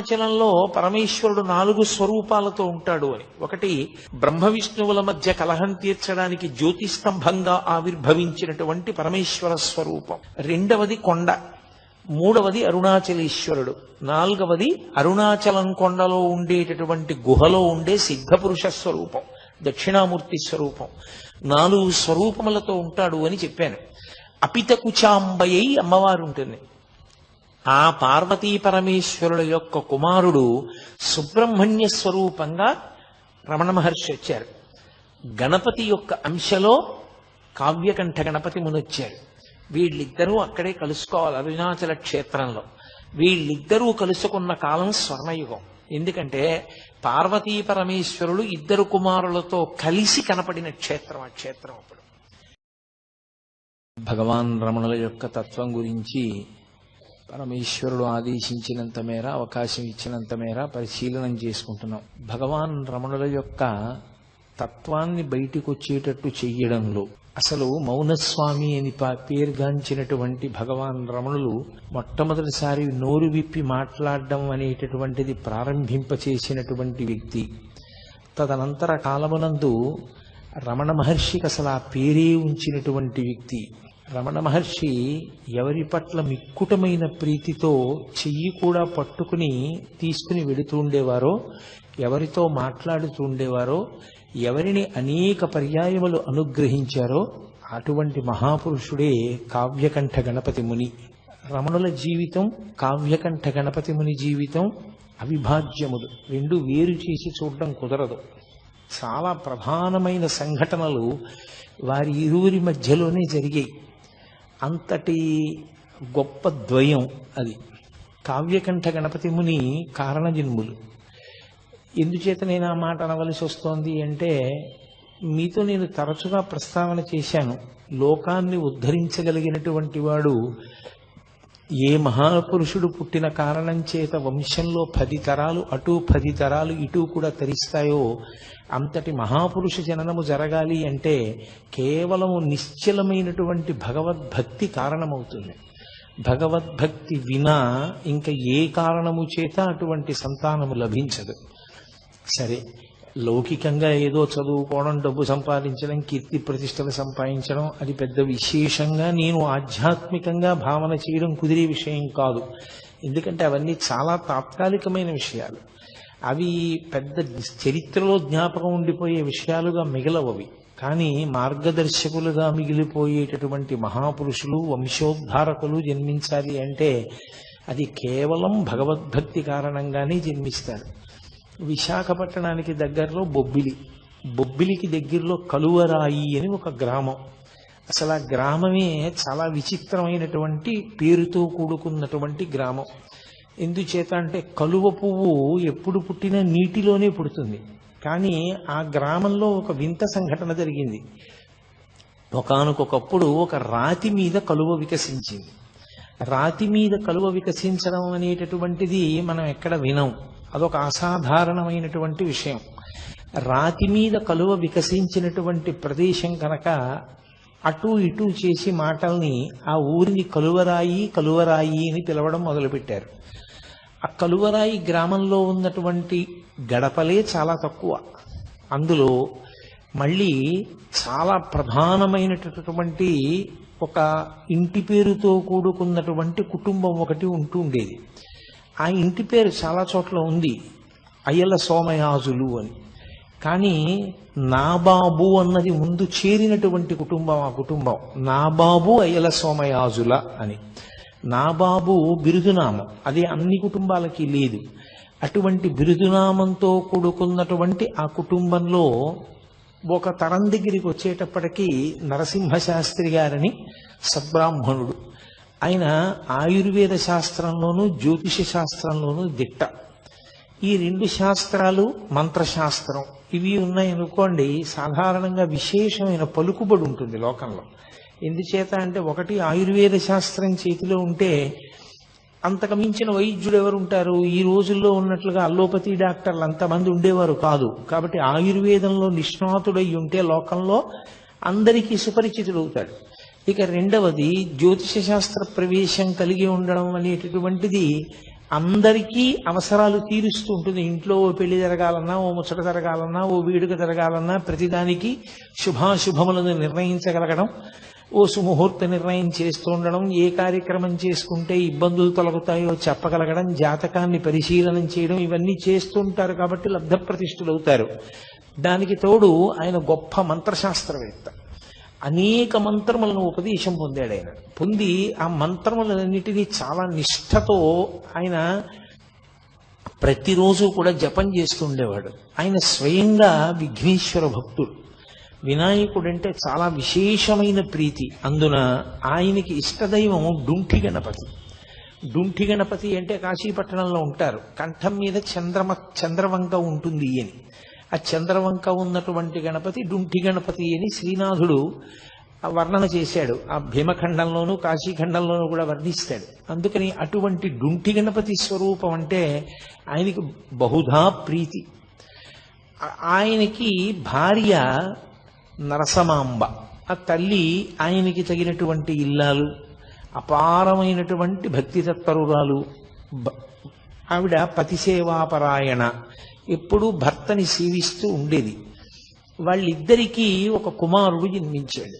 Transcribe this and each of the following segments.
అరుణాచలంలో పరమేశ్వరుడు 4 స్వరూపాలతో ఉంటాడు అని. ఒకటి బ్రహ్మ విష్ణువుల మధ్య కలహం తీర్చడానికి జ్యోతిస్తంభంగా ఆవిర్భవించినటువంటి పరమేశ్వర స్వరూపం. రెండవది కొండ. మూడవది అరుణాచలేశ్వరుడు. నాలుగవది అరుణాచలం కొండలో ఉండేటటువంటి గుహలో ఉండే సిద్ధపురుష స్వరూపం, దక్షిణామూర్తి స్వరూపం. 4 స్వరూపములతో ఉంటాడు అని చెప్పాను. అపితకుచాంబయ్యి అమ్మవారు ఉంటుంది. ఆ పార్వతీ పరమేశ్వరుల యొక్క కుమారుడు సుబ్రహ్మణ్య స్వరూపంగా రమణ మహర్షి వచ్చారు. గణపతి యొక్క అంశలో కావ్యకంఠ గణపతి మునొచ్చారు. వీళ్ళిద్దరూ అక్కడే కలుసుకోవాలి అరుణాచల క్షేత్రంలో. వీళ్ళిద్దరూ కలుసుకున్న కాలం స్వర్ణయుగం. ఎందుకంటే పార్వతీ పరమేశ్వరులు ఇద్దరు కుమారులతో కలిసి కనపడిన క్షేత్రం ఆ క్షేత్రం. అప్పుడు భగవాన్ రమణుల యొక్క తత్వం గురించి పరమేశ్వరుడు ఆదేశించినంత మేర, అవకాశం ఇచ్చినంత మేర పరిశీలనం చేసుకుంటున్నాం. భగవాన్ రమణుల యొక్క తత్వాన్ని బయటికి వచ్చేటట్టు చెయ్యడంలో అసలు మౌనస్వామి అని పేరుగాంచినటువంటి భగవాన్ రమణులు మొట్టమొదటిసారి నోరు విప్పి మాట్లాడడం అనేటటువంటిది ప్రారంభింపచేసినటువంటి వ్యక్తి. తదనంతర కాలమునందు రమణ మహర్షికి అసలు ఆ పేరే ఉంచినటువంటి వ్యక్తి. రమణ మహర్షి ఎవరి పట్ల మిక్కుటమైన ప్రీతితో చెయ్యి కూడా పట్టుకుని తీసుకుని వెళుతూ ఉండేవారో, ఎవరితో మాట్లాడుతూ ఉండేవారో, ఎవరిని అనేక పర్యాయములు అనుగ్రహించారో అటువంటి మహాపురుషుడే కావ్యకంఠ గణపతి ముని. రమణుల జీవితం, కావ్యకంఠ గణపతి ముని జీవితం అవిభాజ్యములు. రెండు వేరు చేసి చూడడం కుదరదు. చాలా ప్రధానమైన సంఘటనలు వారి ఇరువురి మధ్యలోనే జరిగాయి. అంతటి గొప్ప ద్వయం అది. కావ్యకంఠ గణపతి ముని కారణజన్ములు. ఎందుచేత నేను ఆ మాట అనవలసి వస్తోంది అంటే, మీతో నేను తరచుగా ప్రస్తావన చేశాను, లోకాన్ని ఉద్ధరించగలిగినటువంటి వాడు ఏ మహాపురుషుడు పుట్టిన కారణం చేత వంశంలో 10 తరాలు అటు 10 తరాలు ఇటు కూడా తరిస్తాయో అంతటి మహాపురుష జననము జరగాలి అంటే కేవలము నిశ్చలమైనటువంటి భగవద్భక్తి కారణమవుతుంది. భగవద్భక్తి వినా ఇంకా ఏ కారణము చేత అటువంటి సంతానము లభించదు. సరే, లౌకికంగా ఏదో చదువుకోవడం, డబ్బు సంపాదించడం, కీర్తి ప్రతిష్టలు సంపాదించడం అది పెద్ద విశేషంగా నేను ఆధ్యాత్మికంగా భావన చేయడం కుదిరే విషయం కాదు. ఎందుకంటే అవన్నీ చాలా తాత్కాలికమైన విషయాలు. అవి పెద్ద చరిత్రలో జ్ఞాపకం ఉండిపోయే విషయాలుగా మిగలవవి. కానీ మార్గదర్శకులుగా మిగిలిపోయేటటువంటి మహాపురుషులు, వంశోద్ధారకులు జన్మించాలి అంటే అది కేవలం భగవద్భక్తి కారణంగానే జన్మిస్తారు. విశాఖపట్టణానికి దగ్గరలో బొబ్బిలికి దగ్గరలో కలువరాయి అని ఒక గ్రామం. అసలు ఆ గ్రామమే చాలా విచిత్రమైనటువంటి పేరుతో కూడుకున్నటువంటి గ్రామం. ఎందుచేత అంటే కలువ పువ్వు ఎప్పుడు పుట్టినా నీటిలోనే పుడుతుంది. కానీ ఆ గ్రామంలో ఒక వింత సంఘటన జరిగింది. ఒకానొకప్పుడు ఒక రాతి మీద కలువ వికసించింది. రాతి మీద కలువ వికసించడం అనేటటువంటిది మనం ఎక్కడ వినం. అదొక అసాధారణమైనటువంటి విషయం. రాతి మీద కలువ వికసించినటువంటి ప్రదేశం కనుక అటు ఇటు చేసి మాటల్ని ఆ ఊరిని కలువరాయి కలువరాయి అని పిలవడం మొదలుపెట్టారు. ఆ కలువరాయి గ్రామంలో ఉన్నటువంటి గడపలే చాలా తక్కువ. అందులో మళ్ళీ చాలా ప్రధానమైనటువంటి ఒక ఇంటి పేరుతో కూడుకున్నటువంటి కుటుంబం ఒకటి ఉంటూ ఉండేది. ఆ ఇంటి పేరు చాలా చోట్ల ఉంది, అయ్యల సోమయాజులు అని. కానీ నాబాబు అన్నది ముందు చేరినటువంటి కుటుంబం ఆ కుటుంబం. నాబాబు అయ్యల సోమయాజుల అని. నాబాబు బిరుదునామం, అది అన్ని కుటుంబాలకి లేదు. అటువంటి బిరుదునామంతో కూడుకున్నటువంటి ఆ కుటుంబంలో ఒక తరం దగ్గరికి వచ్చేటప్పటికీ నరసింహశాస్త్రి గారని సద్బ్రాహ్మణుడు. ఆయన ఆయుర్వేద శాస్త్రంలోనూ జ్యోతిష శాస్త్రంలోనూ దిట్ట. ఈ 2 శాస్త్రాలు, మంత్రశాస్త్రం ఇవి ఉన్నాయనుకోండి, సాధారణంగా విశేషమైన పలుకుబడి ఉంటుంది లోకంలో. ఎందుచేత అంటే ఒకటి ఆయుర్వేద శాస్త్రం చేతిలో ఉంటే అంతకు మించిన వైద్యుడు ఎవరు ఉంటారు? ఈ రోజుల్లో ఉన్నట్లుగా అల్లోపతి డాక్టర్లు అంతమంది ఉండేవారు కాదు. కాబట్టి ఆయుర్వేదంలో నిష్ణాతుడై ఉంటే లోకంలో అందరికీ సుపరిచితుడవుతాడు. ఇక రెండవది జ్యోతిష శాస్త్ర ప్రవేశం కలిగి ఉండడం అనేటటువంటిది అందరికీ అవసరాలు తీరుస్తూ ఉంటుంది. ఇంట్లో ఓ పెళ్లి జరగాలన్నా, ఓ ముచ్చట జరగాలన్నా, ఓ వేడుక జరగాలన్నా ప్రతిదానికి శుభాశుభములను నిర్ణయించగలగడం, ఓ సుముహూర్త నిర్ణయం చేస్తూ ఉండడం, ఏ కార్యక్రమం చేసుకుంటే ఇబ్బందులు తొలగుతాయో చెప్పగలగడం, జాతకాన్ని పరిశీలనం చేయడం, ఇవన్నీ చేస్తుంటారు కాబట్టి లబ్ధప్రతిష్ఠులు అవుతారు. దానికి తోడు ఆయన గొప్ప మంత్రశాస్త్రవేత్త. అనేక మంత్రములను ఉపదేశం పొందాడు ఆయన. పొంది ఆ మంత్రములన్నిటినీ చాలా నిష్ఠతో ఆయన ప్రతిరోజు కూడా జపం చేస్తుండేవాడు. ఆయన స్వయంగా విఘ్నేశ్వర భక్తుడు. వినాయకుడంటే చాలా విశేషమైన ప్రీతి. అందున ఆయనకి ఇష్టదైవం డుంఠి గణపతి. డుంఠి గణపతి అంటే కాశీపట్టణంలో ఉంటారు. కంఠం మీద చంద్రవంక ఉంటుంది అని. ఆ చంద్రవంక ఉన్నటువంటి గణపతి డుంఠి గణపతి అని శ్రీనాథుడు వర్ణన చేశాడు. ఆ భీమఖండంలోనూ కాశీఖండంలోనూ కూడా వర్ణిస్తాడు. అందుకని అటువంటి డుంఠి గణపతి స్వరూపం అంటే ఆయనకి బహుధా ప్రీతి. ఆయనకి భార్య నరసమాంబ. ఆ తల్లి ఆయనకి తగినటువంటి ఇల్లాలు, అపారమైనటువంటి భక్తి తత్పరురాలు. ఆవిడ పతిసేవాపరాయణ, ఎప్పుడూ భర్తని సేవిస్తూ ఉండేది. వాళ్ళిద్దరికీ ఒక కుమారుడు జన్మించాడు.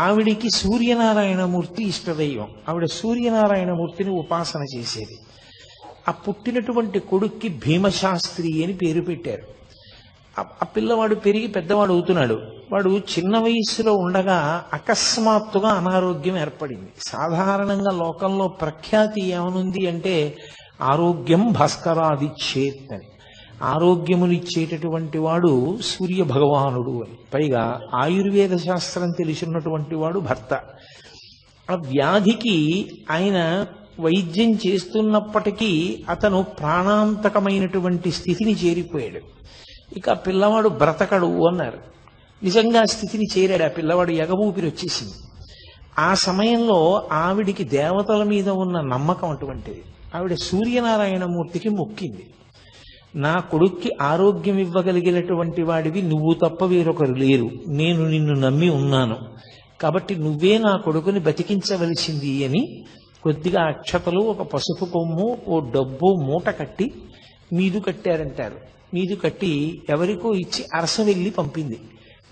ఆవిడికి సూర్యనారాయణమూర్తి ఇష్టదైవం. ఆవిడ సూర్యనారాయణమూర్తిని ఉపాసన చేసేది. ఆ పుట్టినటువంటి కొడుక్కి భీమశాస్త్రి అని పేరు పెట్టారు. ఆ పిల్లవాడు పెరిగి పెద్దవాడు అవుతున్నాడు. వాడు చిన్న వయస్సులో ఉండగా అకస్మాత్తుగా అనారోగ్యం ఏర్పడింది. సాధారణంగా లోకంలో ప్రఖ్యాతి ఏమనుంది అంటే ఆరోగ్యం భాస్కరాదిచ్చేత్ అని. ఆరోగ్యమునిచ్చేటటువంటి వాడు సూర్య భగవానుడు అని. పైగా ఆయుర్వేద శాస్త్రం తెలిసినటువంటి వాడు భర్త. ఆ వ్యాధికి ఆయన వైద్యం చేస్తున్నప్పటికీ అతను ప్రాణాంతకమైనటువంటి స్థితిని చేరిపోయాడు. ఇక పిల్లవాడు బ్రతకడు అన్నారు. నిజంగా స్థితిని చేరాడు. ఆ పిల్లవాడు ఎగబూపిరి వచ్చేసింది. ఆ సమయంలో ఆవిడికి దేవతల మీద ఉన్న నమ్మకం అటువంటిది. ఆవిడ సూర్యనారాయణమూర్తికి మొక్కింది. నా కొడుక్కి ఆరోగ్యం ఇవ్వగలిగినటువంటి వాడివి నువ్వు తప్ప వేరొకరు లేరు. నేను నిన్ను నమ్మి ఉన్నాను కాబట్టి నువ్వే నా కొడుకుని బతికించవలసింది అని కొద్దిగా అక్షతలు, ఒక పసుపు కొమ్ము, ఓ డబ్బు మూట కట్టి మీదు కట్టారంటారు. మీదు కట్టి ఎవరికో ఇచ్చి అరసవెల్లి పంపింది.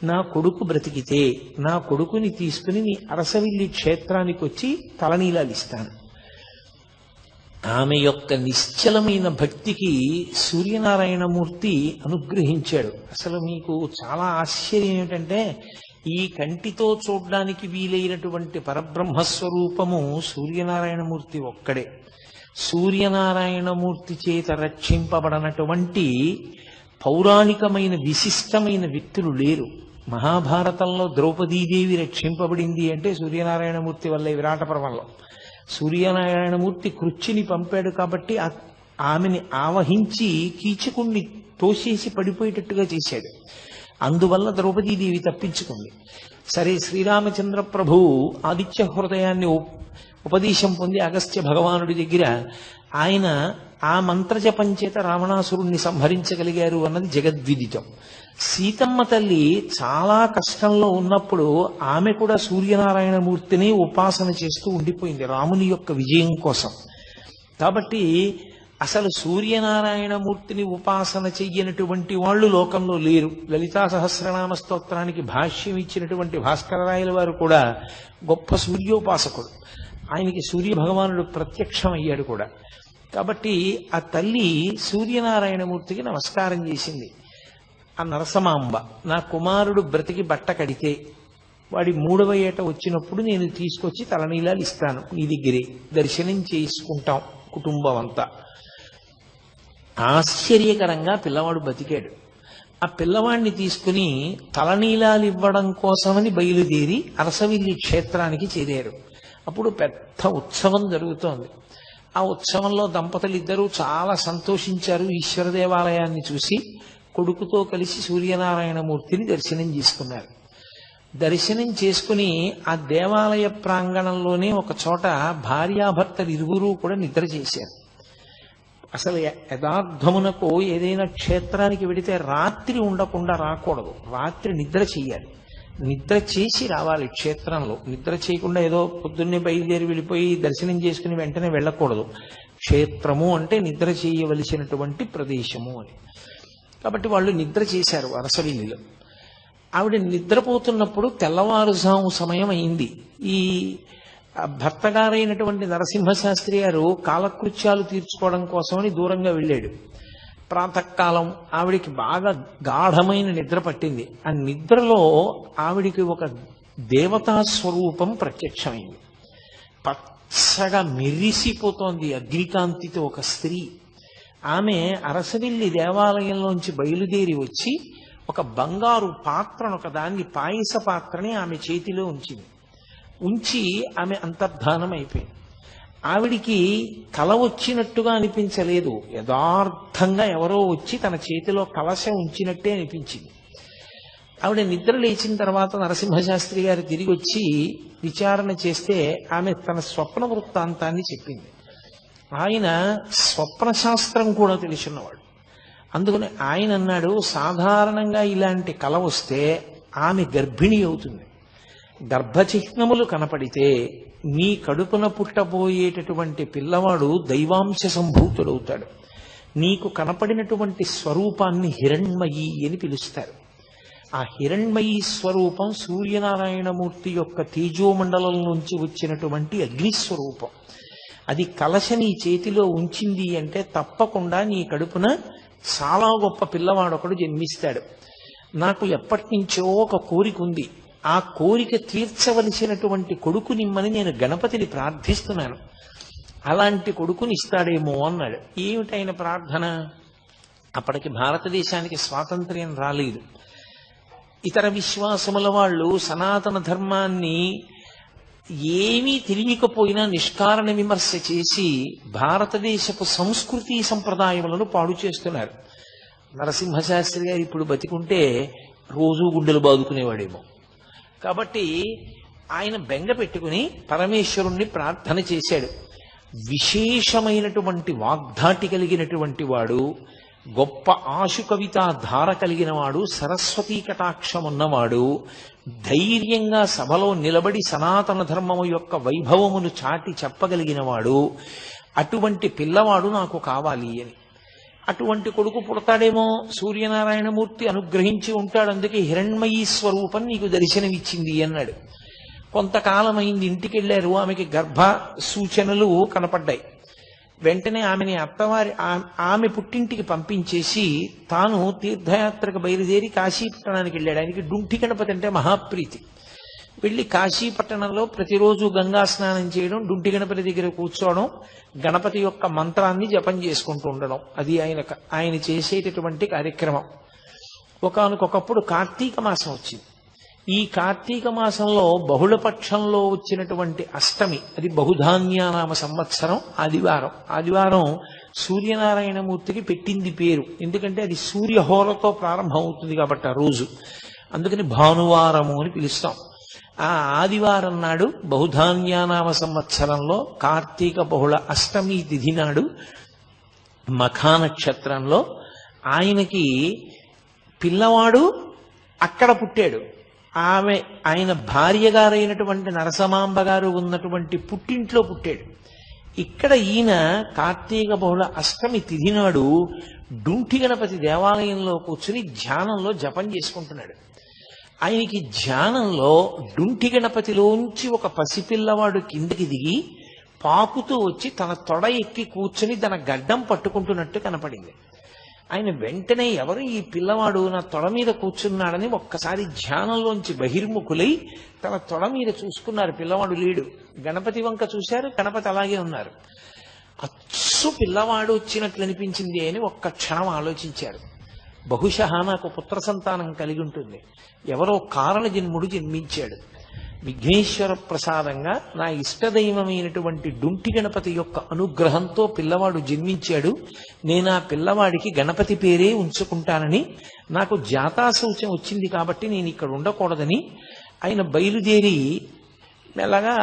నా కొడుకు బ్రతికితే నా కొడుకుని తీసుకుని నీ అరసవెల్లి క్షేత్రానికి వచ్చి తలనీలాలు ఇస్తాను. ఆమె యొక్క నిశ్చలమైన భక్తికి సూర్యనారాయణమూర్తి అనుగ్రహించాడు. అసలు మీకు చాలా ఆశ్చర్యం ఏమిటంటే ఈ కంటితో చూడ్డానికి వీలైనటువంటి పరబ్రహ్మస్వరూపము సూర్యనారాయణమూర్తి ఒక్కడే. సూర్యనారాయణమూర్తి చేత రక్షింపబడనటువంటి పౌరాణికమైన విశిష్టమైన వ్యక్తులు లేరు. మహాభారతంలో ద్రౌపదీదేవి రక్షింపబడింది అంటే సూర్యనారాయణమూర్తి వల్లే. విరాట పర్వంలో సూర్యనారాయణమూర్తి కృచ్చిని పంపాడు కాబట్టి ఆమెని ఆవహించి కీచకుణ్ణి తోసేసి పడిపోయేటట్టుగా చేశాడు. అందువల్ల ద్రౌపదీదేవి తప్పించుకుంది. సరే, శ్రీరామచంద్ర ప్రభువు ఆదిత్య హృదయాన్ని ఉపదేశం పొంది అగస్త్య భగవానుడి దగ్గర ఆయన ఆ మంత్రజపం చేత రావణాసురుణ్ణి సంహరించగలిగారు అన్నది జగద్విదితం. సీతమ్మ తల్లి చాలా కష్టంలో ఉన్నప్పుడు ఆమె కూడా సూర్యనారాయణమూర్తిని ఉపాసన చేస్తూ ఉండిపోయింది రాముని యొక్క విజయం కోసం. కాబట్టి అసలు సూర్యనారాయణమూర్తిని ఉపాసన చెయ్యనటువంటి వాళ్ళు లోకంలో లేరు. లలితా సహస్రనామ స్తోత్రానికి భాష్యం ఇచ్చినటువంటి భాస్కరరాయల వారు కూడా గొప్ప సూర్యోపాసకుడు. ఆయనకి సూర్య భగవానుడు ప్రత్యక్షమయ్యాడు కూడా. కాబట్టి ఆ తల్లి సూర్యనారాయణమూర్తికి నమస్కారం చేసింది. ఆ నరసమాంబ, నా కుమారుడు బ్రతికి బట్ట కడితే వాడి 3వ ఏట వచ్చినప్పుడు నేను తీసుకొచ్చి తలనీలాలు ఇస్తాను, నీ దగ్గరే దర్శనం చేసుకుంటాం కుటుంబం అంతా. ఆశ్చర్యకరంగా పిల్లవాడు బతికాడు. ఆ పిల్లవాడిని తీసుకుని తలనీలాలు ఇవ్వడం కోసమని బయలుదేరి అరసవిల్లి క్షేత్రానికి చేరారు. అప్పుడు పెద్ద ఉత్సవం జరుగుతోంది. ఆ ఉత్సవంలో దంపతులు ఇద్దరూ చాలా సంతోషించారు. ఈశ్వర దేవాలయాన్ని చూసి కొడుకుతో కలిసి సూర్యనారాయణమూర్తిని దర్శనం చేసుకున్నారు. దర్శనం చేసుకుని ఆ దేవాలయ ప్రాంగణంలోనే ఒక చోట భార్యాభర్తలు ఇరువురూ కూడా నిద్ర చేశారు. అసలు యథార్థమునకు ఏదైనా క్షేత్రానికి వెడితే రాత్రి ఉండకుండా రాకూడదు, రాత్రి నిద్ర చెయ్యాలి. నిద్ర చేసి రావాలి క్షేత్రంలో. నిద్ర చేయకుండా ఏదో పొద్దున్నే బయలుదేరి వెళ్ళిపోయి దర్శనం చేసుకుని వెంటనే వెళ్ళకూడదు. క్షేత్రము అంటే నిద్ర చేయవలసినటువంటి ప్రదేశము అని. కాబట్టి వాళ్ళు నిద్ర చేశారు అరసవిల్లిలో. ఆవిడ నిద్రపోతున్నప్పుడు తెల్లవారుజాము సమయం అయింది. ఈ భర్తగారైనటువంటి నరసింహశాస్త్రి గారు కాలకృత్యాలు తీర్చుకోవడం కోసమని దూరంగా వెళ్ళాడు. ప్రాతకాలం ఆవిడికి బాగా గాఢమైన నిద్ర పట్టింది. ఆ నిద్రలో ఆవిడికి ఒక దేవతా స్వరూపం ప్రత్యక్షమైంది. పచ్చగా మెరిసిపోతోంది అగ్నికాంతితో ఒక స్త్రీ. ఆమె అరసవిల్లి దేవాలయంలోంచి బయలుదేరి వచ్చి ఒక బంగారు పాత్రను, ఒక దాన్ని పాయస పాత్రని ఆమె చేతిలో ఉంచి ఆమె అంతర్ధానం అయిపోయింది. ఆవిడికి కల వచ్చినట్టుగా అనిపించలేదు. యథార్థంగా ఎవరో వచ్చి తన చేతిలో కలశం ఉంచినట్టే అనిపించింది. ఆవిడ నిద్ర లేచిన తర్వాత నరసింహశాస్త్రి గారు తిరిగి వచ్చి విచారణ చేస్తే ఆమె తన స్వప్న వృత్తాంతాన్ని చెప్పింది. ఆయన స్వప్నశాస్త్రం కూడా తెలుసున్నవాడు. అందుకని ఆయన అన్నాడు, సాధారణంగా ఇలాంటి కల వస్తే ఆమె గర్భిణి అవుతుంది. గర్భచిహ్నములు కనపడితే నీ కడుపున పుట్టబోయేటటువంటి పిల్లవాడు దైవాంశ సంభూతుడవుతాడు. నీకు కనపడినటువంటి స్వరూపాన్ని హిరణ్మయి అని పిలుస్తారు. ఆ హిరణ్మయి స్వరూపం సూర్యనారాయణమూర్తి యొక్క తేజోమండలం నుంచి వచ్చినటువంటి అగ్నిస్వరూపం. అది కలశ నీ చేతిలో ఉంచింది అంటే తప్పకుండా నీ కడుపున చాలా గొప్ప పిల్లవాడు ఒకడు జన్మిస్తాడు. నాకు ఎప్పటి నుంచో ఒక కోరిక ఉంది. ఆ కోరిక తీర్చవలసినటువంటి కొడుకునిమ్మని నేను గణపతిని ప్రార్థిస్తున్నాను. అలాంటి కొడుకుని ఇస్తాడేమో అన్నాడు. ఏమిటైన ప్రార్థన? అప్పటికి భారతదేశానికి స్వాతంత్ర్యం రాలేదు. ఇతర విశ్వాసముల వాళ్ళు సనాతన ధర్మాన్ని ఏమీ తెలియకపోయినా నిష్కారణ విమర్శ చేసి భారతదేశపు సంస్కృతి సంప్రదాయములను పాడు చేస్తున్నారు. నరసింహశాస్త్రి గారు ఇప్పుడు బతికుంటే రోజూ గుండెలు బాదుకునేవాడేమో. కాబట్టి ఆయన బెంగ పెట్టుకుని పరమేశ్వరుణ్ణి ప్రార్థన చేశాడు. విశేషమైనటువంటి వాగ్ధాటి కలిగినటువంటి వాడు, గొప్ప ఆశు కవితా ధార కలిగిన వాడు, సరస్వతీ కటాక్షం ఉన్నవాడు, ధైర్యంగా సభలో నిలబడి సనాతన ధర్మము యొక్క వైభవమును చాటి చెప్పగలిగిన వాడు, అటువంటి పిల్లవాడు నాకు కావాలి అని. అటువంటి కొడుకు పుడతాడేమో, సూర్యనారాయణమూర్తి అనుగ్రహించి ఉంటాడు, అందుకే హిరణ్మయీ స్వరూపం నీకు దర్శనమిచ్చింది అన్నాడు. కొంతకాలం అయింది, ఇంటికి వెళ్ళారు. ఆమెకి గర్భ సూచనలు కనపడ్డాయి. వెంటనే ఆమెని ఆమె పుట్టింటికి పంపించేసి తాను తీర్థయాత్రకు బయలుదేరి కాశీపట్టణానికి వెళ్ళాడు. ఆయనకి డుంఠి గణపతి అంటే మహాప్రీతి. వెళ్ళి కాశీపట్టణంలో ప్రతిరోజు గంగా స్నానం చేయడం, డుంఠి గణపతి దగ్గర కూర్చోవడం, గణపతి యొక్క మంత్రాన్ని జపం చేసుకుంటూ ఉండడం, అది ఆయన చేసేటటువంటి కార్యక్రమం. ఒకానొకప్పుడు కార్తీక మాసం వచ్చింది. ఈ కార్తీక మాసంలో బహుళపక్షంలో వచ్చినటువంటి అష్టమి, అది బహుధాన్యానామ సంవత్సరం ఆదివారం సూర్యనారాయణమూర్తికి పెట్టింది పేరు. ఎందుకంటే అది సూర్యహోరతో ప్రారంభం అవుతుంది కాబట్టి ఆ రోజు, అందుకని భానువారము అని పిలుస్తాం. ఆ ఆదివారం నాడు బహుధాన్యానామ సంవత్సరంలో కార్తీక బహుళ అష్టమి తిథి నాడు మఖా నక్షత్రంలో ఆయనకి పిల్లవాడు అక్కడ పుట్టాడు. ఆయన భార్య గారైనటువంటి నరసమాంబ గారు ఉన్నటువంటి పుట్టింట్లో పుట్టాడు. ఇక్కడ ఈయన కార్తీక బహుళ అష్టమి తిథి నాడు డుంఠి గణపతి దేవాలయంలో కూర్చుని ధ్యానంలో జపం చేసుకుంటున్నాడు. ఆయనకి ధ్యానంలో డుంఠి గణపతిలోంచి ఒక పసిపిల్లవాడు కిందకి దిగి పాకుతూ వచ్చి తన తొడ ఎక్కి కూర్చుని తన గడ్డం పట్టుకుంటున్నట్టు కనపడింది. ఆయన వెంటనే ఎవరు ఈ పిల్లవాడు నా తొడ మీద కూర్చున్నాడని ఒక్కసారి ధ్యానంలోంచి బహిర్ముఖులై తన తొడ మీద చూసుకున్నారు. పిల్లవాడు లేడు. గణపతి వంక చూశారు, గణపతి అలాగే ఉన్నారు. అచ్చు పిల్లవాడు వచ్చినట్లు అనిపించింది అని ఒక్క క్షణం ఆలోచించారు. బహుశా నాకు పుత్ర సంతానం కలిగి ఉంటుంది, ఎవరో కారణ జన్ముడు జన్మించాడు, విఘ్నేశ్వర ప్రసాదంగా నా ఇష్టదైవమైనటువంటి డుంఠి గణపతి యొక్క అనుగ్రహంతో పిల్లవాడు జన్మించాడు, నేను ఆ పిల్లవాడికి గణపతి పేరే ఉంచుకుంటానని నాకు జాతాశౌచం వచ్చింది కాబట్టి నేను ఇక్కడ ఉండకూడదని ఆయన బయలుదేరి మెల్లగా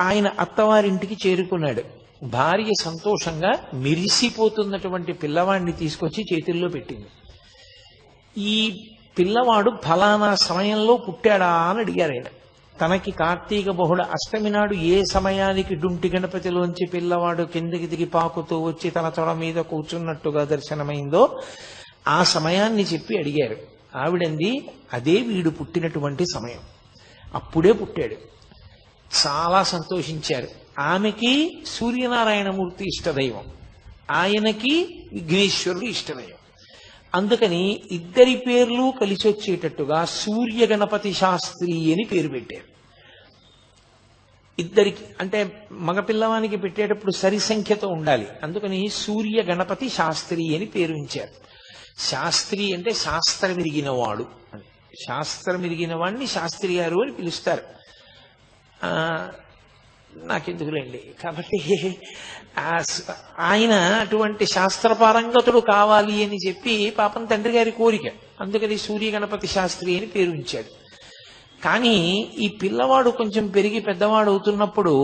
ఆయన అత్తవారింటికి చేరుకున్నాడు. భార్య సంతోషంగా మెరిసిపోతున్నటువంటి పిల్లవాడిని తీసుకొచ్చి చేతుల్లో పెట్టింది. ఈ పిల్లవాడు ఫలానా సమయంలో పుట్టాడా అని అడిగారు ఆయన. తనకి కార్తీక బహుళ అష్టమి నాడు ఏ సమయానికి డుంటి గణపతిలోంచి పిల్లవాడు కిందికి దిగి పాకుతూ వచ్చి తన తొడ మీద కూర్చున్నట్టుగా దర్శనమైందో ఆ సమయాన్ని చెప్పి అడిగారు. ఆవిడంది, అదే వీడు పుట్టినటువంటి సమయం, అప్పుడే పుట్టాడు. చాలా సంతోషించారు. ఆమెకి సూర్యనారాయణమూర్తి ఇష్టదైవం, ఆయనకి విఘ్నేశ్వరుడు ఇష్టదైవం. అందుకని ఇద్దరి పేర్లు కలిసి వచ్చేటట్టుగా సూర్య గణపతి శాస్త్రి అని పేరు పెట్టారు. ఇద్దరికి అంటే మగపిల్లవానికి పెట్టేటప్పుడు సరి సంఖ్యతో ఉండాలి, అందుకని సూర్య గణపతి శాస్త్రి అని పేరు ఉంచారు. శాస్త్రి అంటే శాస్త్రం ఎరిగిన వాడు అని, శాస్త్రం ఎరిగిన వాడిని శాస్త్రి గారు అని పిలుస్తారు. నాకెందుకులేండి. కాబట్టి ఆయన అటువంటి శాస్త్రపారంగతుడు కావాలి అని చెప్పి పాపం తండ్రి గారి కోరిక, అందుకని సూర్య గణపతి శాస్త్రి అని పేరు ఉంచాడు. కానీ ఈ పిల్లవాడు కొంచెం పెరిగి పెద్దవాడు అవుతున్నప్పుడు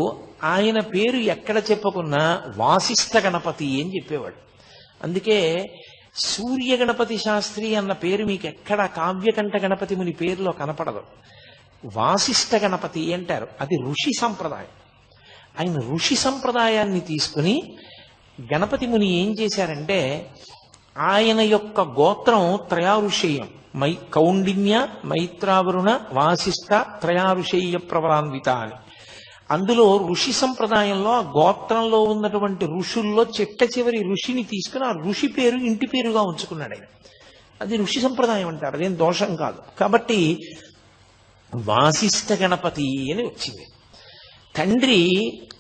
ఆయన పేరు ఎక్కడ చెప్పకున్నా వాసిష్ఠ గణపతి అని చెప్పేవాడు. అందుకే సూర్య గణపతి శాస్త్రి అన్న పేరు మీకు ఎక్కడ కావ్యకంఠ గణపతి ముని పేరులో కనపడదు. వాసిష్ఠ గణపతి అంటారు, అది ఋషి సంప్రదాయం. ఆయన ఋషి సంప్రదాయాన్ని తీసుకుని గణపతి ముని ఏం చేశారంటే, ఆయన యొక్క గోత్రం త్రయారుషేయం, కౌండిన్య మైత్రావరుణ వాసిష్ఠ త్రయారుషేయ ప్రవరాన్విత అని. అందులో ఋషి సంప్రదాయంలో ఆ గోత్రంలో ఉన్నటువంటి ఋషుల్లో చిట్ట చివరి ఋషిని తీసుకుని ఆ ఋషి పేరు ఇంటి పేరుగా ఉంచుకున్నాడు ఆయన. అది ఋషి సంప్రదాయం అంటారు, అదేం దోషం కాదు. కాబట్టి వాసిష్ఠ గణపతి అని వచ్చింది. తండ్రి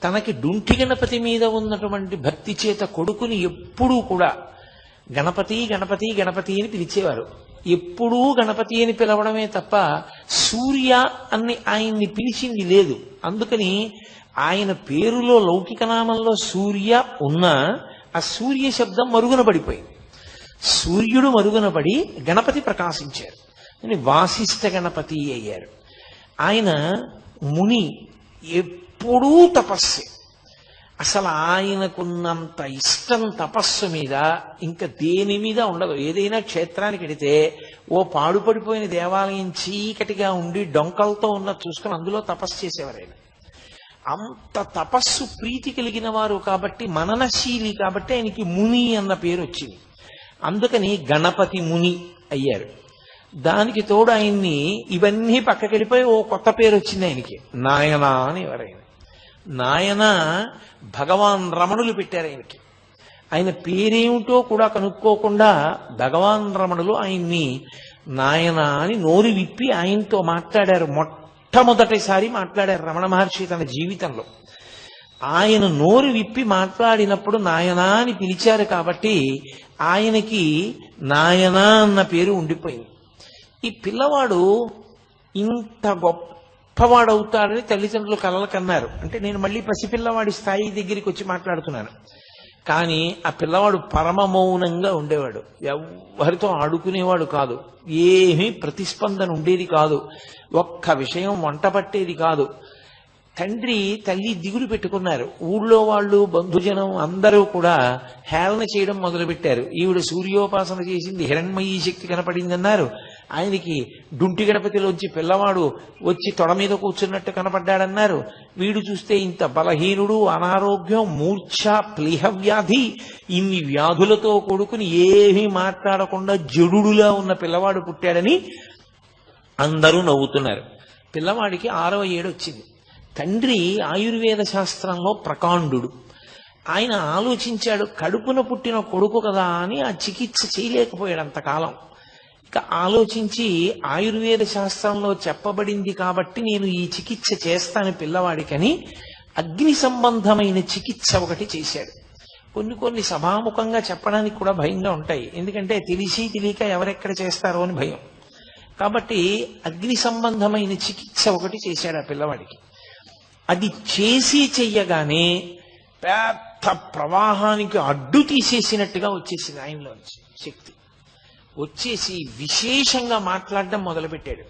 తనకి డుంటి గణపతి మీద ఉన్నటువంటి భక్తి చేత కొడుకుని ఎప్పుడూ కూడా గణపతి గణపతి గణపతి అని పిలిచేవారు. ఎప్పుడూ గణపతి అని పిలవడమే తప్ప సూర్య అని ఆయన్ని పిలిచింది లేదు. అందుకని ఆయన పేరులో లౌకిక నామంలో సూర్య ఉన్నా ఆ సూర్య శబ్దం మరుగున పడిపోయింది. సూర్యుడు మరుగున పడి గణపతి ప్రకాశించారు అని వాసిష్ఠ గణపతి అయ్యారు. ఆయన ముని, ఎప్పుడూ తపస్సు. అసలు ఆయనకున్నంత ఇష్టం తపస్సు మీద ఇంకా దేని మీద ఉండదు. ఏదైనా క్షేత్రానికి వెడితే ఓ పాడుపడిపోయిన దేవాలయం చీకటిగా ఉండి డొంకలతో ఉన్న చూసుకుని అందులో తపస్సు చేసేవారు ఆయన. అంత తపస్సు ప్రీతి కలిగిన వారు కాబట్టి, మననశీలి కాబట్టి ఆయనకి ముని అన్న పేరు వచ్చింది. అందుకని గణపతి ముని అయ్యారు. దానికి తోడు ఆయన్ని ఇవన్నీ పక్కకెళ్ళిపోయి ఓ కొత్త పేరు వచ్చింది ఆయనకి, నాయన అని ఎవరైనా. నాయన భగవాన్ రమణులు పెట్టారు ఆయనకి. ఆయన పేరేమిటో కూడా కనుక్కోకుండా భగవాన్ రమణులు ఆయన్ని నాయన అని నోరు విప్పి ఆయనతో మాట్లాడారు. మొట్టమొదటిసారి మాట్లాడారు రమణ మహర్షి తన జీవితంలో. ఆయన నోరు విప్పి మాట్లాడినప్పుడు నాయన అని పిలిచారు కాబట్టి ఆయనకి నాయన అన్న పేరు ఉండిపోయింది. ఈ పిల్లవాడు ఇంత గొప్పవాడవుతాడని తల్లిదండ్రులు కలలు కన్నారు. అంటే నేను మళ్ళీ పసిపిల్లవాడి స్థాయి దగ్గరికి వచ్చి మాట్లాడుతున్నాను. కానీ ఆ పిల్లవాడు పరమ మౌనంగా ఉండేవాడు, ఎవరితో ఆడుకునేవాడు కాదు, ఏమీ ప్రతిస్పందన ఉండేది కాదు, ఒక్క విషయం వంట పట్టేది కాదు. తండ్రి తల్లి దిగులు పెట్టుకున్నారు. ఊళ్ళో వాళ్ళు బంధుజనం అందరూ కూడా హేళన చేయడం మొదలుపెట్టారు. ఈవిడ సూర్యోపాసన చేసింది, హిరణ్మయీ శక్తి కనపడిందన్నారు. ఆయనకి డుంటి గణపతిలోంచి పిల్లవాడు వచ్చి తొడ మీద కూర్చున్నట్టు కనపడ్డాడన్నారు. వీడు చూస్తే ఇంత బలహీనుడు, అనారోగ్యం, మూర్ఛ, ప్లీహ వ్యాధి, ఇన్ని వ్యాధులతో కొడుకుని ఏమీ మాట్లాడకుండా జడుడులా ఉన్న పిల్లవాడు పుట్టాడని అందరూ నవ్వుతున్నారు. పిల్లవాడికి 6వ ఏడు వచ్చింది. తండ్రి ఆయుర్వేద శాస్త్రంలో ప్రకాండు. ఆయన ఆలోచించాడు, కడుపున పుట్టిన కొడుకు కదా అని ఆ చికిత్స చేయలేకపోయాడు అంతకాలం. ఇక ఆలోచించి ఆయుర్వేద శాస్త్రంలో చెప్పబడింది కాబట్టి నేను ఈ చికిత్స చేస్తాను పిల్లవాడికని అగ్ని సంబంధమైన చికిత్స ఒకటి చేశాడు. కొన్ని సభాముఖంగా చెప్పడానికి కూడా భయంగా ఉంటాయి, ఎందుకంటే తెలిసి తెలియక ఎవరెక్కడ చేస్తారో అని భయం. కాబట్టి అగ్ని సంబంధమైన చికిత్స ఒకటి చేశాడు ఆ పిల్లవాడికి. అది చేసి చెయ్యగానే పెద్ద ప్రవాహానికి అడ్డు తీసేసినట్టుగా వచ్చేసింది ఆయనలోంచి శక్తి. వచ్చేసి విశేషంగా మాట్లాడడం మొదలుపెట్టాడు.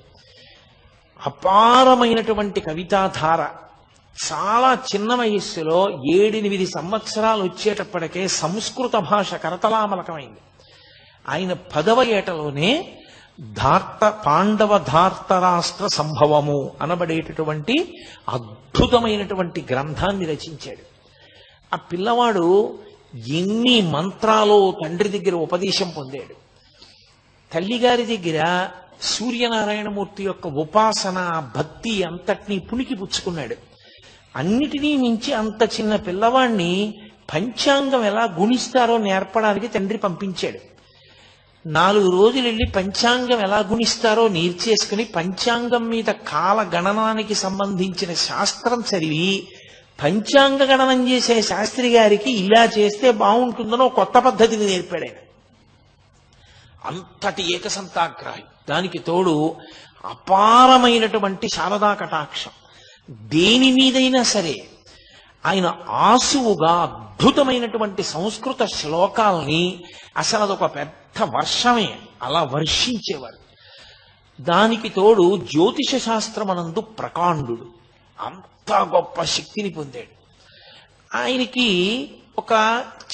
అపారమైనటువంటి కవితాధార. చాలా చిన్న వయస్సులో 7-8 సంవత్సరాలు వచ్చేటప్పటికే సంస్కృత భాష కరతలామలకమైంది. ఆయన 10వ ఏటలోనే పాండవ ధార్తరాష్ట్ర సంభవము అనబడేటటువంటి అద్భుతమైనటువంటి గ్రంథాన్ని రచించాడు. ఆ పిల్లవాడు ఎన్ని మంత్రాలు తండ్రి దగ్గర ఉపదేశం పొందాడు. తల్లిగారి దగ్గర సూర్యనారాయణమూర్తి యొక్క ఉపాసన భక్తి అంతటినీ పుణికి పుచ్చుకున్నాడు. అన్నిటినీ మించి అంత చిన్న పిల్లవాడిని పంచాంగం ఎలా గుణిస్తారో నేర్పడానికి తండ్రి పంపించాడు. 4 రోజులు వెళ్ళి పంచాంగం ఎలా గుణిస్తారో నేర్చేసుకుని పంచాంగం మీద కాల గణనానికి సంబంధించిన శాస్త్రం చదివి పంచాంగ గణనం చేసే శాస్త్రి గారికి ఇలా చేస్తే బాగుంటుందనో కొత్త పద్ధతిని నేర్పాడు ఆయన. అంతటి ఏకసంతాగ్రాహి. దానికి తోడు అపారమైనటువంటి శారదా కటాక్షం. దేని మీదైనా సరే ఆయన ఆసువుగా అద్భుతమైనటువంటి సంస్కృత శ్లోకాల్ని అసలు అదొక పెద్ద వర్షమే అలా వర్షించేవారు. దానికి తోడు జ్యోతిష శాస్త్రమనందు ప్రకాండు. అంత గొప్ప శక్తిని పొందాడు. ఆయనకి ఒక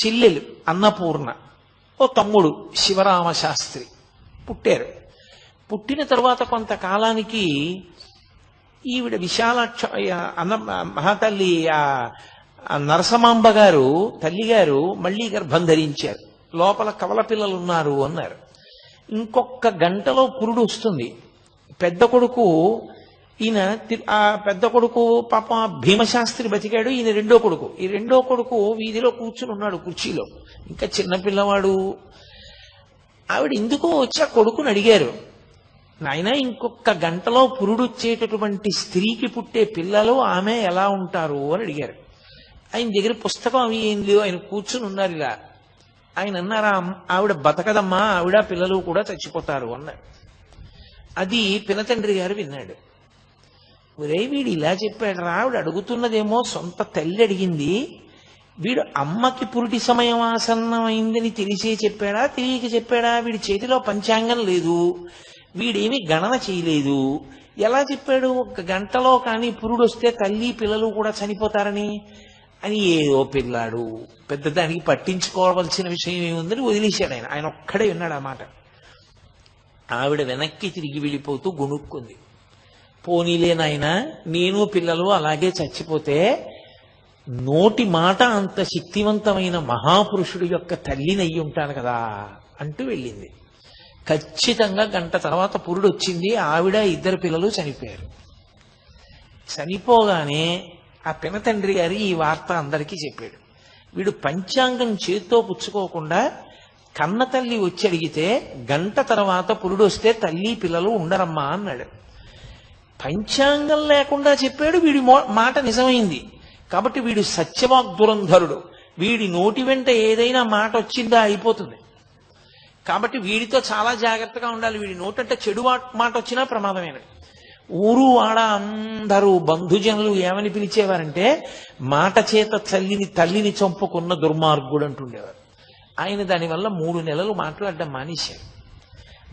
చెల్లెలు అన్నపూర్ణ, ఓ తమ్ముడు శివరామ శాస్త్రి పుట్టారు. పుట్టిన తరువాత కొంతకాలానికి ఈవిడ విశాలాక్ష మహాతల్లి నరసమాంబ గారు తల్లిగారు మళ్లీ గర్భం ధరించారు. లోపల కవల పిల్లలు ఉన్నారు అన్నారు. ఇంకొక గంటలో పురుడు వస్తుంది. పెద్ద కొడుకు ఈయన ఆ పెద్ద కొడుకు పాప భీమశాస్త్రి బతికాడు. ఈయన రెండో కొడుకు. ఈ రెండో కొడుకు వీధిలో కూర్చుని ఉన్నాడు కుర్చీలో, ఇంకా చిన్న పిల్లవాడు. ఆవిడ ఎందుకో వచ్చి ఆ కొడుకుని అడిగారు, నాయన ఇంకొక గంటలో పురుడొచ్చేటటువంటి స్త్రీకి పుట్టే పిల్లలు ఆమె ఎలా ఉంటారు అని అడిగారు. ఆయన దగ్గర పుస్తకం అవి ఏం లేవు, ఆయన కూర్చుని ఉన్నారు ఇలా. ఆయన అన్నారా, ఆవిడ బతకదమ్మా, ఆవిడ పిల్లలు కూడా చచ్చిపోతారు అన్నారు. అది పినతండ్రి గారు విన్నాడు. ఒరే వీడు ఇలా చెప్పాడు రా, ఆవిడ అడుగుతున్నదేమో సొంత తల్లి అడిగింది, వీడు అమ్మకి పురుటి సమయం ఆసన్నమైందని తెలిసే చెప్పాడా తెలియక చెప్పాడా? వీడి చేతిలో పంచాంగం లేదు, వీడేమి గణన చేయలేదు, ఎలా చెప్పాడు ఒక గంటలో కానీ పురుడు వస్తే తల్లి పిల్లలు కూడా చనిపోతారని? అని ఏదో పిల్లాడు, పెద్ద దానికి పట్టించుకోవాల్సిన విషయం ఏముందని వదిలేశాడు ఆయన. ఆయన ఒక్కడే విన్నాడు ఆ మాట. ఆవిడ వెనక్కి తిరిగి వెళ్ళిపోతూ గుణుక్కుంది. పోనీలే నాయనా, నేను పిల్లలు అలాగే చచ్చిపోతే నోటి మాట అంత శక్తివంతమైన మహాపురుషుడి యొక్క తల్లిని అయ్యి ఉంటాను కదా అంటూ వెళ్ళింది. ఖచ్చితంగా గంట తర్వాత పురుడు వచ్చింది. ఆవిడ ఇద్దరు పిల్లలు చనిపోయారు. చనిపోగానే ఆ పినతండ్రి గారి ఈ వార్త అందరికీ చెప్పాడు. వీడు పంచాంగం చేత్తో పుచ్చుకోకుండా కన్న తల్లి వచ్చి అడిగితే గంట తర్వాత పురుడు వస్తే తల్లి పిల్లలు ఉండరమ్మా అన్నాడు. పంచాంగం లేకుండా చెప్పాడు. వీడి మాట నిజమైంది కాబట్టి వీడు సత్యవాగ్దురంధరుడు. వీడి నోటి వెంట ఏదైనా మాట వచ్చిందా అయిపోతుంది. కాబట్టి వీడితో చాలా జాగ్రత్తగా ఉండాలి. వీడి నోటంటే చెడు మాట వచ్చినా ప్రమాదమైనది. ఊరు వాడ అందరూ బంధుజనులు ఏమని పిలిచేవారంటే మాట చేత తల్లిని చంపుకున్న దుర్మార్గుడు అంటుండేవారు. ఆయన దానివల్ల 3 నెలలు మాట్లాడడం మానేశారు.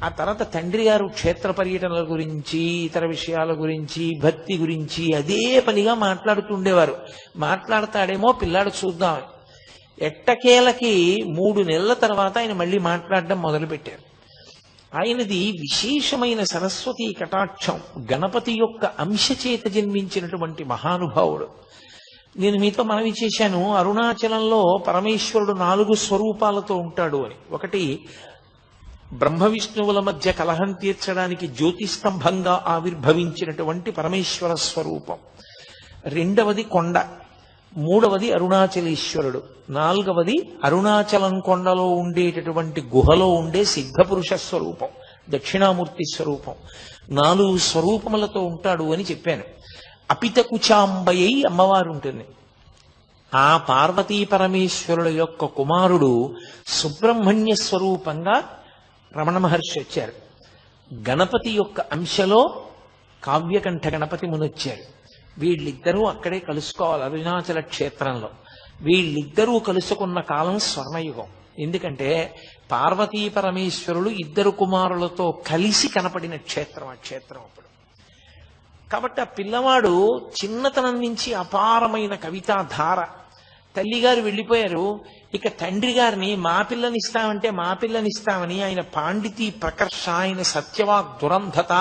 ఆ తర్వాత తండ్రి గారు క్షేత్ర పర్యటనల గురించి, ఇతర విషయాల గురించి, భక్తి గురించి అదే పనిగా మాట్లాడుతుండేవారు. మాట్లాడతాడేమో పిల్లాడు చూద్దామని. ఎట్టకేలకి 3 నెలల తర్వాత ఆయన మళ్ళీ మాట్లాడడం మొదలుపెట్టారు. ఆయనది విశేషమైన సరస్వతీ కటాక్షం. గణపతి యొక్క అంశ చేత జన్మించినటువంటి మహానుభావుడు. నేను మీతో మనవి చేశాను, అరుణాచలంలో పరమేశ్వరుడు 4 స్వరూపాలతో ఉంటాడు అని. ఒకటి బ్రహ్మ విష్ణువుల మధ్య కలహం తీర్చడానికి జ్యోతిస్తంభంగా ఆవిర్భవించినటువంటి పరమేశ్వర స్వరూపం. రెండవది కొండ. మూడవది అరుణాచలేశ్వరుడు. నాలుగవది అరుణాచలం కొండలో ఉండేటటువంటి గుహలో ఉండే సిద్ధపురుష స్వరూపం, దక్షిణామూర్తి స్వరూపం. 4 స్వరూపములతో ఉంటాడు అని చెప్పాను. అపిత కుచాంబయ్యి అమ్మవారు ఉంటుంది. ఆ పార్వతీ పరమేశ్వరుల యొక్క కుమారుడు సుబ్రహ్మణ్య స్వరూపంగా రమణ మహర్షి వచ్చారు. గణపతి యొక్క అంశలో కావ్యకంఠ గణపతి మునొచ్చారు. వీళ్ళిద్దరూ అక్కడే కలుసుకోవాలి అరుణాచల క్షేత్రంలో. వీళ్ళిద్దరూ కలుసుకున్న కాలం స్వర్ణయుగం. ఎందుకంటే పార్వతీ పరమేశ్వరులు 2 కుమారులతో కలిసి కనపడిన క్షేత్రం ఆ క్షేత్రం అప్పుడు. కాబట్టి ఆ పిల్లవాడు చిన్నతనం నుంచి అపారమైన కవితా ధార. తల్లిగారు వెళ్ళిపోయారు. ఇక తండ్రి గారిని మా పిల్లనిస్తామని ఆయన పాండితీ ప్రకర్ష, ఆయన సత్యవాక్ దురంధత,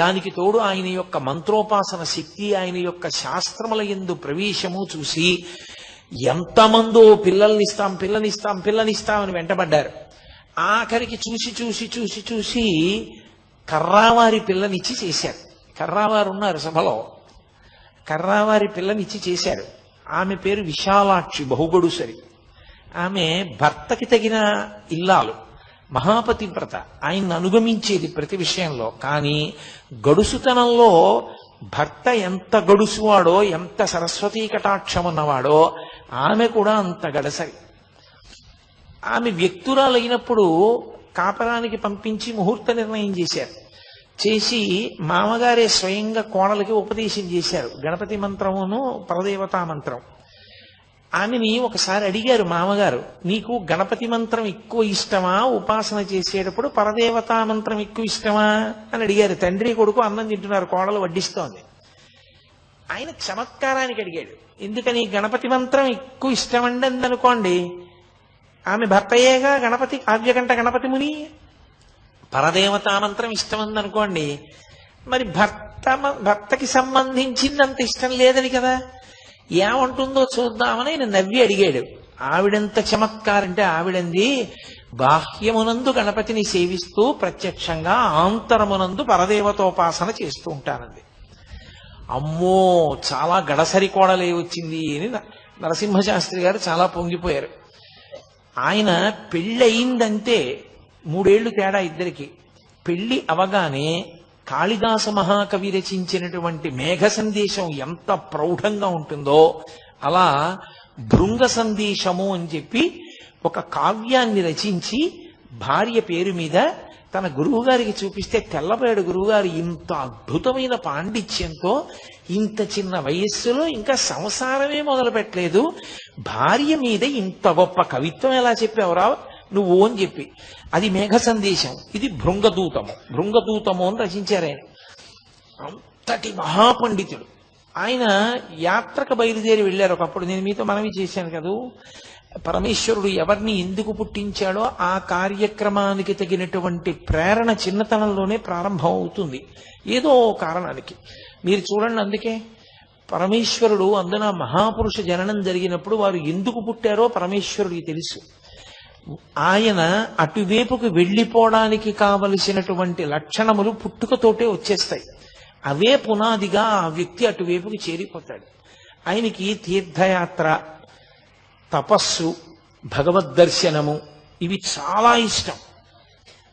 దానికి తోడు ఆయన యొక్క మంత్రోపాసన శక్తి, ఆయన యొక్క శాస్త్రముల యందు ప్రవేశము చూసి ఎంతమందో పిల్లనిస్తామని వెంటబడ్డారు. ఆఖరికి చూసి కర్రావారి పిల్లనిచ్చి చేశారు. కర్రావారు ఉన్నారు సభలో. కర్రావారి పిల్లనిచ్చి చేశారు. ఆమె పేరు విశాలాక్షి, బహుగడుసరి. ఆమె భర్తకి తగిన ఇల్లాలు, మహాపతివ్రత, ఆయన్ని అనుగమించేది ప్రతి విషయంలో. కానీ గడుసుతనంలో భర్త ఎంత గడుసువాడో, ఎంత సరస్వతీ కటాక్షం ఉన్నవాడో ఆమె కూడా అంత గడసరి. ఆమె వ్యక్తురాలైనప్పుడు కాపరానికి పంపించి ముహూర్త నిర్ణయం చేశారు. చేసి మామగారే స్వయంగా కోడలికి ఉపదేశం చేశారు, గణపతి మంత్రమును పరదేవతా మంత్రం. ఆమెని ఒకసారి అడిగారు మామగారు, నీకు గణపతి మంత్రం ఎక్కువ ఇష్టమా, ఉపాసన చేసేటప్పుడు పరదేవతా మంత్రం ఎక్కువ ఇష్టమా అని అడిగారు. తండ్రి కొడుకు అన్నం తింటున్నారు, కోడలు వడ్డిస్తోంది. ఆయన చమత్కారానికి అడిగాడు, ఎందుకని గణపతి మంత్రం ఎక్కువ ఇష్టమండి అందనుకోండి, ఆమె భర్తయ్యేగా గణపతి, ఆద్యకంఠ గణపతి ముని. పరదేవతా మంత్రం ఇష్టమందనుకోండి, మరి భర్తకి సంబంధించిందంత ఇష్టం లేదని కదా, ఏమంటుందో చూద్దామని ఆయన నవ్వి అడిగాడు. ఆవిడెంత చమత్కారంటే ఆవిడంది, బాహ్యమునందు గణపతిని సేవిస్తూ ప్రత్యక్షంగా ఆంతరమునందు పరదేవతోపాసన చేస్తూ ఉంటానంది. అమ్మో, చాలా గడసరి కోడలే వచ్చింది అని నరసింహశాస్త్రి గారు చాలా పొంగిపోయారు. ఆయన పెళ్ళయిందంటే 3 ఏళ్లు తేడా ఇద్దరికి. పెళ్లి అవగానే కాళిదాస మహాకవి రచించినటువంటి మేఘ సందేశం ఎంత ప్రౌఢంగా ఉంటుందో అలా భృంగ సందేశము అని చెప్పి ఒక కావ్యాన్ని రచించి భార్య పేరు మీద తన గురువుగారికి చూపిస్తే తెల్లబోయాడు గురువుగారు. ఇంత అద్భుతమైన పాండిత్యంతో ఇంత చిన్న వయస్సులో ఇంకా సంసారమే మొదలు పెట్టలేదు, భార్య మీద ఇంత గొప్ప కవిత్వం ఎలా చెప్పావురా నువ్వు అని చెప్పి, అది మేఘ సందేశం, ఇది భృంగదూతము అని రచించారు ఆయన. అంతటి మహాపండితుడు ఆయన. యాత్రకు బయలుదేరి వెళ్ళారు. ఒకప్పుడు నేను మీతో మనవి చేశాను కదా, పరమేశ్వరుడు ఎవరిని ఎందుకు పుట్టించాడో ఆ కార్యక్రమానికి తగినటువంటి ప్రేరణ చిన్నతనంలోనే ప్రారంభం అవుతుంది, ఏదో కారణానికి. మీరు చూడండి, అందుకే పరమేశ్వరుడు అందున మహాపురుష జననం జరిగినప్పుడు వారు ఎందుకు పుట్టారో పరమేశ్వరుడికి తెలుసు. ఆయన అటువైపుకు వెళ్ళిపోవడానికి కావలసినటువంటి లక్షణములు పుట్టుకతోటే వచ్చేస్తాయి. అవే పునాదిగా ఆ వ్యక్తి అటువైపుకి చేరిపోతాడు. ఆయనకి తీర్థయాత్ర, తపస్సు, భగవద్దర్శనము ఇవి చాలా ఇష్టం.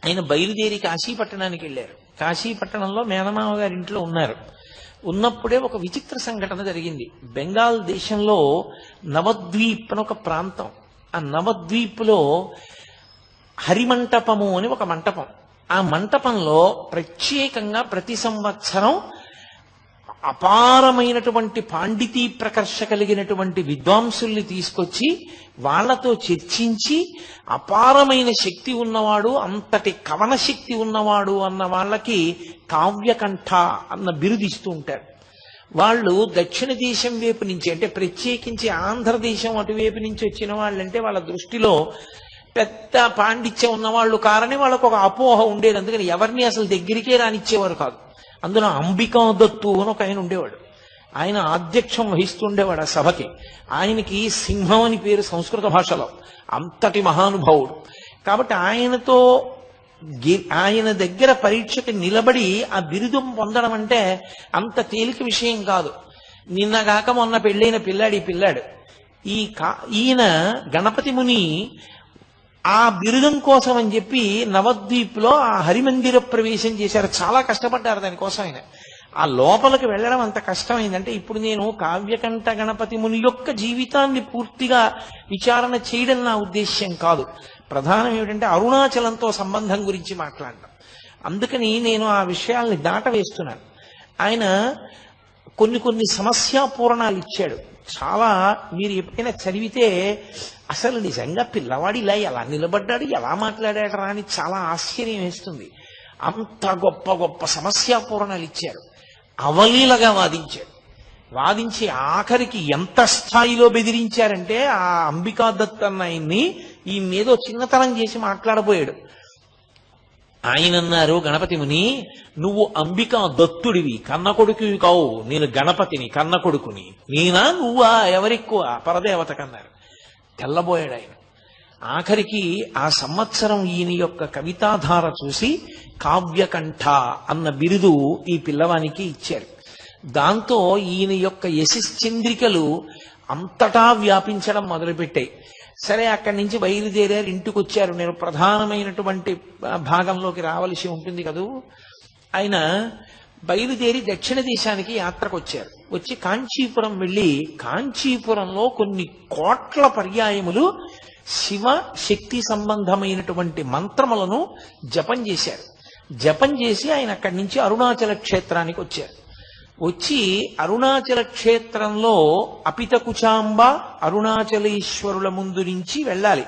ఆయన బయలుదేరి కాశీపట్టణానికి వెళ్ళారు. కాశీపట్టణంలో మేనమామ గారి ఇంట్లో ఉన్నారు. ఉన్నప్పుడే ఒక విచిత్ర సంఘటన జరిగింది. బెంగాల్ దేశంలో నవద్వీప్ అని ఒక ప్రాంతం. ఆ నవద్వీప్లో హరిమంటపము అని ఒక మంటపం. ఆ మంటపంలో ప్రత్యేకంగా ప్రతి సంవత్సరం అపారమైనటువంటి పాండితీ ప్రకర్ష కలిగినటువంటి విద్వాంసుల్ని తీసుకొచ్చి వాళ్లతో చర్చించి, అపారమైన శక్తి ఉన్నవాడు, అంతటి కవన శక్తి ఉన్నవాడు అన్న వాళ్ళకి కావ్యకంఠ అన్న బిరుదిస్తూ ఉంటారు. వాళ్ళు దక్షిణ దేశం వైపు నుంచి, అంటే ప్రత్యేకించి ఆంధ్రదేశం అటువైపు నుంచి వచ్చిన వాళ్ళంటే వాళ్ళ దృష్టిలో పెద్ద పాండిత్యం ఉన్నవాళ్ళు కారని వాళ్ళకు ఒక అపోహ ఉండేది. అందుకని ఎవరిని అసలు దగ్గరికే రానిచ్చేవారు కాదు. అందులో అంబికా దత్తు అని ఒక ఆయన ఉండేవాడు. ఆయన ఆధ్యక్షం వహిస్తుండేవాడు ఆ సభకి. ఆయనకి సింహం అని పేరు సంస్కృత భాషలో. అంతటి మహానుభావుడు. కాబట్టి ఆయన దగ్గర పరీక్షకి నిలబడి ఆ బిరుదం పొందడం అంటే అంత తేలిక విషయం కాదు. నిన్నగాక మొన్న పెళ్ళైన పిల్లాడు ఈయన గణపతి ముని ఆ బిరుదం కోసం అని చెప్పి నవద్వీప్లో ఆ హరిమందిర ప్రవేశం చేశారు. చాలా కష్టపడ్డారు దానికోసం. ఆయన ఆ లోపలికి వెళ్ళడం అంత కష్టమైందంటే, ఇప్పుడు నేను కావ్యకంఠ గణపతి ముని యొక్క జీవితాన్ని పూర్తిగా విచారణ చేయడం నా ఉద్దేశ్యం కాదు. ప్రధానం ఏమిటంటే అరుణాచలంతో సంబంధం గురించి మాట్లాడడం. అందుకని నేను ఆ విషయాల్ని దాటవేస్తున్నాను. ఆయన కొన్ని సమస్యాపూరణాలు ఇచ్చాడు. చాలా మీరు ఎప్పుడైనా చదివితే అసలు నిజంగా పిల్లవాడు ఇలా ఎలా నిలబడ్డాడు, ఎలా మాట్లాడాడు రా అని చాలా ఆశ్చర్యం వేస్తుంది. అంత గొప్ప సమస్యాపూరణాలు ఇచ్చారు. అవలీలగా వాదించాడు. వాదించి ఆఖరికి ఎంత స్థాయిలో బెదిరించారంటే ఆ అంబికా దత్ అన్న ఆయన్ని ఈయనేదో చిన్నతనం చేసి మాట్లాడబోయాడు. ఆయన అన్నారు గణపతి ముని, నువ్వు అంబికా దత్తుడివి, కన్న కొడుకువి కావు, నేను గణపతిని కన్న కొడుకుని, నేనా నువ్వా ఎవరెక్కువ పరదేవత కన్నారు. తెల్లబోయాడు ఆయన. ఆఖరికి ఆ సంవత్సరం ఈయన యొక్క కవితాధార చూసి కావ్యకంఠ అన్న బిరుదు ఈ పిల్లవానికి ఇచ్చారు. దాంతో ఈయన యొక్క యశశ్చంద్రికలు అంతటా వ్యాపించడం మొదలుపెట్టాయి. సరే, అక్కడి నుంచి బయలుదేరారు, ఇంటికి వచ్చారు. నేను ప్రధానమైనటువంటి భాగంలోకి రావలసి ఉంటుంది కదూ. ఆయన బయలుదేరి దక్షిణ దేశానికి యాత్రకు వచ్చారు. వచ్చి కాంచీపురం వెళ్ళి కాంచీపురంలో కొన్ని కోట్ల పర్యాయములు శివ శక్తి సంబంధమైనటువంటి మంత్రములను జపం చేశారు. జపం చేసి ఆయన అక్కడి నుంచి అరుణాచల క్షేత్రానికి వచ్చారు. వచ్చి అరుణాచల క్షేత్రంలో అపితకుచాంబ అరుణాచలేశ్వరుల ముందు నుంచి వెళ్ళాలి.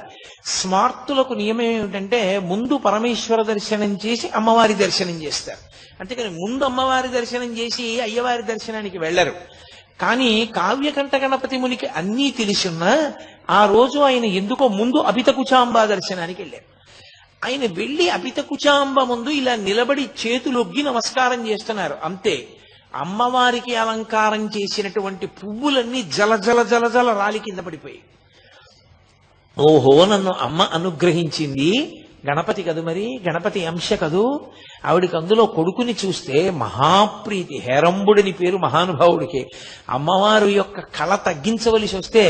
స్మార్తులకు నియమం ఏమిటంటే ముందు పరమేశ్వర దర్శనం చేసి అమ్మవారి దర్శనం చేస్తారు. అంతేకాని ముందు అమ్మవారి దర్శనం చేసి అయ్యవారి దర్శనానికి వెళ్ళరు. కానీ కావ్యకంఠ గణపతి మునికి అన్నీ తెలిసున్నా ఆ రోజు ఆయన ఎందుకో ముందు అపితకుచాంబ దర్శనానికి వెళ్ళారు. ఆయన వెళ్ళి అపితకుచాంబ ముందు ఇలా నిలబడి చేతులొగ్గి నమస్కారం చేస్తున్నారు. అంతే, అమ్మవారికి అలంకారం చేసినటువంటి పువ్వులన్నీ జల జల జల జల రాలి కింద పడిపోయి, ఓహో నన్ను అమ్మ అనుగ్రహించింది, గణపతి కదు, మరి గణపతి అంశ కదూ. ఆవిడికి అందులో కొడుకుని చూస్తే మహాప్రీతి, హేరంబుడిని పేరు మహానుభావుడికి. అమ్మవారు యొక్క కళ తగ్గించవలసి వస్తే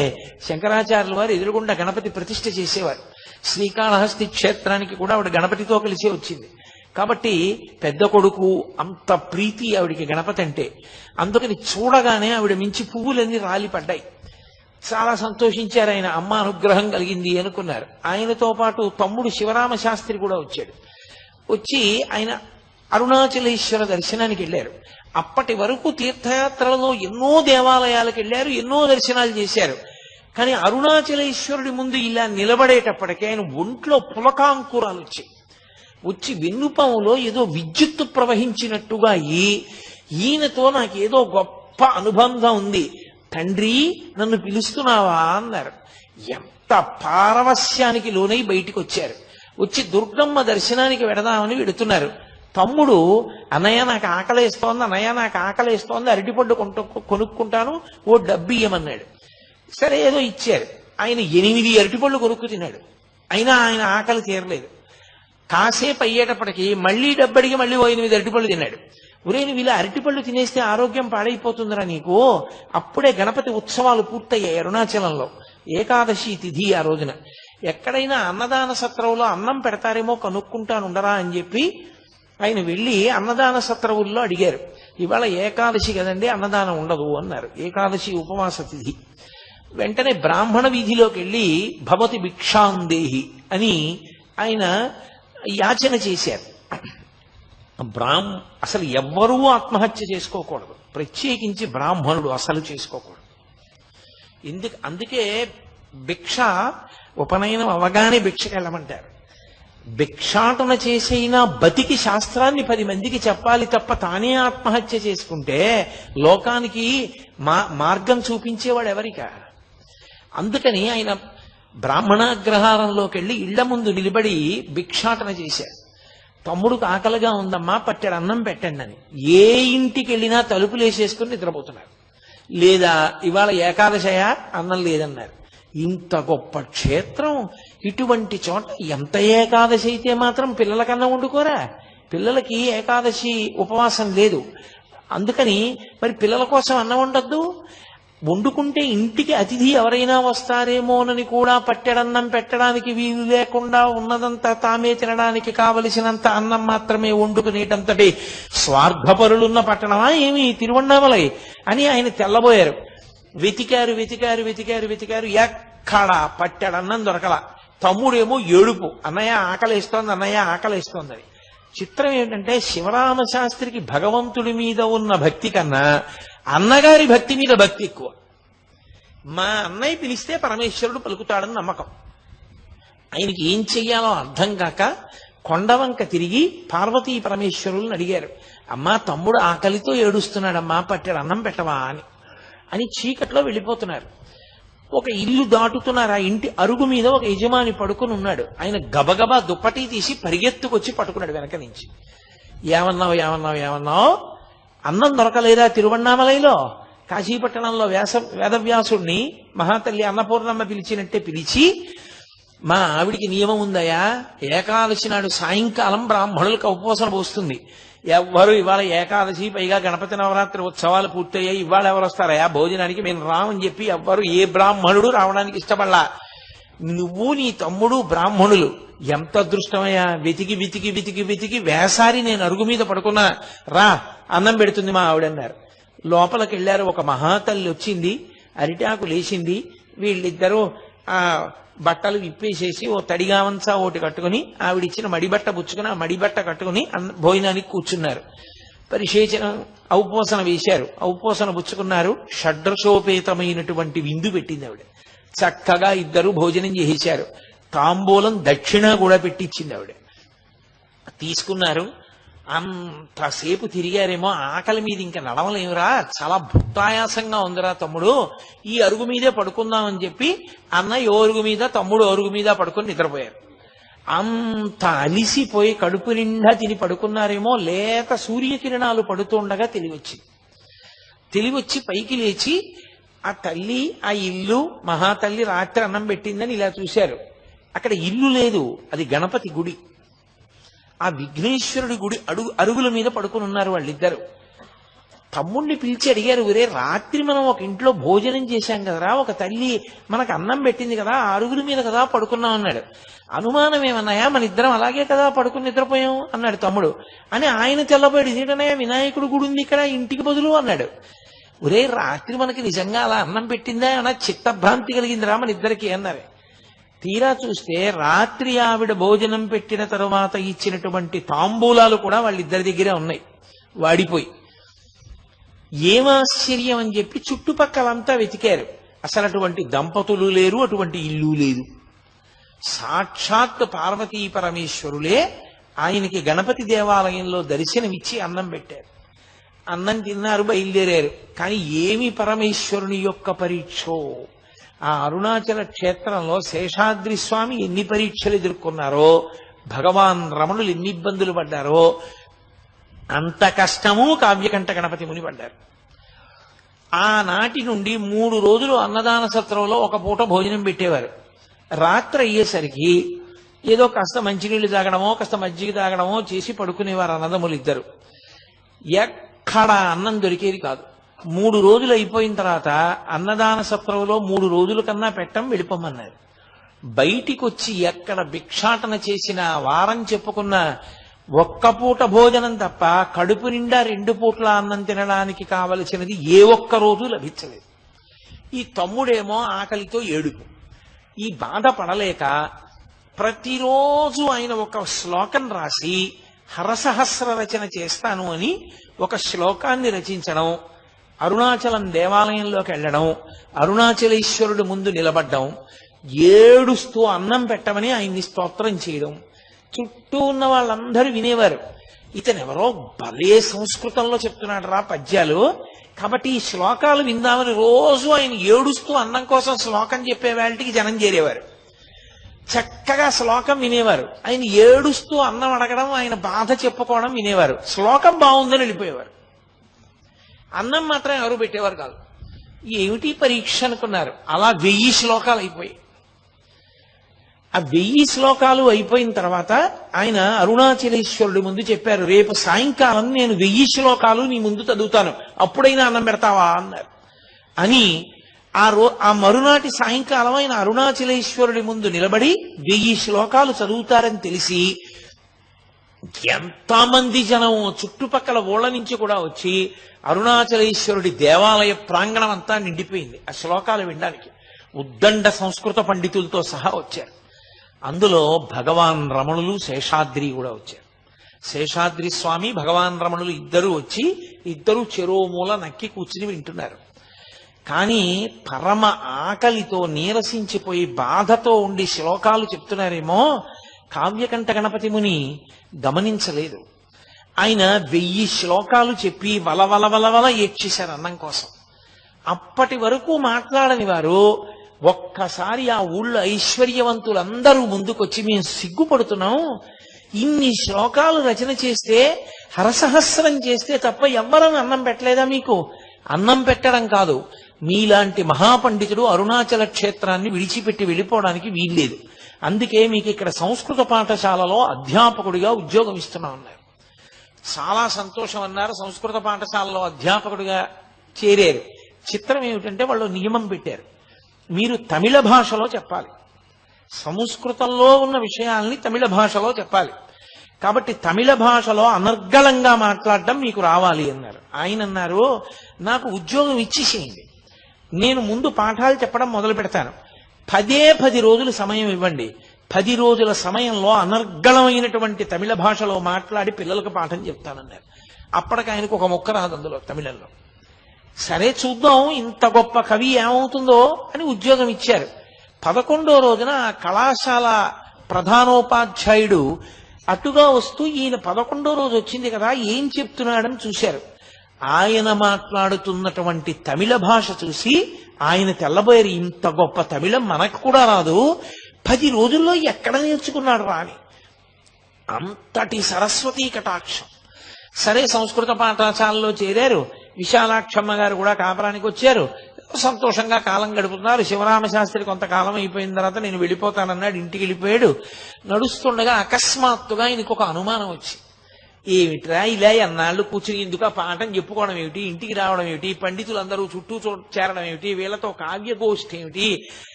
శంకరాచార్యుల వారు ఎదురుగుండా గణపతి ప్రతిష్ఠ చేసేవారు. శ్రీకాళహస్తి క్షేత్రానికి కూడా ఆవిడ గణపతితో కలిసి వచ్చింది. కాబట్టి పెద్ద కొడుకు అంత ప్రీతి ఆవిడికి గణపతి అంటే. అందుకని చూడగానే ఆవిడ మించి పువ్వులన్నీ రాలిపడ్డాయి. చాలా సంతోషించారు ఆయన, అమ్మ అనుగ్రహం కలిగింది అనుకున్నారు. ఆయనతో పాటు తమ్ముడు శివరామ శాస్త్రి కూడా వచ్చాడు. వచ్చి ఆయన అరుణాచలేశ్వర దర్శనానికి వెళ్ళారు. అప్పటి వరకు తీర్థయాత్రలలో ఎన్నో దేవాలయాలకు వెళ్ళారు, ఎన్నో దర్శనాలు చేశారు. కానీ అరుణాచలేశ్వరుడి ముందు ఇలా నిలబడేటప్పటికే ఆయన ఒంట్లో పులకాంకురాలు వచ్చాయి. వచ్చి వెన్నుపాములో ఏదో విద్యుత్తు ప్రవహించినట్టుగా ఈయనతో నాకు ఏదో గొప్ప అనుబంధం ఉంది, తండ్రి నన్ను పిలుస్తున్నావా అన్నారు. ఎంత పారవస్యానికి లోనై బయటికి వచ్చారు. వచ్చి దుర్గమ్మ దర్శనానికి వెడదామని వెడుతున్నారు. తమ్ముడు, అన్నయ్య నాకు ఆకలేస్తోంది, అన్నయ్య నాకు ఆకలేస్తోంది, అరటిపండు కొనుక్కుంటాను, ఓ డబ్బు ఇయ్యమన్నాడు. సరే ఏదో ఇచ్చారు. ఆయన 8 అరటిపళ్ళు కొనుక్కు తిన్నాడు. అయినా ఆయన ఆకలి తీరలేదు. కాసేపు అయ్యేటప్పటికి మళ్ళీ డబ్బడికి మళ్ళీ ఓ 8 అరటిపళ్ళు తిన్నాడు. ఒరే, నువ్వు ఇలా అరటిపళ్ళు తినేస్తే ఆరోగ్యం పాడైపోతుందిరా నీకు. అప్పుడే గణపతి ఉత్సవాలు పూర్తయ్యాయి అరుణాచలంలో. ఏకాదశి తిథి ఆ రోజున. ఎక్కడైనా అన్నదాన సత్రవులో అన్నం పెడతారేమో కనుక్కుంటానుండరా అని చెప్పి ఆయన వెళ్ళి అన్నదాన సత్రవుల్లో అడిగారు. ఇవాళ ఏకాదశి కదండి, అన్నదానం ఉండదు అన్నారు. ఏకాదశి ఉపవాస తిథి. వెంటనే బ్రాహ్మణ వీధిలోకి వెళ్ళి భవతి భిక్షాందేహి అని ఆయన యాచన చేశారు. అసలు ఎవ్వరూ ఆత్మహత్య చేసుకోకూడదు, ప్రత్యేకించి బ్రాహ్మణుడు అసలు చేసుకోకూడదు. అందుకే భిక్ష ఉపనయనం అవగానే భిక్షకి వెళ్ళమంటారు. భిక్షాటన చేసైనా బతికి శాస్త్రాన్ని 10 మందికి చెప్పాలి తప్ప తానే ఆత్మహత్య చేసుకుంటే లోకానికి మార్గం చూపించేవాడు ఎవరికా. అందుకని ఆయన బ్రాహ్మణాగ్రహారంలోకి వెళ్ళి ఇళ్ల ముందు నిలబడి భిక్షాటన చేశారు. తమ్ముడికి ఆకలిగా ఉందమ్మా, పట్టెడు అన్నం పెట్టండి అని. ఏ ఇంటికి వెళ్ళినా తలుపులు వేసేసుకుని నిద్రపోతున్నారు. లేదా ఇవాళ ఏకాదశయా, అన్నం లేదన్నారు. ఇంత గొప్ప క్షేత్రం, ఇటువంటి చోట ఎంత ఏకాదశి అయితే మాత్రం పిల్లలకన్నా వండుకోరా? పిల్లలకి ఏకాదశి ఉపవాసం లేదు. అందుకని మరి పిల్లల కోసం అన్నం వండద్దు. వండుకుంటే ఇంటికి అతిథి ఎవరైనా వస్తారేమోనని కూడా పట్టెడన్నం పెట్టడానికి వీలు లేకుండా ఉన్నదంతా తామే తినడానికి కావలసినంత అన్నం మాత్రమే వండుకునేటంతటి స్వార్థపరులున్న పట్టణమా ఏమి తిరువన్నామలై అని ఆయన తెల్లబోయారు. వెతికారు వెతికారు వెతికారు వెతికారు, ఎక్కడా పట్టెడన్నం దొరకల. తమ్ముడేమో ఏడుపు, అన్నయ్య ఆకలేస్తోంది, అన్నయ్య ఆకలేస్తోందని. చిత్రం ఏంటంటే శివరామ శాస్త్రికి భగవంతుడి మీద ఉన్న భక్తి కన్నా అన్నగారి భక్తి మీద భక్తి ఎక్కువ. మా అన్నయ్య పిలిస్తే పరమేశ్వరుడు పలుకుతాడని నమ్మకం. ఆయనకి ఏం చెయ్యాలో అర్థం కాక కొండవంక తిరిగి పార్వతీ పరమేశ్వరులను అడిగారు, అమ్మా తమ్ముడు ఆకలితో ఏడుస్తున్నాడమ్మా, పట్టెడు అన్నం పెట్టవా అని. అని చీకట్లో వెళ్ళిపోతున్నారు. ఒక ఇల్లు దాటుతున్నారు. ఆ ఇంటి అరుగు మీద ఒక యజమాని పడుకుని ఉన్నాడు. ఆయన గబగబా దుప్పటి తీసి పరిగెత్తుకొచ్చి పట్టుకున్నాడు వెనక నుంచి. ఏమన్నావు ఏమన్నావు ఏమన్నావు? అన్నం దొరకలేదా తిరువన్నామలైలో? కాశీపట్టణంలో వేదవ్యాసుడిని మహాతల్లి అన్నపూర్ణమ్మ పిలిచినట్టే పిలిచి, మా ఆవిడికి నియమం ఉందయా, ఏకాదశి నాడు సాయంకాలం బ్రాహ్మణులకు ఉపవాసం పోస్తుంది. ఎవ్వరు ఇవాళ ఏకాదశి, పైగా గణపతి నవరాత్రి ఉత్సవాలు పూర్తయ్యాయి, ఇవాళ ఎవరు వస్తారయా భోజనానికి, మేము రామని చెప్పి ఎవ్వరు ఏ బ్రాహ్మణుడు రావడానికి ఇష్టపడలా. నువ్వు నీ తమ్ముడు బ్రాహ్మణులు, ఎంత అదృష్టమయ్యా. వెతికి వెతికి వెతికి వెతికి వేసారి నేను అరుగు మీద పడుకున్నా, రా అన్నం పెడుతుంది మా ఆవిడన్నారు. లోపలికి వెళ్ళారు. ఒక మహాతల్లి వచ్చింది, అరిటాకు లేచింది. వీళ్ళిద్దరూ ఆ బట్టలు విప్పేసేసి ఓ తడిగావంచా ఒకటి కట్టుకుని ఆవిడిచ్చిన మడిబట్ట పుచ్చుకుని ఆ మడిబట్ట కట్టుకుని భోజనానికి కూర్చున్నారు. పరిశేచనం ఔపోసన వేశారు, ఔపోసన పుచ్చుకున్నారు. షడ్రసోపేతమైనటువంటి విందు పెట్టింది ఆవిడ. చక్కగా ఇద్దరు భోజనం చేసేశారు. తాంబూలం దక్షిణ కూడా పెట్టించింది ఆవిడ. తీసుకున్నారు. అంతసేపు తిరిగారేమో, ఆకలి మీద ఇంకా నడవలేమురా, చాలా భుక్తాయాసంగా ఉందిరా తమ్ముడు, ఈ అరుగు మీదే పడుకుందామని చెప్పి అన్న ఓ అరుగు మీద, తమ్ముడు అరుగు మీద పడుకొని నిద్రపోయారు. అంత అలిసిపోయి కడుపు నిండా తిని పడుకున్నారేమో, లేత సూర్యకిరణాలు పడుతుండగా తెలివొచ్చి పైకి లేచి ఆ తల్లి, ఆ ఇల్లు, మహాతల్లి రాత్రి అన్నం పెట్టిందని ఇలా చూశారు. అక్కడ ఇల్లు లేదు, అది గణపతి గుడి. ఆ విఘ్నేశ్వరుడి గుడి అరుగుల మీద పడుకుని ఉన్నారు వాళ్ళిద్దరు. తమ్ముడిని పిలిచి అడిగారు, ఒరే రాత్రి మనం ఒక ఇంట్లో భోజనం చేశాం కదరా, ఒక తల్లి మనకు అన్నం పెట్టింది కదా, ఆ అరుగుల మీద కదా పడుకున్నాం అన్నాడు. అనుమానం ఏమన్నాయా, మన ఇద్దరం అలాగే కదా పడుకుని నిద్రపోయాం అన్నాడు తమ్ముడు. అని ఆయన తెల్లబోయాడు, ఇదేటనయ్యా వినాయకుడు గుడి ఉంది ఇక్కడ ఇంటికి బదులు అన్నాడు. ఒరే రాత్రి మనకి నిజంగా అలా అన్నం పెట్టిందా అన్న చిత్తభ్రాంతి కలిగిందిరా మన ఇద్దరికి అన్నారు. తీరా చూస్తే రాత్రి ఆవిడ భోజనం పెట్టిన తరువాత ఇచ్చినటువంటి తాంబూలాలు కూడా వాళ్ళిద్దరి దగ్గరే ఉన్నాయి, వాడిపోయి. ఏమాశ్చర్యం అని చెప్పి చుట్టుపక్కలంతా వెతికారు. అసలు అటువంటి దంపతులు లేరు, అటువంటి ఇల్లు లేదు. సాక్షాత్ పార్వతీ పరమేశ్వరులే ఆయనకి గణపతి దేవాలయంలో దర్శనమిచ్చి అన్నం పెట్టారు. అన్నం తిన్నారు, బయలుదేరారు. కానీ ఏమి పరమేశ్వరుని యొక్క పరీక్షో! ఆ అరుణాచల క్షేత్రంలో శేషాద్రి స్వామి ఎన్ని పరీక్షలు ఎదుర్కొన్నారో, భగవాన్ రమణులు ఎన్ని ఇబ్బందులు పడ్డారో, అంత కష్టము కావ్యకంఠ గణపతి ముని పడ్డారు. ఆనాటి నుండి 3 రోజులు అన్నదాన సత్రంలో ఒక పూట భోజనం పెట్టేవారు. రాత్రి అయ్యేసరికి ఏదో కాస్త మంచినీళ్లు తాగడమో కాస్త మజ్జిగ తాగడమో చేసి పడుకునేవారు అన్నదమ్ములు ఇద్దరు. ఎక్కడ అన్నం దొరికేది కాదు. 3 రోజులు అయిపోయిన తర్వాత అన్నదాన సత్రంలో 3 రోజుల కన్నా పెట్టం, వెళ్ళిపోమన్నారు. బయటికి వచ్చి ఎక్కడ భిక్షాటన చేసిన వారం చెప్పుకున్న ఒక్క పూట భోజనం తప్ప కడుపు నిండా 2 పూట్ల అన్నం తినడానికి కావలసినది ఏ ఒక్క రోజు లభించలేదు. ఈ తమ్ముడేమో ఆకలితో ఏడుపు. ఈ బాధ పడలేక ప్రతిరోజు ఆయన ఒక శ్లోకం రాసి హరసహస్ర రచన చేస్తాను అని ఒక శ్లోకాన్ని రచించడం, అరుణాచలం దేవాలయంలోకి వెళ్ళడం, అరుణాచలేశ్వరుడు ముందు నిలబడ్డం, ఏడుస్తూ అన్నం పెట్టమని ఆయన్ని స్తోత్రం చేయడం. చుట్టూ ఉన్న వాళ్ళందరూ వినేవారు, ఇతనెవరో భలే సంస్కృతంలో చెప్తున్నాడు రా పద్యాలు, కాబట్టి ఈ శ్లోకాలు విందామని రోజు ఆయన ఏడుస్తూ అన్నం కోసం శ్లోకం చెప్పే వాళ్ళకి జనం చేరేవారు. చక్కగా శ్లోకం వినేవారు. ఆయన ఏడుస్తూ అన్నం అడగడం, ఆయన బాధ చెప్పుకోవడం వినేవారు. శ్లోకం బాగుందని వెళ్ళిపోయేవారు. అన్నం మాత్రం ఎవరు పెట్టేవారు కాదు. ఏమిటి పరీక్ష అనుకున్నారు. అలా 1000 శ్లోకాలు అయిపోయాయి. ఆ 1000 శ్లోకాలు అయిపోయిన తర్వాత ఆయన అరుణాచలేశ్వరుడి ముందు చెప్పారు, రేపు సాయంకాలం నేను 1000 శ్లోకాలు నీ ముందు చదువుతాను, అప్పుడైనా అన్నం పెడతావా అన్నారు. అని ఆ మరునాటి సాయంకాలం ఆయన అరుణాచలేశ్వరుడి ముందు నిలబడి 1000 శ్లోకాలు చదువుతారని తెలిసి ఎంతమంది జనం చుట్టుపక్కల ఊళ్ళ నుంచి కూడా వచ్చి అరుణాచలేశ్వరుడి దేవాలయ ప్రాంగణం అంతా నిండిపోయింది ఆ శ్లోకాలు వినడానికి. ఉద్దండ సంస్కృత పండితులతో సహా వచ్చారు. అందులో భగవాన్ రమణులు, శేషాద్రి కూడా వచ్చారు. శేషాద్రి స్వామి, భగవాన్ రమణులు ఇద్దరు వచ్చి ఇద్దరు చెరోమూల నక్కి కూర్చుని వింటున్నారు. కానీ పరమ ఆకలితో నీరసించిపోయి బాధతో ఉండి శ్లోకాలు చెప్తున్నారేమో కావ్యకంఠ గణపతి ముని గమనించలేదు. ఆయన 1000 శ్లోకాలు చెప్పి వలవల ఏడ్చేశారు అన్నం కోసం. అప్పటి వరకు మాట్లాడని వారు ఒక్కసారి ఆ ఊళ్ళో ఐశ్వర్యవంతులందరూ ముందుకొచ్చి మేము సిగ్గుపడుతున్నాం, ఇన్ని శ్లోకాలు రచన చేస్తే హరసహస్రం చేస్తే తప్ప ఎవ్వరని అన్నం పెట్టలేదా మీకు? అన్నం పెట్టడం కాదు, మీలాంటి మహాపండితుడు అరుణాచల క్షేత్రాన్ని విడిచిపెట్టి వెళ్ళిపోవడానికి వీల్లేదు, అందుకే మీకు ఇక్కడ సంస్కృత పాఠశాలలో అధ్యాపకుడిగా ఉద్యోగం ఇస్తున్నా ఉన్నారు. చాలా సంతోషం అన్నారు. సంస్కృత పాఠశాలలో అధ్యాపకుడిగా చేరారు. చిత్రం ఏమిటంటే వాళ్ళు నియమం పెట్టారు, మీరు తమిళ భాషలో చెప్పాలి, సంస్కృతంలో ఉన్న విషయాల్ని తమిళ భాషలో చెప్పాలి, కాబట్టి తమిళ భాషలో అనర్గళంగా మాట్లాడడం మీకు రావాలి అన్నారు. ఆయన అన్నారు, నాకు ఉద్యోగం ఇచ్చేసేయండి, నేను ముందు పాఠాలు చెప్పడం మొదలు పెడతాను, 10 రోజులు సమయం ఇవ్వండి, 10 రోజుల సమయంలో అనర్గళమైనటువంటి తమిళ భాషలో మాట్లాడి పిల్లలకు పాఠం చెప్తానన్నారు. అప్పటికి ఆయనకు ఒక మొక్క రాదు అందులో తమిళంలో. సరే చూద్దాం ఇంత గొప్ప కవి ఏమవుతుందో అని ఉద్యోగం ఇచ్చారు. 11వ రోజున ఆ కళాశాల ప్రధానోపాధ్యాయుడు అటుగా వస్తూ ఈయన 11వ రోజు వచ్చింది కదా ఏం చెప్తున్నాడని చూశారు. ఆయన మాట్లాడుతున్నటువంటి తమిళ భాష చూసి ఆయన తెల్లబోయారు, ఇంత గొప్ప తమిళం మనకు కూడా రాదు, 10 రోజుల్లో ఎక్కడ నేర్చుకున్నాడు రా అని. అంతటి సరస్వతీ కటాక్షం. సరే సంస్కృత పాఠశాలలో చేరారు. విశాలాక్షమ్మ గారు కూడా కాపురానికి వచ్చారు. సంతోషంగా కాలం గడుపుతున్నారు. శివరామశాస్త్రి కొంతకాలం అయిపోయిన తర్వాత నేను వెళ్ళిపోతానన్నాడు, ఇంటికి వెళ్ళిపోయాడు. నడుస్తుండగా అకస్మాత్తుగా ఆయనకు ఒక అనుమానం వచ్చి, ఏమిట్రా ఇలా ఎన్నాళ్ళు కూర్చుని ఎందుకు పాఠం చెప్పుకోవడం ఏమిటి, ఇంటికి రావడం ఏమిటి, పండితులందరూ చుట్టూ చేరడం ఏమిటి, వీళ్ళతో కావ్యగోష్ఠి ఏమిటి,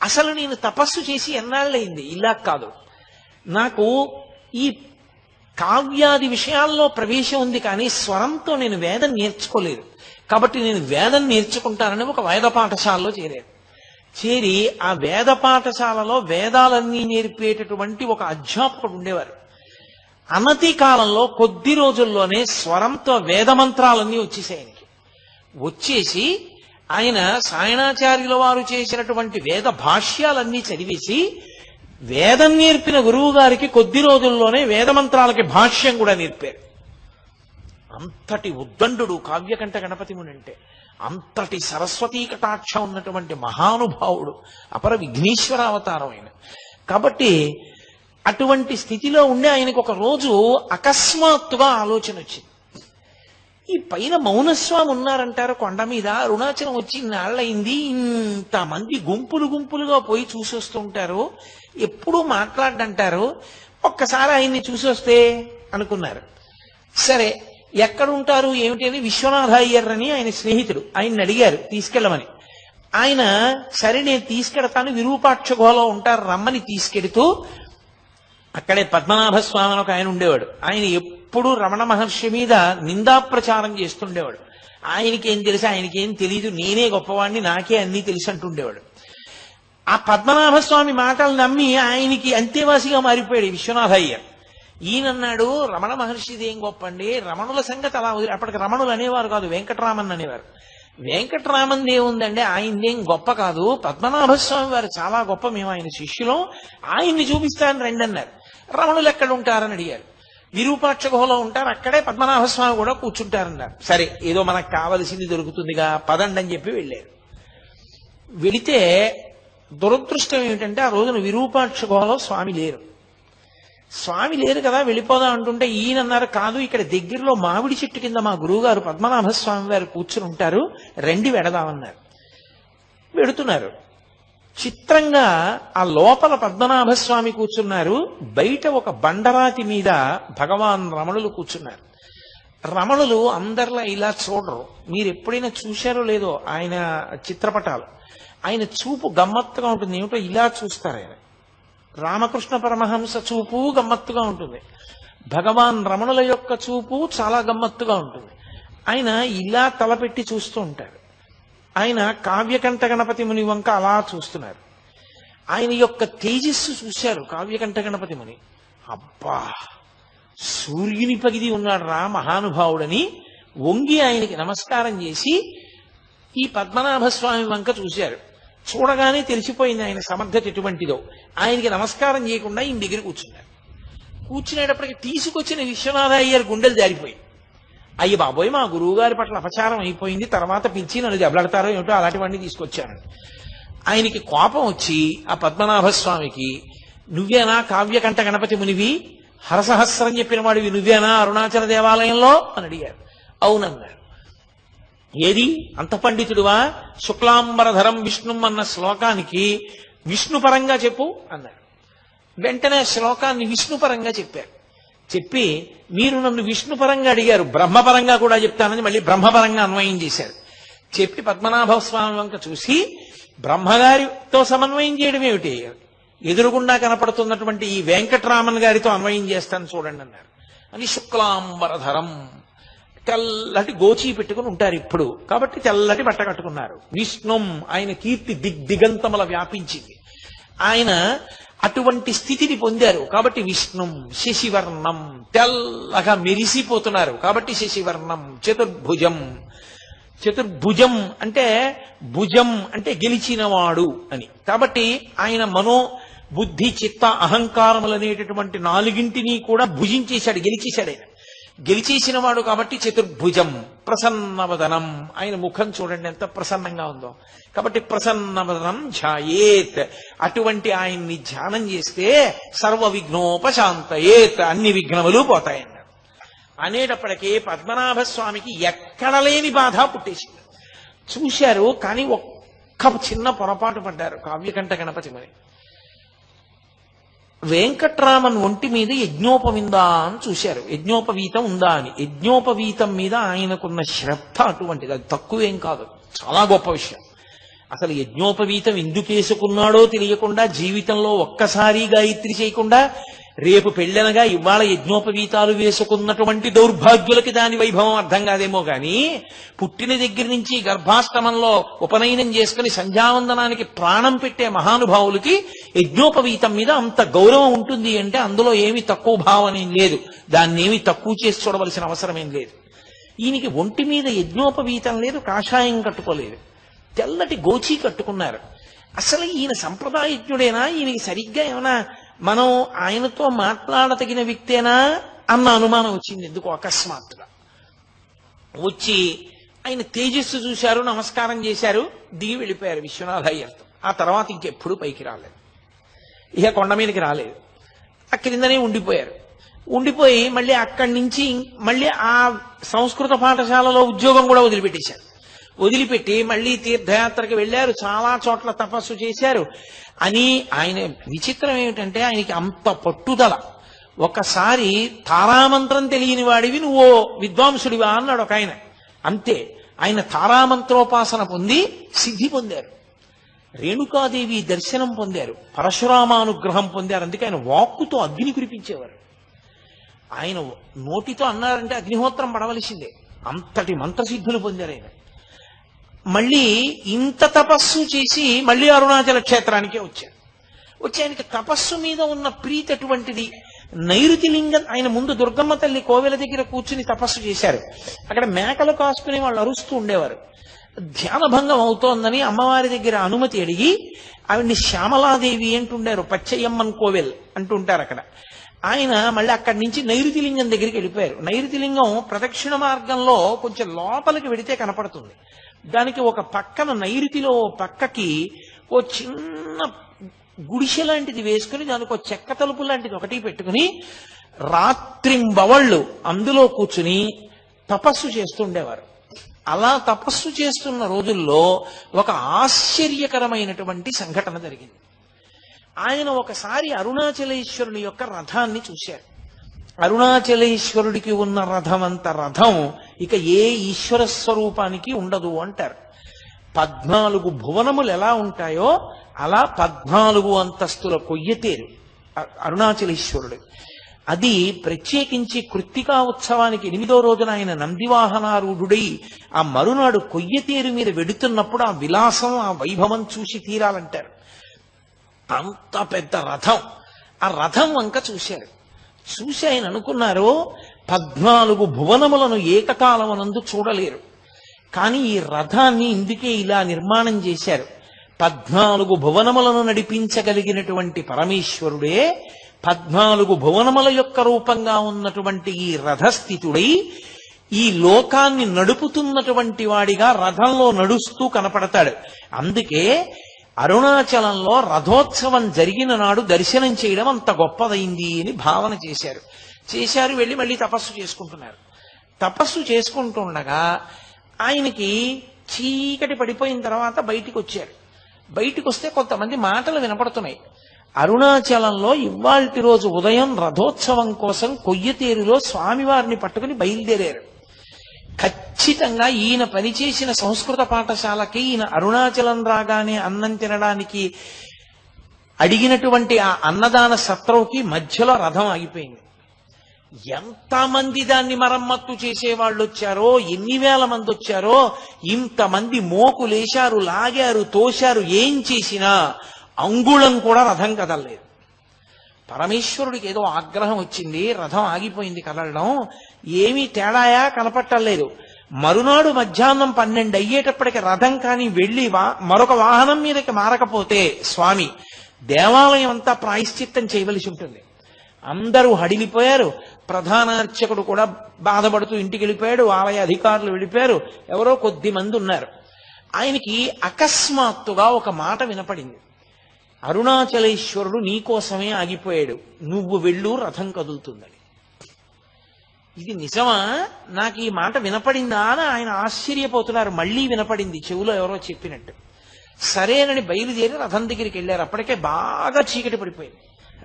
అసలు నేను తపస్సు చేసి ఎన్నాళ్ళయింది, ఇలా కాదు, నాకు ఈ కావ్యాది విషయాల్లో ప్రవేశం ఉంది కానీ స్వరంతో నేను వేదం నేర్చుకోలేదు, కాబట్టి నేను వేదం నేర్చుకుంటానని ఒక వేద పాఠశాలలో చేరారు. చేరి ఆ వేద పాఠశాలలో వేదాలన్నీ నేర్పేటటువంటి ఒక అధ్యాపకుడు ఉండేవారు. అనతి కాలంలో కొద్ది రోజుల్లోనే స్వరంతో వేదమంత్రాలన్నీ వచ్చేసాయి ఆయనకి. వచ్చేసి ఆయన సాయణాచార్యుల వారు చేసినటువంటి వేద భాష్యాలన్నీ చదివేసి వేదం నేర్పిన గురువు గారికి కొద్ది రోజుల్లోనే వేదమంత్రాలకి భాష్యం కూడా నేర్పారు. అంతటి ఉద్దండు కావ్యకంఠ గణపతి ముని అంటే, అంతటి సరస్వతీ కటాక్షం ఉన్నటువంటి మహానుభావుడు, అపర విఘ్నేశ్వర అవతారం ఆయన. కాబట్టి అటువంటి స్థితిలో ఉండే ఆయనకు ఒక రోజు అకస్మాత్తుగా ఆలోచన వచ్చింది, ఈ పైన మౌనస్వామి ఉన్నారంటారు కొండ మీద, అరుణాచలం వచ్చి నాళ్ళయింది, ఇంతమంది గుంపులు గుంపులుగా పోయి చూసొస్తూ ఉంటారు, ఎప్పుడూ మాట్లాడంటారు, ఒక్కసారి ఆయన్ని చూసొస్తే అనుకున్నారు. సరే ఎక్కడుంటారు ఏమిటి అని విశ్వనాథ అయ్యర్ అని ఆయన స్నేహితుడు, ఆయన్ని అడిగారు తీసుకెళ్ళమని. ఆయన సరే నేను తీసుకెడతాను, విరూపాక్ష గుహలో ఉంటారు రమ్మని తీసుకెడుతూ, అక్కడే పద్మనాభ స్వామి అని ఒక ఆయన ఉండేవాడు, ఆయన ఎప్పుడూ రమణ మహర్షి మీద నిందా ప్రచారం చేస్తుండేవాడు. ఆయనకేం తెలుసు, ఆయనకేం తెలియదు, నేనే గొప్పవాడిని, నాకే అన్నీ తెలుసు అంటుండేవాడు. ఆ పద్మనాభ స్వామి మాటలు నమ్మి ఆయనకి అంతేవాసిగా మారిపోయాడు విశ్వనాథ అయ్యర్. ఈయనన్నాడు, రమణ మహర్షిది ఏం గొప్ప అండి, రమణుల సంగతి అలా వదిలి, అప్పటికి రమణులు అనేవారు కాదు, వెంకటరామన్ అనేవారు. వెంకటరామన్ ఏముందండి, ఆయనదేం గొప్ప కాదు, పద్మనాభ స్వామి వారు చాలా గొప్ప, మేము ఆయన శిష్యులం, ఆయన్ని చూపిస్తాను రండి అన్నారు. రమణులు ఎక్కడ ఉంటారని అడిగారు. విరూపాక్ష గుహలో ఉంటారు, అక్కడే పద్మనాభ స్వామి కూడా కూర్చుంటారన్నారు. సరే ఏదో మనకు కావలసింది దొరుకుతుందిగా పదండి అని చెప్పి వెళ్ళారు. వెళితే దురదృష్టం ఏమిటంటే ఆ రోజున విరూపాక్ష గుహలో స్వామి లేరు. స్వామి లేరు కదా వెళ్ళిపోదాం అంటుంటే ఈయన అన్నారు, కాదు ఇక్కడ దగ్గరలో మామిడి చెట్టు కింద మా గురువు గారు పద్మనాభ స్వామి వారు కూర్చుని ఉంటారు, రండి వెడదామన్నారు. వెడుతున్నారు. చిత్రంగా ఆ లోపల పద్మనాభ స్వామి కూర్చున్నారు, బయట ఒక బండరాతి మీద భగవాన్ రమణులు కూర్చున్నారు. రమణులు అందరిలా ఇలా చూడరు, మీరు ఎప్పుడైనా చూశారో లేదో ఆయన చిత్రపటాలు, ఆయన చూపు గమ్మత్తుగా ఉంటుంది, ఏమిటో ఇలా చూస్తారు ఆయన. రామకృష్ణ పరమహంస చూపు గమ్మత్తుగా ఉంటుంది, భగవాన్ రమణుల యొక్క చూపు చాలా గమ్మత్తుగా ఉంటుంది. ఆయన ఇలా తలపెట్టి చూస్తూ ఉంటారు. ఆయన కావ్యకంఠ గణపతి ముని వంక అలా చూస్తున్నారు. ఆయన యొక్క తేజస్సు చూశారు కావ్యకంఠ గణపతి ముని. అబ్బా సూర్యుని పగిది ఉన్నాడు రా మహానుభావుడని వంగి ఆయనకి నమస్కారం చేసి ఈ పద్మనాభ స్వామి వంక చూశారు. చూడగానే తెలిసిపోయింది ఆయన సమర్థత ఎటువంటిదో. ఆయనకి నమస్కారం చేయకుండా ఈయన దగ్గర కూర్చున్నారు. కూర్చునేటప్పటికి తీసుకొచ్చిన విశ్వనాథ అయ్యర్ గుండెలు జారిపోయి అయ్యి బాబోయ్ మా గురువు గారి పట్ల అపచారం అయిపోయింది, తర్వాత పిలిచి నన్ను దెబ్బలాడతారో ఏమిటో అలాంటివన్నీ తీసుకొచ్చాను. ఆయనకి కోపం వచ్చి ఆ పద్మనాభ స్వామికి, నువ్వేనా కావ్యకంఠ గణపతి మునివి, హరసహస్రం చెప్పిన వాడివి నువ్వేనా అరుణాచల దేవాలయంలో అని అడిగారు. అవునన్నారు. ఏది అంత పండితుడువా, శుక్లాంబరధరం విష్ణుం అన్న శ్లోకానికి విష్ణుపరంగా చెప్పు అన్నారు. వెంటనే శ్లోకాన్ని విష్ణుపరంగా చెప్పారు. చెప్పి మీరు నన్ను విష్ణుపరంగా అడిగారు, బ్రహ్మపరంగా కూడా చెప్తానని మళ్ళీ బ్రహ్మపరంగా అన్వయం చేశారు. చెప్పి పద్మనాభ స్వామి వంక చూసి, బ్రహ్మగారితో సమన్వయం చేయడం ఏమిటి, ఎదురుగుండా కనపడుతున్నటువంటి ఈ వెంకట్రామన్ గారితో అన్వయం చేస్తాను చూడండి అన్నారు. అని శుక్లాంబరధరం, తెల్లటి గోచీ పెట్టుకుని ఉంటారు ఇప్పుడు, కాబట్టి తెల్లటి బట్ట కట్టుకున్నారు. విష్ణుం, ఆయన కీర్తి దిగ్దిగంతముల వ్యాపించింది, ఆయన అటువంటి స్థితిని పొందారు కాబట్టి విష్ణుం. శశివర్ణం, తెల్లగా మెరిసిపోతున్నారు కాబట్టి శశివర్ణం. చతుర్భుజం, చతుర్భుజం అంటే భుజం అంటే గెలిచినవాడు అని, కాబట్టి ఆయన మనో బుద్ధి చిత్త అహంకారములు అనేటటువంటి నాలుగింటిని కూడా భుజించేశాడు, గెలిచేశాడు. ఆయన గెలిచేసిన వాడు కాబట్టి చతుర్భుజం. ప్రసన్నవదనం, ఆయన ముఖం చూడండి ఎంత ప్రసన్నంగా ఉందో, కాబట్టి ప్రసన్నవదనం ధ్యాయేత్, అటువంటి ఆయన్ని ధ్యానం చేస్తే సర్వ విఘ్నోపశాంతయేత్, అన్ని విఘ్నములు పోతాయన్నారు. అనేటప్పటికీ పద్మనాభ స్వామికి ఎక్కడ లేని బాధ పుట్టేసింది. చూశారు కానీ ఒక్క చిన్న పొరపాటు పడ్డారు కావ్యకంఠ గణపతి మరి. వెంకట్రామన్ ఒంటి మీద యజ్ఞోపవిందా అని చూశారు, యజ్ఞోపవీతం ఉందా అని. యజ్ఞోపవీతం మీద ఆయనకున్న శ్రద్ధ అటువంటిది, అది తక్కువేం కాదు, చాలా గొప్ప విషయం. అసలు యజ్ఞోపవీతం ఎందుకేసుకున్నాడో తెలియకుండా, జీవితంలో ఒక్కసారి గాయత్రి చేయకుండా, రేపు పెళ్ళనగా ఇవాళ యజ్ఞోపవీతాలు వేసుకున్నటువంటి దౌర్భాగ్యులకి దాని వైభవం అర్థం కాదేమో గాని, పుట్టిన దగ్గర నుంచి గర్భాష్టమంలో ఉపనయనం చేసుకుని సంధ్యావందనానికి ప్రాణం పెట్టే మహానుభావులకి యజ్ఞోపవీతం మీద అంత గౌరవం ఉంటుంది అంటే అందులో ఏమి తక్కువ భావం ఏం లేదు, దాన్ని ఏమి తక్కువ చేసి చూడవలసిన అవసరం ఏం లేదు. ఈయనకి ఒంటి మీద యజ్ఞోపవీతం లేదు, కాషాయం కట్టుకోలేదు, తెల్లటి గోచీ కట్టుకున్నారు. అసలు ఈయన సంప్రదాయజ్ఞుడేనా, ఈయనకి సరిగ్గా ఏమైనా మనం ఆయనతో మాట్లాడతగిన వ్యక్తేనా అన్న అనుమానం వచ్చింది ఎందుకు అకస్మాత్తుగా. వచ్చి ఆయన తేజస్సు చూశారు, నమస్కారం చేశారు, దిగి వెళ్ళిపోయారు విశ్వనాథ అయ్యర్తో. ఆ తర్వాత ఇంకెప్పుడు పైకి రాలేదు, ఇక కొండ మీదకి రాలేదు, ఆ క్రిందనే ఉండిపోయారు. ఉండిపోయి మళ్ళీ అక్కడి నుంచి మళ్ళీ ఆ సంస్కృత పాఠశాలలో ఉద్యోగం కూడా వదిలిపెట్టేశారు. వదిలిపెట్టి మళ్ళీ తీర్థయాత్రకి వెళ్ళారు, చాలా చోట్ల తపస్సు చేశారు. అని ఆయన విచిత్రం ఏమిటంటే ఆయనకి అంత పట్టుదల. ఒకసారి తారామంత్రం తెలియని వాడివి నువ్వు విద్వాంసుడివా అన్నాడు ఒక ఆయన. అంతే, ఆయన తారామంత్రోపాసన పొంది సిద్ధి పొందారు, రేణుకాదేవి దర్శనం పొందారు, పరశురామానుగ్రహం పొందారు. అందుకే ఆయన వాక్కుతో అగ్ని కురిపించేవారు. ఆయన నోటితో అన్నారంటే అగ్నిహోత్రం పడవలసిందే, అంతటి మంత్రసిద్ధులు పొందారు ఆయన. మళ్ళీ ఇంత తపస్సు చేసి మళ్ళీ అరుణాచల క్షేత్రానికే వచ్చారు. వచ్చి ఆయనకి తపస్సు మీద ఉన్న ప్రీతి అటువంటిది. నైరుతి లింగం, ఆయన ముందు దుర్గమ్మ తల్లి కోవెల దగ్గర కూర్చుని తపస్సు చేశారు. అక్కడ మేకలు కాసుకుని వాళ్ళు అరుస్తూ ఉండేవారు. ధ్యానభంగం అవుతోందని అమ్మవారి దగ్గర అనుమతి అడిగి ఆవిడ్ని శ్యామలాదేవి అంటుండారు, పచ్చయ్యమ్మన్ కోవెల్ అంటుంటారు అక్కడ. ఆయన మళ్ళీ అక్కడి నుంచి నైరుతి లింగం దగ్గరికి వెళ్ళిపోయారు. నైరుతి లింగం ప్రదక్షిణ మార్గంలో కొంచెం లోపలికి వెడితే కనపడుతుంది. దానికి ఒక పక్కన నైరుతిలో పక్కకి ఓ చిన్న గుడిసె లాంటిది వేసుకుని దానికి ఒక చెక్క తలుపు లాంటిది ఒకటి పెట్టుకుని రాత్రింబవళ్ళు అందులో కూర్చుని తపస్సు చేస్తుండేవారు. అలా తపస్సు చేస్తున్న రోజుల్లో ఒక ఆశ్చర్యకరమైనటువంటి సంఘటన జరిగింది. ఆయన ఒకసారి అరుణాచలేశ్వరుని యొక్క రథాన్ని చూశారు. అరుణాచలేశ్వరుడికి ఉన్న రథం అంత రథం ఇక ఏ ఈశ్వర స్వరూపానికి ఉండదు అంటారు. 14 భువనములు ఎలా ఉంటాయో అలా 14 అంతస్తుల కొయ్యతేరు అరుణాచలేశ్వరుడు. అది ప్రత్యేకించి కృత్తికా ఉత్సవానికి 8వ రోజున ఆయన నందివాహనారూఢుడై ఆ మరునాడు కొయ్యతేరు మీద వెడుతున్నప్పుడు ఆ విలాసం, ఆ వైభవం చూసి తీరాలంటారు. అంత పెద్ద రథం, ఆ రథం వంక చూశారు. చూసి ఆయన అనుకున్నారు, 14 భువనములను ఏకకాలమునందు చూడలేరు, కానీ ఈ రథాన్ని ఇందుకే ఇలా నిర్మాణం చేశారు. 14 భువనములను నడిపించగలిగినటువంటి పరమేశ్వరుడే 14 భువనముల యొక్క రూపంగా ఉన్నటువంటి ఈ రథస్థితుడై ఈ లోకాన్ని నడుపుతున్నటువంటి వాడిగా రథంలో నడుస్తూ కనపడతాడు. అందుకే అరుణాచలంలో రథోత్సవం జరిగిన నాడు దర్శనం చేయడం అంత గొప్పదైంది అని భావన చేశారు. వెళ్ళి మళ్ళీ తపస్సు చేసుకుంటున్నారు. తపస్సు చేసుకుంటుండగా ఆయనకి చీకటి పడిపోయిన తర్వాత బయటికి వచ్చారు. బయటికి వస్తే కొంతమంది మాటలు వినపడుతున్నాయి. అరుణాచలంలో ఇవాల్టి రోజు ఉదయం రథోత్సవం కోసం కొయ్యతేరులో స్వామివారిని పట్టుకుని బయలుదేరారు. ఖచ్చితంగా ఈయన పనిచేసిన సంస్కృత పాఠశాలకి ఈయన అరుణాచలం రాగానే అన్నం తినడానికి అడిగినటువంటి ఆ అన్నదాన సత్రంకి మధ్యలో రథం ఆగిపోయింది. ఎంతమంది దాన్ని మరమ్మత్తు చేసేవాళ్ళు వచ్చారో, ఎన్ని వేల మంది వచ్చారో, ఇంతమంది మోకులేశారు, లాగారు, తోశారు. ఏం చేసినా అంగుళం కూడా రథం కదలలేదు. పరమేశ్వరుడికి ఏదో ఆగ్రహం వచ్చింది, రథం ఆగిపోయింది కదలడం. ఏమీ తేడాయా కనపట్టలేదు. మరునాడు మధ్యాహ్నం 12 అయ్యేటప్పటికి రథం కానీ వెళ్ళి మరొక వాహనం మీదకి మారకపోతే స్వామి దేవాలయం అంతా ప్రాయశ్చిత్తం చేయవలసి ఉంటుంది. అందరూ హడిలిపోయారు. ప్రధాన అర్చకుడు కూడా బాధపడుతూ ఇంటికి వెళ్ళిపోయాడు. ఆలయ అధికారులు వెళ్ళిపోయారు. ఎవరో కొద్ది మంది ఉన్నారు. ఆయనకి అకస్మాత్తుగా ఒక మాట వినపడింది. అరుణాచలేశ్వరుడు నీకోసమే ఆగిపోయాడు, నువ్వు వెళ్ళు, రథం కదులుతుందని. ఇది నిజమా? నాకు ఈ మాట వినపడిందా అని ఆయన ఆశ్చర్యపోతున్నారు. మళ్ళీ వినపడింది, చెవులో ఎవరో చెప్పినట్టు. సరేనని బయలుదేరి రథం దగ్గరికి వెళ్ళారు. అప్పటికే బాగా చీకటి పడిపోయింది.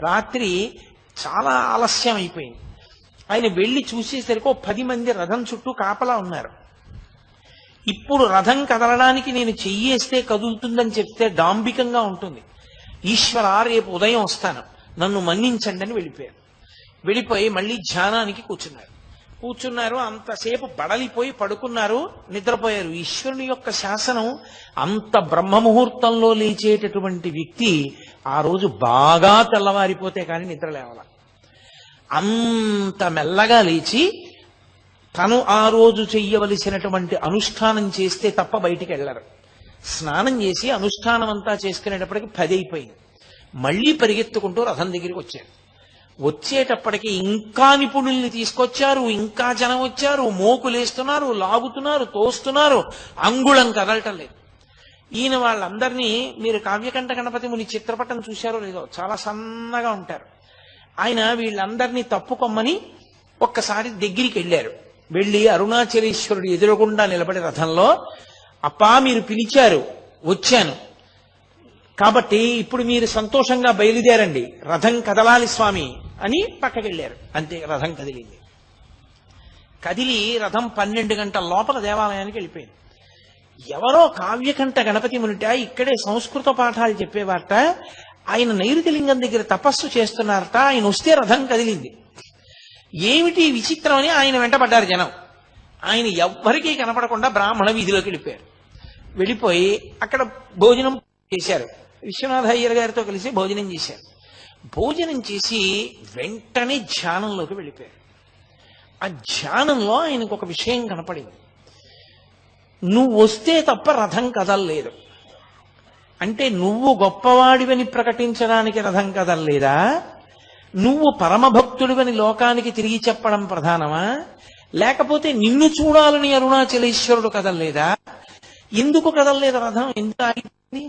రాత్రి చాలా ఆలస్యం అయిపోయింది. ఆయన వెళ్ళి చూసేసరికి 10 మంది రథం చుట్టూ కాపలా ఉన్నారు. ఇప్పుడు రథం కదలడానికి నేను చెయ్యేస్తే కదులుతుందని చెప్తే డాంబికంగా ఉంటుంది. ఈశ్వర, రేపు ఉదయం వస్తాను, నన్ను మన్నించండి అని వెళ్ళిపోయి మళ్ళీ ధ్యానానికి కూర్చున్నారు. అంతసేపు బడలిపోయి పడుకున్నారు, నిద్రపోయారు. ఈశ్వరుని యొక్క శాసనం, అంత బ్రహ్మముహూర్తంలో లేచేటటువంటి వ్యక్తి ఆ రోజు బాగా తెల్లవారిపోతే కానీ నిద్ర లేవాల. అంత మెల్లగా లేచి తను ఆ రోజు చెయ్యవలసినటువంటి అనుష్ఠానం చేస్తే తప్ప బయటికి వెళ్ళరు. స్నానం చేసి అనుష్ఠానం అంతా చేసుకునేటప్పటికి 10 అయిపోయింది. మళ్ళీ పరిగెత్తుకుంటూ రథం దగ్గరికి వచ్చేటప్పటికి ఇంకా నిపుణుల్ని తీసుకొచ్చారు. ఇంకా జనం వచ్చారు. మోకులేస్తున్నారు, లాగుతున్నారు, తోస్తున్నారు. అంగుళం కదలటం లేదు. ఈయన వాళ్ళందరినీ, మీరు కావ్యకంఠ గణపతి ముని చిత్రపటం చూశారో లేదో, చాలా సన్నగా ఉంటారు. ఆయన వీళ్ళందరినీ తప్పుకొమ్మని ఒక్కసారి దగ్గరికి వెళ్ళారు. వెళ్ళి అరుణాచలేశ్వరుడు ఎదురుగుండా నిలబడి రథంలో, అప్పా మీరు పిలిచారు, వచ్చాను, కాబట్టి ఇప్పుడు మీరు సంతోషంగా బయలుదేరండి, రథం కదలాలి స్వామి అని పక్కకెళ్ళారు. అంతే, రథం కదిలి రథం 12 గంటల లోపల దేవాలయానికి వెళ్ళిపోయింది. ఎవరో కావ్యకంఠ గణపతి మునిట ఇక్కడే సంస్కృత పాఠాలు చెప్పేవారట. ఆయన నైరుతి లింగం దగ్గర తపస్సు చేస్తున్నారట. ఆయన వస్తే రథం కదిలింది. ఏమిటి విచిత్రం అని ఆయన వెంటబడ్డారు జనం. ఆయన ఎవ్వరికీ కనపడకుండా బ్రాహ్మణ వీధిలోకి వెళ్ళిపోయి అక్కడ భోజనం చేశారు. విశ్వనాథ అయ్యర్ గారితో కలిసి భోజనం చేశారు. భోజనం చేసి వెంటనే ధ్యానంలోకి వెళ్ళిపోయారు. ఆ ధ్యానంలో ఆయనకు ఒక విషయం కనపడింది. నువ్వు వస్తే తప్ప రథం కదలలేదు అంటే నువ్వు గొప్పవాడివని ప్రకటించడానికి రథం కదలలేదా? నువ్వు పరమభక్తుడివని లోకానికి తిరిగి చెప్పడం ప్రధానమా? లేకపోతే నిన్ను చూడాలని అరుణాచలేశ్వరుడు కదలలేదా? ఎందుకు కదలలేదు రథం? ఎందుకు ఆగిపోయింది?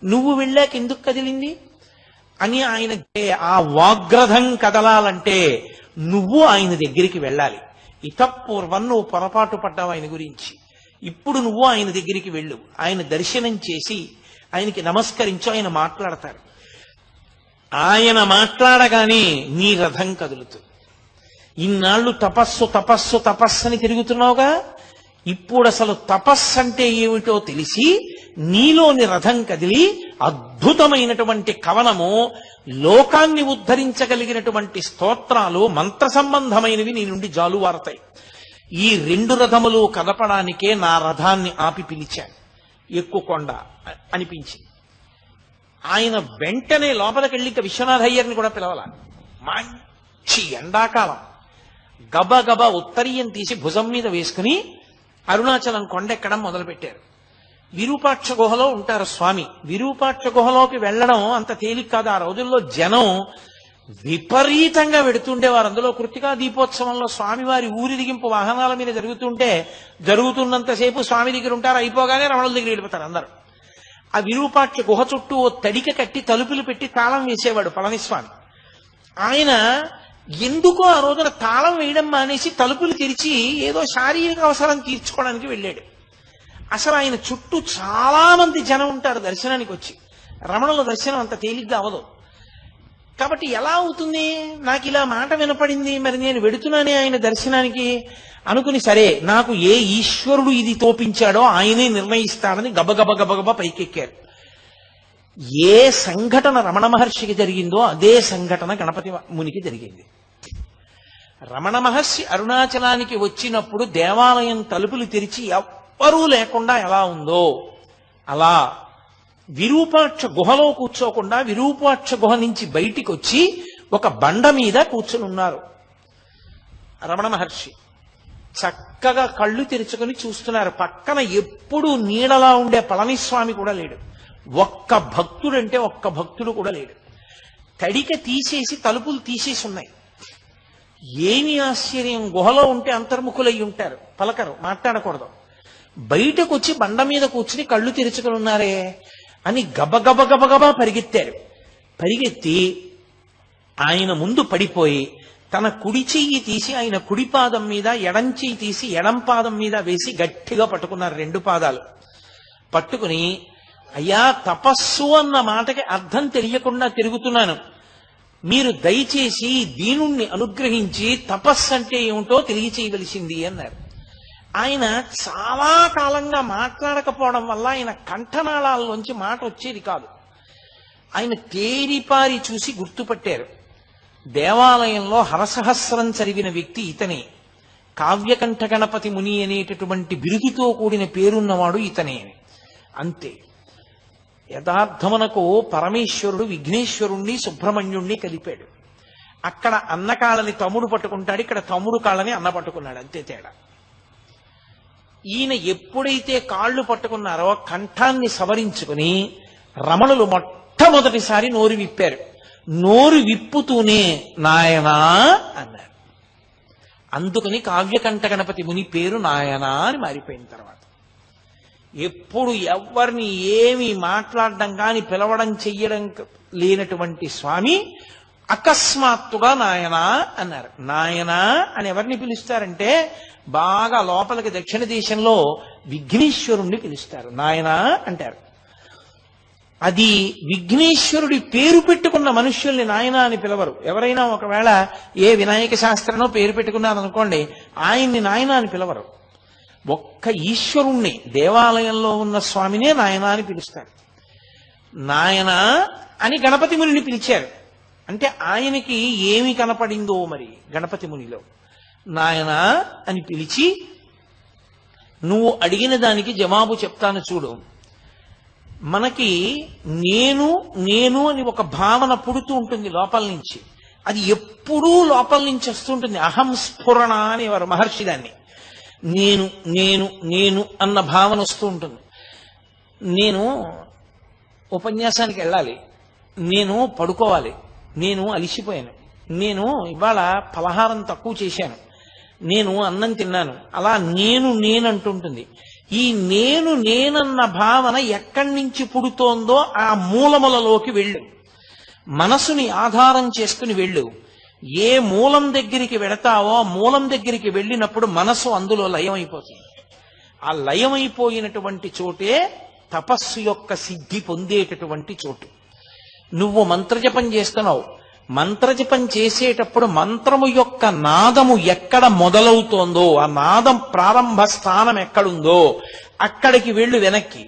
నువ్వు వెళ్ళాక ఎందుకు కదిలింది అని ఆయన, ఆ వాగ్రథం కదలాలంటే నువ్వు ఆయన దగ్గరికి వెళ్ళాలి. ఇతపూర్వం నువ్వు పొరపాటు పడ్డావు ఆయన గురించి. ఇప్పుడు నువ్వు ఆయన దగ్గరికి వెళ్ళు, ఆయన దర్శనం చేసి ఆయనకి నమస్కరించు, ఆయన మాట్లాడతారు. ఆయన మాట్లాడగానే నీ రథం కదులుతుంది. ఇన్నాళ్ళు తపస్సు తపస్సు తపస్సు అని తిరుగుతున్నావుగా, ఇప్పుడు అసలు తపస్సు అంటే ఏమిటో తెలిసి నీలోని రథం కదిలి అద్భుతమైనటువంటి కవనము, లోకాన్ని ఉద్ధరించగలిగినటువంటి స్తోత్రాలు, మంత్ర సంబంధమైనవి నీ నుండి జాలువారతాయి. ఈ 2 రథములు కదపడానికే నా రథాన్ని ఆపి పిలిచాను, ఎక్కుకొండ అనిపించింది. ఆయన వెంటనే లోపలికెళ్ళి విశ్వనాథ అయ్యర్ని కూడా పిలవాల. మంచి ఎండాకాలం, గబగబా ఉత్తరీయం తీసి భుజం మీద వేసుకుని అరుణాచలం కొండెక్కడం మొదలుపెట్టారు. విరూపాక్ష గుహలో ఉంటారు స్వామి. విరూపాక్ష గుహలోకి వెళ్ళడం అంత తేలిక కాదు. ఆ రోజుల్లో జనం విపరీతంగా వెడుతుండేవారు. అందులో కృత్తికా దీపోత్సవంలో స్వామివారి ఊరిరిగింపు వాహనాల మీద జరుగుతున్నంతసేపు స్వామి దగ్గర ఉంటారు, అయిపోగానే రమణుల దగ్గర వెళ్ళిపోతారు అందరూ. ఆ విరూపాక్ష గుహ చుట్టూ ఓ తడిక కట్టి తలుపులు పెట్టి తాళం వేసేవాడు పళనిస్వామి. ఆయన ఎందుకో ఆ రోజున తాళం వేయడం మానేసి తలుపులు తెరిచి ఏదో శారీరక అవసరం తీర్చుకోవడానికి వెళ్ళాడు. అసలు ఆయన చుట్టూ చాలా మంది జనం ఉంటారు దర్శనానికి వచ్చి. రమణుల దర్శనం అంత తేలిగ్గా అవదు. కాబట్టి ఎలా అవుతుంది, నాకు ఇలా మాట వినపడింది, మరి నేను వెడుతున్నానే ఆయన దర్శనానికి అనుకుని, సరే నాకు ఏ ఈశ్వరుడు ఇది తోపించాడో ఆయనే నిర్ణయిస్తాడని గబగబ పైకెక్కారు. ఏ సంఘటన రమణ మహర్షికి జరిగిందో అదే సంఘటన గణపతి మునికి జరిగింది. రమణ మహర్షి అరుణాచలానికి వచ్చినప్పుడు దేవాలయం తలుపులు తెరిచి ఎవ్వరూ లేకుండా ఎలా ఉందో అలా విరూపాక్ష గుహలో కూర్చోకుండా విరూపాక్ష గుహ నుంచి బయటికి వచ్చి ఒక బండ మీద కూర్చుని ఉన్నారు రమణ మహర్షి. చక్కగా కళ్ళు తెరుచుకొని చూస్తున్నారు. పక్కన ఎప్పుడూ నీడలా ఉండే పళనిస్వామి కూడా లేడు. ఒక్క భక్తుడంటే ఒక్క భక్తుడు కూడా లేడు. తడిక తీసేసి తలుపులు తీసేసి ఉన్నాయి. ఏమి ఆశ్చర్యం, గుహలో ఉంటే అంతర్ముఖులై ఉంటారు, పలకరు, మాట్లాడకూడదు. బయటకు వచ్చి బండ మీద కూర్చుని కళ్ళు తెరుచుకుని ఉన్నారే అని గబగబా పరిగెత్తారు. పరిగెత్తి ఆయన ముందు పడిపోయి తన కుడి చెయ్యి తీసి ఆయన కుడి పాదం మీద, ఎడం చెయ్యి తీసి ఎడం పాదం మీద వేసి గట్టిగా పట్టుకున్నారు రెండు పాదాలు. పట్టుకుని, అయ్యా తపస్సు అన్న మాటకి అర్థం తెలియకుండా తిరుగుతున్నాను, మీరు దయచేసి దీనుణ్ణి అనుగ్రహించి తపస్సు అంటే ఏమిటో తెలియచేయవలసింది అన్నారు. ఆయన చాలా కాలంగా మాట్లాడకపోవడం వల్ల ఆయన కంఠనాళాల్లోంచి మాట వచ్చేది కాదు. ఆయన తేరిపారి చూసి గుర్తుపట్టారు. దేవాలయంలో హరసహస్రం చదివిన వ్యక్తి ఇతనే. కావ్యకంఠ గణపతి ముని అనేటటువంటి బిరుదుతో కూడిన పేరున్నవాడు ఇతనే. అంతే. యథార్థమునకు పరమేశ్వరుడు విఘ్నేశ్వరుణ్ణి సుబ్రహ్మణ్యుణ్ణి కలిపాడు. అక్కడ అన్న కాళ్ళని తమ్ముడు పట్టుకుంటాడు, ఇక్కడ తమ్ముడు కాళ్ళని అన్న పట్టుకున్నాడు, అంతే తేడా. ఈయన ఎప్పుడైతే కాళ్ళు పట్టుకున్నారో కంఠాన్ని సవరించుకుని రమణులు మొట్టమొదటిసారి నోరు విప్పారు. నోరు విప్పుతూనే నాయనా అన్నారు. అందుకని కావ్యకంఠ గణపతి ముని పేరు నాయనా అని మారిపోయిన తర్వాత ఎప్పుడు ఎవరిని ఏమి మాట్లాడడం కానీ పిలవడం చెయ్యడం లేనటువంటి స్వామి అకస్మాత్తుగా నాయనా అన్నారు. నాయనా అని ఎవరిని పిలుస్తారంటే బాగా లోపలికి దక్షిణ దేశంలో విఘ్నేశ్వరుణ్ణి పిలుస్తారు, నాయనా అంటారు. అది విఘ్నేశ్వరుడి పేరు పెట్టుకున్న మనుష్యుల్ని నాయనా అని పిలవరు. ఎవరైనా ఒకవేళ ఏ వినాయక శాస్త్రనో పేరు పెట్టుకున్నారనుకోండి, ఆయన్ని నాయనా అని పిలవరు. ఒక్క ఈశ్వరుణ్ణి, దేవాలయంలో ఉన్న స్వామినే నాయనా అని పిలుస్తారు. నాయనా అని గణపతి మునిని పిలిచారు. అంటే ఆయనకి ఏమి కనపడిందో మరి గణపతి మునిలో. నాయనా అని పిలిచి, నువ్వు అడిగిన దానికి జవాబు చెప్తాను చూడు. మనకి నేను నేను అని ఒక భావన పుడుతూ ఉంటుంది లోపల నుంచి. అది ఎప్పుడూ లోపల నుంచి వస్తుంటుంది. అహం స్ఫురణ అనేవారు మహర్షి దాన్ని. నేను నేను నేను అన్న భావన వస్తూ ఉంటుంది. నేను ఉపన్యాసానికి వెళ్ళాలి, నేను పడుకోవాలి, నేను అలిసిపోయాను, నేను ఇవాళ పలహారం తక్కువ చేశాను, నేను అన్నం తిన్నాను, అలా నేను నేనంటుంటుంది. ఈ నేను నేనన్న భావన ఎక్కడి నుంచి పుడుతోందో ఆ మూలములలోకి వెళ్ళు. మనసుని ఆధారం చేసుకుని వెళ్ళు. ఏ మూలం దగ్గరికి వెడతావో ఆ మూలం దగ్గరికి వెళ్ళినప్పుడు మనసు అందులో లయమైపోతుంది. ఆ లయమైపోయినటువంటి చోటే తపస్సు యొక్క సిద్ధి పొందేటటువంటి చోటు. నువ్వు మంత్రజపం చేస్తున్నావు, మంత్రజపం చేసేటప్పుడు మంత్రము యొక్క నాదము ఎక్కడ మొదలవుతోందో, ఆ నాదం ప్రారంభ స్థానం ఎక్కడుందో అక్కడికి వెళ్ళు. వెనక్కి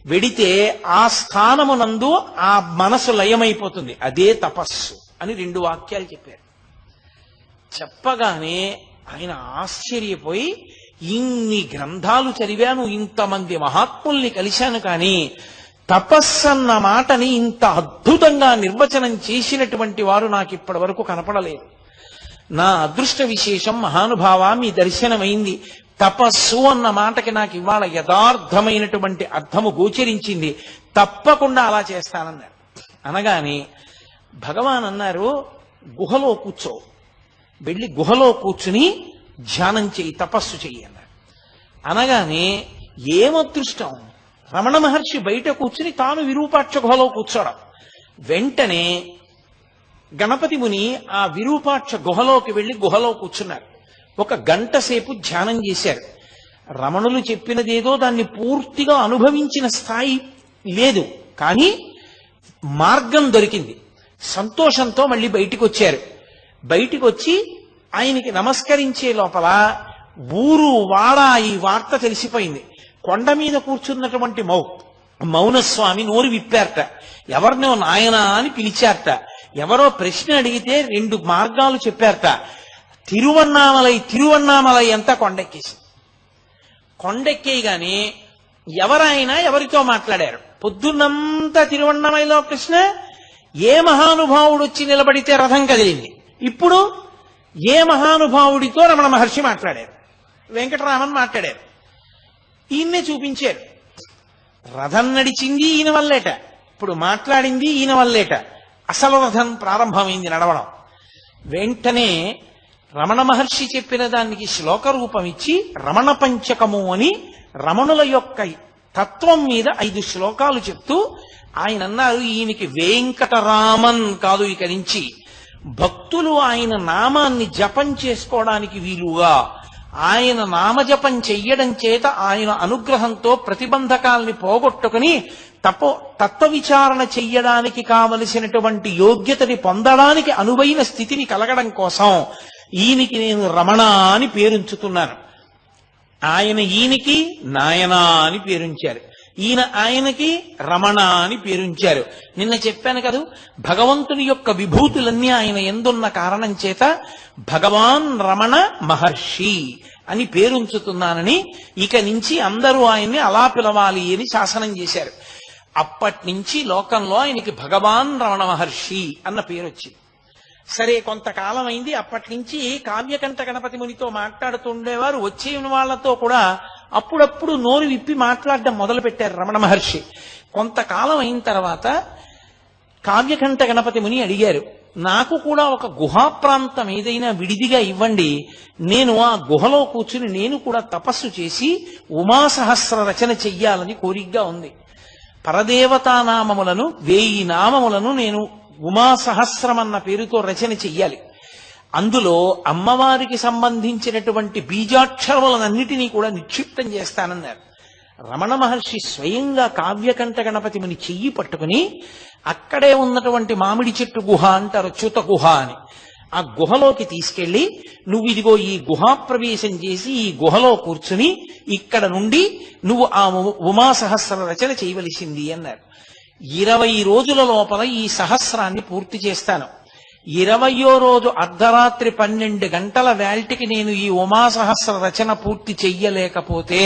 వెడితే ఆ స్థానమునందు ఆ మనసు లయమైపోతుంది. అదే తపస్సు అని 2 వాక్యాలు చెప్పారు. చెప్పగానే ఆయన ఆశ్చర్యపోయి, ఇన్ని గ్రంథాలు చదివాను, ఇంతమంది మహాత్ముల్ని కలిశాను, కానీ తపస్సన్న మాటని ఇంత అద్భుతంగా నిర్వచనం చేసినటువంటి వారు నాకు ఇప్పటి వరకు కనపడలేదు. నా అదృష్ట విశేషం మహానుభావ, మీ దర్శనమైంది. తపస్సు అన్న మాటకి నాకు ఇవాళ యథార్థమైనటువంటి అర్థము గోచరించింది, తప్పకుండా అలా చేస్తానన్నారు. అనగానే భగవాన్ అన్నారు, గుహలో కూర్చో, వెళ్ళి గుహలో కూర్చుని ధ్యానం చెయ్యి, తపస్సు చెయ్యి అన్నాడు. అనగానే ఏమదృష్టం, రమణ మహర్షి బయట కూర్చుని తాను విరూపాక్ష గుహలో కూర్చోవడం. వెంటనే గణపతి ముని ఆ విరూపాక్ష గుహలోకి వెళ్ళి గుహలో కూర్చున్నారు. 1 గంట సేపు ధ్యానం చేశారు. రమణులు చెప్పినదేదో దాన్ని పూర్తిగా అనుభవించిన స్థాయి లేదు, కానీ మార్గం దొరికింది. సంతోషంతో మళ్ళీ బయటికి వచ్చారు. బయటికి వచ్చి ఆయనకి నమస్కరించే లోపల ఊరు వాడ ఈ వార్త తెలిసిపోయింది. కొండ మీద కూర్చున్నటువంటి మౌనస్వామి నోరు విప్పారట. ఎవరినో నాయనా అని పిలిచారట. ఎవరో ప్రశ్న అడిగితే 2 మార్గాలు చెప్పారట. తిరువన్నామలై అంతా కొండెక్కేసి, కొండెక్కేయగానే ఎవరైనా ఎవరితో మాట్లాడారు. పొద్దున్నంతా తిరువన్నామలలో ప్రశ్న, ఏ మహానుభావుడు వచ్చి నిలబడితే రథం కదిలింది. ఇప్పుడు ఏ మహానుభావుడితో రమణ మహర్షి మాట్లాడారు, వెంకటరామన్ మాట్లాడారు, ఈయన్నే చూపించారు. రథం నడిచింది ఈయన వల్లేట, ఇప్పుడు మాట్లాడింది ఈయన వల్లేట. అసలు రథం ప్రారంభమైంది నడవడం. వెంటనే రమణ మహర్షి చెప్పిన దానికి శ్లోక రూపం ఇచ్చి రమణ పంచకము అని రమణుల యొక్క తత్వం మీద 5 శ్లోకాలు చెప్తూ ఆయన అన్నారు, ఈయనకి వెంకటరామన్ కాదు, ఇక నుంచి భక్తులు ఆయన నామాన్ని జపం చేసుకోవడానికి వీలుగా ఆయన నామజపం చెయ్యడం చేత ఆయన అనుగ్రహంతో ప్రతిబంధకాల్ని పోగొట్టుకుని తత్వ విచారణ చెయ్యడానికి కావలసినటువంటి యోగ్యతని పొందడానికి అనువైన స్థితిని కలగడం కోసం ఈయనకి నేను రమణ అని పేరుంచుతున్నాను. ఆయన ఈయనకి నాయనా అని పేరుంచారు, ఈయన ఆయనకి రమణ అని పేరుంచారు. నిన్న చెప్పాను కదూ, భగవంతుని యొక్క విభూతులన్నీ ఆయన ఎందున్న కారణం చేత భగవాన్ రమణ మహర్షి అని పేరుంచుతున్నానని, ఇక నుంచి అందరూ ఆయన్ని అలా పిలవాలి అని శాసనం చేశారు. అప్పటి నుంచి లోకంలో ఆయనకి భగవాన్ రమణ మహర్షి అన్న పేరు వచ్చింది. సరే, కొంతకాలం అయింది. అప్పటి నుంచి కావ్యకంఠ గణపతి మునితో మాట్లాడుతుండేవారు. వచ్చే వాళ్ళతో కూడా అప్పుడప్పుడు నోరు విప్పి మాట్లాడడం మొదలు పెట్టారు రమణ మహర్షి. కొంతకాలం అయిన తర్వాత కావ్యకంఠ గణపతి ముని అడిగారు, నాకు కూడా ఒక గుహా ప్రాంతం ఏదైనా విడిదిగా ఇవ్వండి, నేను ఆ గుహలో కూర్చుని నేను కూడా తపస్సు చేసి ఉమాసహస్ర రచన చెయ్యాలని కోరికగా ఉంది. పరదేవతానామములను 1000 నామములను నేను ఉమాసహస్రం అన్న పేరుతో రచన చెయ్యాలి. అందులో అమ్మవారికి సంబంధించినటువంటి బీజాక్షరములన్నిటినీ కూడా నిక్షిప్తం చేస్తానన్నారు. రమణ మహర్షి స్వయంగా కావ్యకంఠ గణపతి ముని చెయ్యి పట్టుకుని అక్కడే ఉన్నటువంటి మామిడి చెట్టు గుహ అంటారు, చ్యుత గుహ అని, ఆ గుహలోకి తీసుకెళ్లి నువ్వు ఇదిగో ఈ గుహా ప్రవేశం చేసి ఈ గుహలో కూర్చుని ఇక్కడ నుండి నువ్వు ఆ ఉమాసహస్ర రచన చేయవలసింది అన్నారు. 20 రోజుల లోపల ఈ సహస్రాన్ని పూర్తి చేస్తాను. 20వ రోజు అర్ధరాత్రి 12 గంటల వేల్టికి నేను ఈ ఉమాసహస్ర రచన పూర్తి చెయ్యలేకపోతే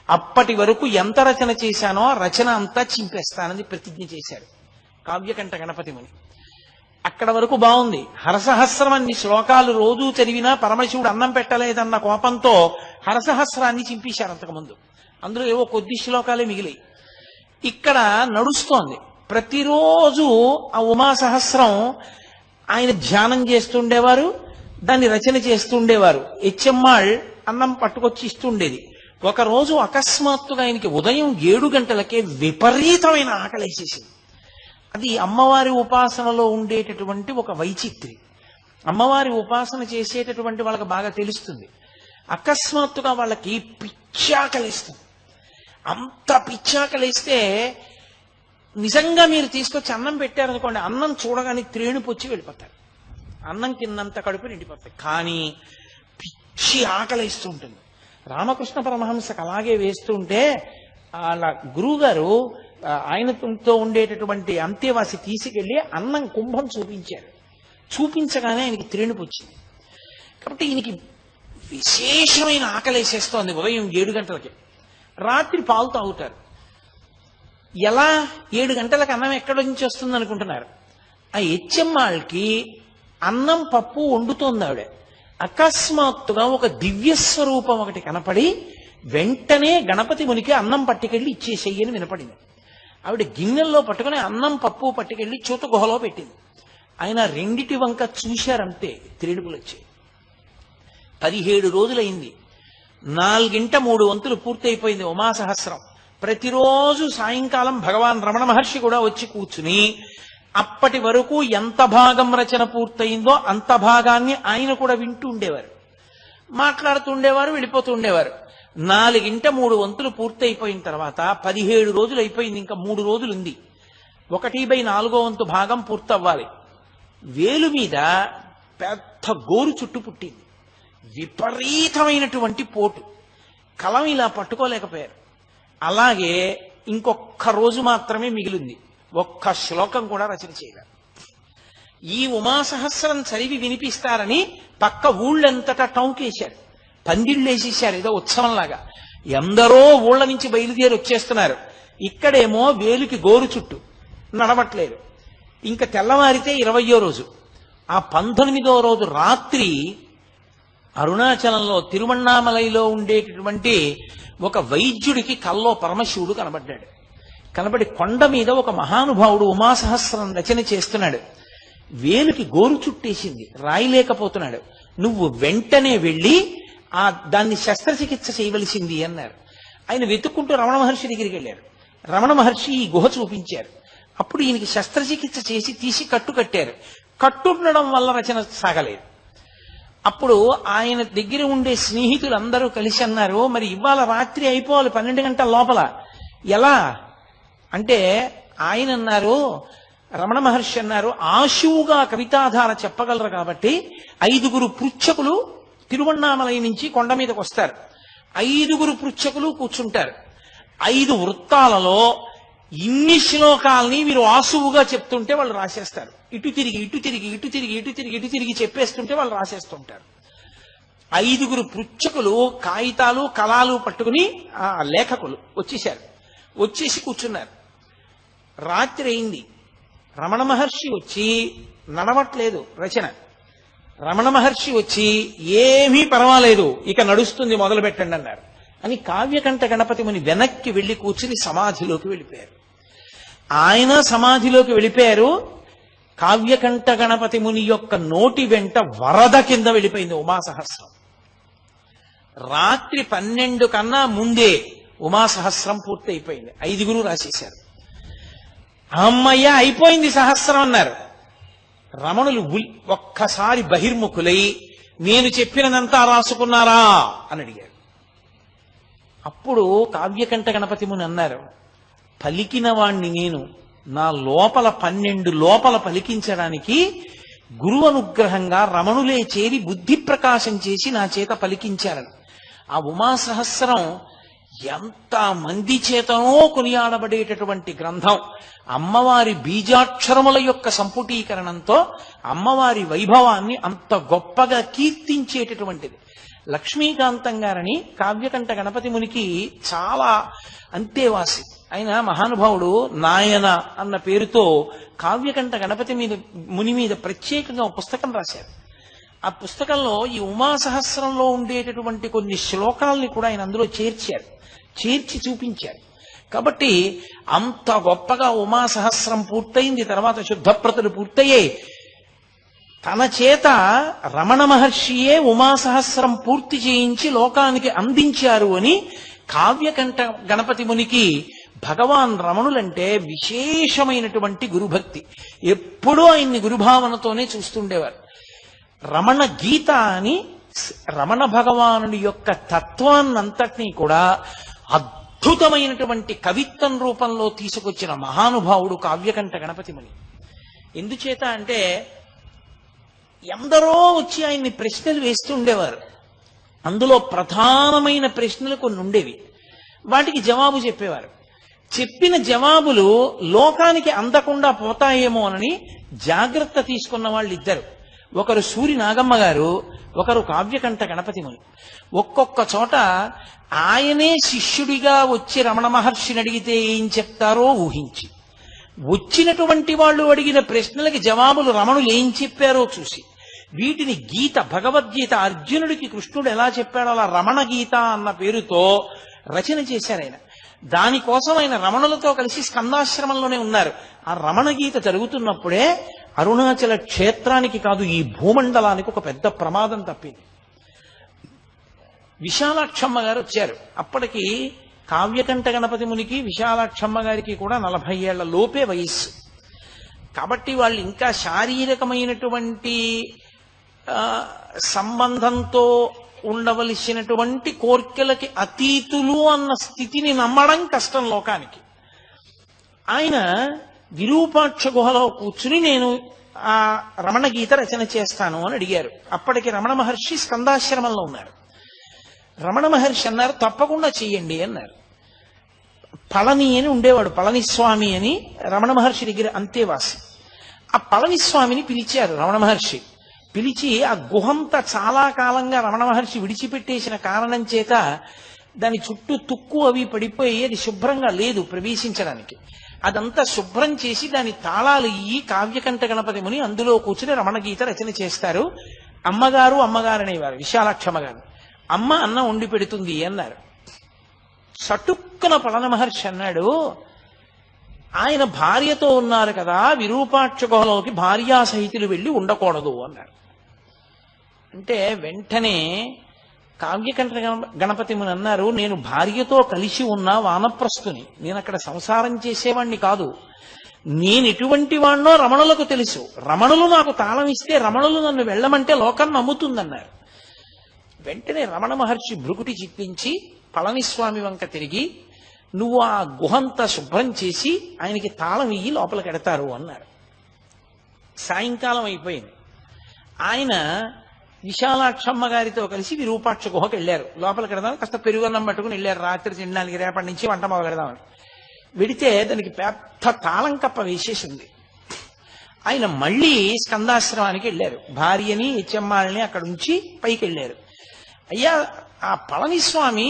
అప్పటి వరకు ఎంత రచన చేశానో ఆ రచన అంతా చింపేస్తానని ప్రతిజ్ఞ చేశాడు కావ్యకంఠ గణపతి ముని. అక్కడ వరకు బాగుంది. హరసహస్రం అన్ని శ్లోకాలు రోజూ చదివినా పరమశివుడు అన్నం పెట్టలేదన్న కోపంతో హరసహస్రాన్ని చింపేశారు అంతకుముందు. అందులో ఏవో కొద్ది శ్లోకాలే మిగిలాయి. ఇక్కడ నడుస్తోంది. ప్రతిరోజు ఆ ఉమాసహస్రం ఆయన ధ్యానం చేస్తుండేవారు, దాన్ని రచన చేస్తుండేవారు. హెచ్ఎమ్మాళ్ అన్నం పట్టుకొచ్చి ఇస్తుండేది. ఒకరోజు అకస్మాత్తుగా ఆయనకి ఉదయం 7 గంటలకే విపరీతమైన ఆకలేసేసింది. అది అమ్మవారి ఉపాసనలో ఉండేటటువంటి ఒక వైచిత్రి. అమ్మవారి ఉపాసన చేసేటటువంటి వాళ్ళకి బాగా తెలుస్తుంది. అకస్మాత్తుగా వాళ్ళకి పిచ్చాకలేస్తుంది. అంత పిచ్చాకలేస్తే నిజంగా మీరు తీసుకొచ్చి అన్నం పెట్టారనుకోండి, అన్నం చూడగానే త్రేణుపొచ్చి వెళ్ళిపోతారు. అన్నం తిన్నంత కడుపు నిండిపోతాయి. కానీ పిచ్చి ఆకలిస్తూ ఉంటుంది. రామకృష్ణ పరమహంసకు అలాగే వేస్తుంటే వాళ్ళ గురువుగారు ఆయనతో ఉండేటటువంటి అంతేవాసి తీసుకెళ్లి అన్నం కుంభం చూపించారు. చూపించగానే ఆయనకి త్రేణుపొచ్చింది. కాబట్టి ఈయనకి విశేషమైన ఆకలేసేస్తోంది ఉదయం 7 గంటలకి. రాత్రి పాలు తాగుతారు. ఎలా 7 గంటలకు అన్నం ఎక్కడి నుంచి వస్తుంది అనుకుంటున్నారు? ఆ హెచ్ఎమ్మాళ్ళకి అన్నం పప్పు వండుతోంది ఆవిడ. అకస్మాత్తుగా ఒక దివ్య స్వరూపం ఒకటి కనపడి వెంటనే గణపతి మునికి అన్నం పట్టుకెళ్ళి ఇచ్చేసేయని వినపడింది. ఆవిడ గిన్నెల్లో పట్టుకుని అన్నం పప్పు పట్టుకెళ్ళి చ్యుత గుహలో పెట్టింది. ఆయన రెండిటి వంక చూశారంతే త్రేడుపులు వచ్చాయి. 17 రోజులైంది. 4 వంతులు పూర్తయిపోయింది ఉమాసహస్రం. ప్రతిరోజు సాయంకాలం భగవాన్ రమణ మహర్షి కూడా వచ్చి కూర్చుని అప్పటి వరకు ఎంత భాగం రచన పూర్తయిందో అంత భాగాన్ని ఆయన కూడా వింటూ ఉండేవారు, మాట్లాడుతూ ఉండేవారు, వెళ్ళిపోతూ ఉండేవారు. 4 వంతులు పూర్తయిపోయిన తర్వాత 17 రోజులు అయిపోయింది. ఇంకా 3 రోజులు ఉంది. 1/4 వంతు భాగం పూర్తవ్వాలి. వేలు మీద పెద్ద గోరు చుట్టు పుట్టింది. విపరీతమైనటువంటి పోటు. కలం ఇలా పట్టుకోలేకపోయారు. అలాగే ఇంకొక్క రోజు మాత్రమే మిగిలింది. ఒక్క శ్లోకం కూడా రచన చేయలేదు. ఈ ఉమాసహస్రం చదివి వినిపిస్తారని పక్క ఊళ్ళంతటా టౌకేశారు, పందిళ్ళేసేశారు, ఏదో ఉత్సవంలాగా. ఎందరో ఊళ్ళ నుంచి బయలుదేరి వచ్చేస్తున్నారు. ఇక్కడేమో వేలుకి గోరు చుట్టు, నడవట్లేదు. ఇంకా తెల్లవారితే 20వ రోజు. ఆ 19వ రోజు రాత్రి అరుణాచలంలో తిరువణ్ణామలైలో ఉండేటటువంటి ఒక వైద్యుడికి కల్లో పరమశివుడు కనబడ్డాడు. కనబడి కొండ మీద ఒక మహానుభావుడు ఉమాసహస్రం రచన చేస్తున్నాడు. వేలుకి గోరు చుట్టేసింది, రాయలేకపోతున్నాడు. నువ్వు వెంటనే వెళ్ళి దాన్ని శస్త్రచికిత్స చేయవలసింది అన్నారు. ఆయన వెతుక్కుంటూ రమణ మహర్షి దగ్గరికి వెళ్ళారు. రమణ మహర్షి ఈ గుహ చూపించారు. అప్పుడు ఈయనకి శస్త్రచికిత్స చేసి తీసి కట్టు కట్టారు. కట్టుండడం వల్ల రచన సాగలేదు. అప్పుడు ఆయన దగ్గర ఉండే స్నేహితులందరూ కలిసి అన్నారు, మరి ఇవాళ రాత్రి అయిపోవాలి 12 గంటల లోపల, ఎలా అంటే ఆయన అన్నారు, రమణ మహర్షి అన్నారు, ఆశువుగా కవితాధార చెప్పగలరు కాబట్టి 5 పృచ్ఛకులు తిరువణ్ణామలై నుంచి కొండ మీదకి వస్తారు. 5 పృచ్ఛకులు కూర్చుంటారు. 5 వృత్తాలలో ఇన్ని శ్లోకాలని మీరు ఆశువుగా చెప్తుంటే వాళ్ళు రాసేస్తారు. ఇటు తిరిగి ఇటు తిరిగి ఇటు తిరిగి ఇటు తిరిగి ఇటు తిరిగి చెప్పేస్తుంటే వాళ్ళు రాసేస్తుంటారు. 5 పృచ్ఛకులు కాగితాలు కలాలు పట్టుకుని ఆ లేఖకులు వచ్చేశారు. వచ్చేసి కూర్చున్నారు. రాత్రి అయింది. రమణ మహర్షి వచ్చి నడవట్లేదు రచన. రమణ మహర్షి వచ్చి ఏమీ పర్వాలేదు, ఇక నడుస్తుంది, మొదలు పెట్టండి అన్నారు. అని కావ్యకంఠ గణపతి ముని వెనక్కి వెళ్లి కూర్చుని సమాధిలోకి వెళ్ళిపోయారు. ఆయన సమాధిలోకి వెళ్ళిపోయారు. కావ్యకంఠ గణపతి ముని యొక్క నోటి వెంట వరద కింద వెళ్ళిపోయింది ఉమాసహస్రం. రాత్రి 12 కన్నా ముందే ఉమాసహస్రం పూర్తి అయిపోయింది. 5 రాసేశారు. అమ్మయ్య అయిపోయింది సహస్రం అన్నారు. రమణులు ఒక్కసారి బహిర్ముఖులై నేను చెప్పినదంతా రాసుకున్నారా అని అడిగారు. అప్పుడు కావ్యకంఠ గణపతి ముని అన్నారు, పలికిన వాణ్ణి నేను, నా లోపల 12 లోపల పలికించడానికి గురువు అనుగ్రహంగా రమణులే చేరి బుద్ధి ప్రకాశం చేసి నా చేత పలికించారని. ఆ ఉమాసహస్రం ఎంత మంది చేతనో కొనియాడబడేటటువంటి గ్రంథం. అమ్మవారి బీజాక్షరముల యొక్క సంపుటీకరణంతో అమ్మవారి వైభవాన్ని అంత గొప్పగా కీర్తించేటటువంటిది. లక్ష్మీకాంతం గారని కావ్యకంఠ గణపతి మునికి చాలా అంతేవాసి. ఆయన మహానుభావుడు నాయన అన్న పేరుతో కావ్యకంఠ గణపతి ముని మీద ప్రత్యేకంగా ఒక పుస్తకం రాశారు. ఆ పుస్తకంలో ఈ ఉమాసహస్రంలో ఉండేటటువంటి కొన్ని శ్లోకాలని కూడా ఆయన అందులో చేర్చి చూపించారు. కాబట్టి అంత గొప్పగా ఉమాసహస్రం పూర్తయింది. తర్వాత శుద్ధప్రతులు పూర్తయ్యాయి. తన చేత రమణ మహర్షియే ఉమాసహస్రం పూర్తి చేయించి లోకానికి అందించారు అని కావ్యకంఠ గణపతి మునికి భగవాన్ రమణులంటే విశేషమైనటువంటి గురుభక్తి. ఎప్పుడూ ఆయన్ని గురుభావనతోనే చూస్తుండేవారు. రమణ గీత అని రమణ భగవానుడి యొక్క తత్వాన్నంతటినీ కూడా అద్భుతమైనటువంటి కవిత్వం రూపంలో తీసుకొచ్చిన మహానుభావుడు కావ్యకంఠ గణపతి ముని. ఎందుచేత అంటే ఎందరో వచ్చి ఆయన్ని ప్రశ్నలు వేస్తూ ఉండేవారు. అందులో ప్రధానమైన ప్రశ్నలు కొన్ని ఉండేవి. వాటికి జవాబు చెప్పేవారు. చెప్పిన జవాబులు లోకానికి అందకుండా పోతాయేమోనని జాగ్రత్త తీసుకున్న వాళ్ళు ఇద్దరు. ఒకరు సూరి నాగమ్మ గారు, ఒకరు కావ్యకంఠ గణపతి ముని. ఒక్కొక్క చోట ఆయనే శిష్యుడిగా వచ్చి రమణ మహర్షిని అడిగితే ఏం చెప్తారో ఊహించి, వచ్చినటువంటి వాళ్ళు అడిగిన ప్రశ్నలకి జవాబులు రమణులు ఏం చెప్పారో చూసి, వీటిని గీత, భగవద్గీత అర్జునుడికి కృష్ణుడు ఎలా చెప్పాడో అలా రమణ గీత అన్న పేరుతో రచన చేశారు ఆయన. దానికోసం ఆయన రమణులతో కలిసి స్కందాశ్రమంలోనే ఉన్నారు. ఆ రమణ గీత జరుగుతున్నప్పుడే అరుణాచల క్షేత్రానికి కాదు, ఈ భూమండలానికి ఒక పెద్ద ప్రమాదం తప్పింది. విశాలాక్షమ్మ గారు వచ్చారు. అప్పటికి కావ్యకంఠ గణపతి మునికి విశాలాక్షమ్మ గారికి కూడా 40 ఏళ్ల లోపే వయస్సు. కాబట్టి వాళ్ళు ఇంకా శారీరకమైనటువంటి సంబంధంతో ఉండవలసినటువంటి కోర్కెలకి అతీతులు అన్న స్థితిని నమ్మడం కష్టం లోకానికి. ఆయన విరూపాక్ష గుహలో కూర్చుని నేను ఆ రమణ గీత రచన చేస్తాను అని అడిగారు. అప్పటికి రమణ మహర్షి స్కందాశ్రమంలో ఉన్నారు. రమణ మహర్షి అన్నారు, తప్పకుండా చెయ్యండి అన్నారు. పళని అని ఉండేవాడు, పళనిస్వామి అని రమణ మహర్షి దగ్గర అంతేవాసి. ఆ పళనిస్వామిని పిలిచారు రమణ మహర్షి. పిలిచి ఆ గుహంతా చాలా కాలంగా రమణ మహర్షి విడిచిపెట్టేసిన కారణం చేత దాని చుట్టూ తుక్కు అవి పడిపోయి అది శుభ్రంగా లేదు ప్రవేశించడానికి. అదంతా శుభ్రం చేసి దాని తాళాలు ఇయ్యి కావ్యకంఠ గణపతి ముని అందులో కూర్చుని రమణ గీత రచన చేస్తారు. అమ్మగారు అనేవారు విశాలాక్షమ్మ గారు. అమ్మ అన్నం వండి పెడుతుంది అన్నారు. సటుక్కున పళన మహర్షి అన్నాడు, ఆయన భార్యతో ఉన్నారు కదా, విరూపాక్ష గుహలోకి భార్యా సహితులు వెళ్ళి ఉండకూడదు అన్నారు. అంటే వెంటనే కావ్యకంఠ గణపతి ముని అన్నారు, నేను భార్యతో కలిసి ఉన్న వానప్రస్థుని, నేను అక్కడ సంసారం చేసేవాణ్ణి కాదు. నేను ఎటువంటి వాణ్ణో రమణులకు తెలుసు. రమణులు నాకు తాళం ఇస్తే రమణులు నన్ను వెళ్ళమంటే లోకం నమ్ముతుందన్నారు. వెంటనే రమణ మహర్షి భృకుటి చిప్పించి పళనిస్వామి వంక తిరిగి, నువ్వు ఆ గుహంతా శుభ్రం చేసి ఆయనకి తాళం ఇయ్యి లోపలికి ఎడతారు అన్నారు. సాయంకాలం అయిపోయింది. ఆయన విశాలాక్షమ్మ గారితో కలిసి విరూపాక్ష గుహకి వెళ్ళారు. లోపలికి వెడదామని కాస్త పెరుగన్నం పట్టుకుని వెళ్ళారు. రాత్రి తినడానికి రేపటి నుంచి వంట మొదలు పెడదామని వెడితే దానికి పెద్ద తాళం కప్ప వేసేసింది. ఆయన మళ్ళీ స్కందాశ్రమానికి వెళ్ళారు. భార్యని హెచ్చమ్మాళ్ళని అక్కడ ఉంచి పైకి వెళ్ళారు. అయ్యా, ఆ పళనిస్వామి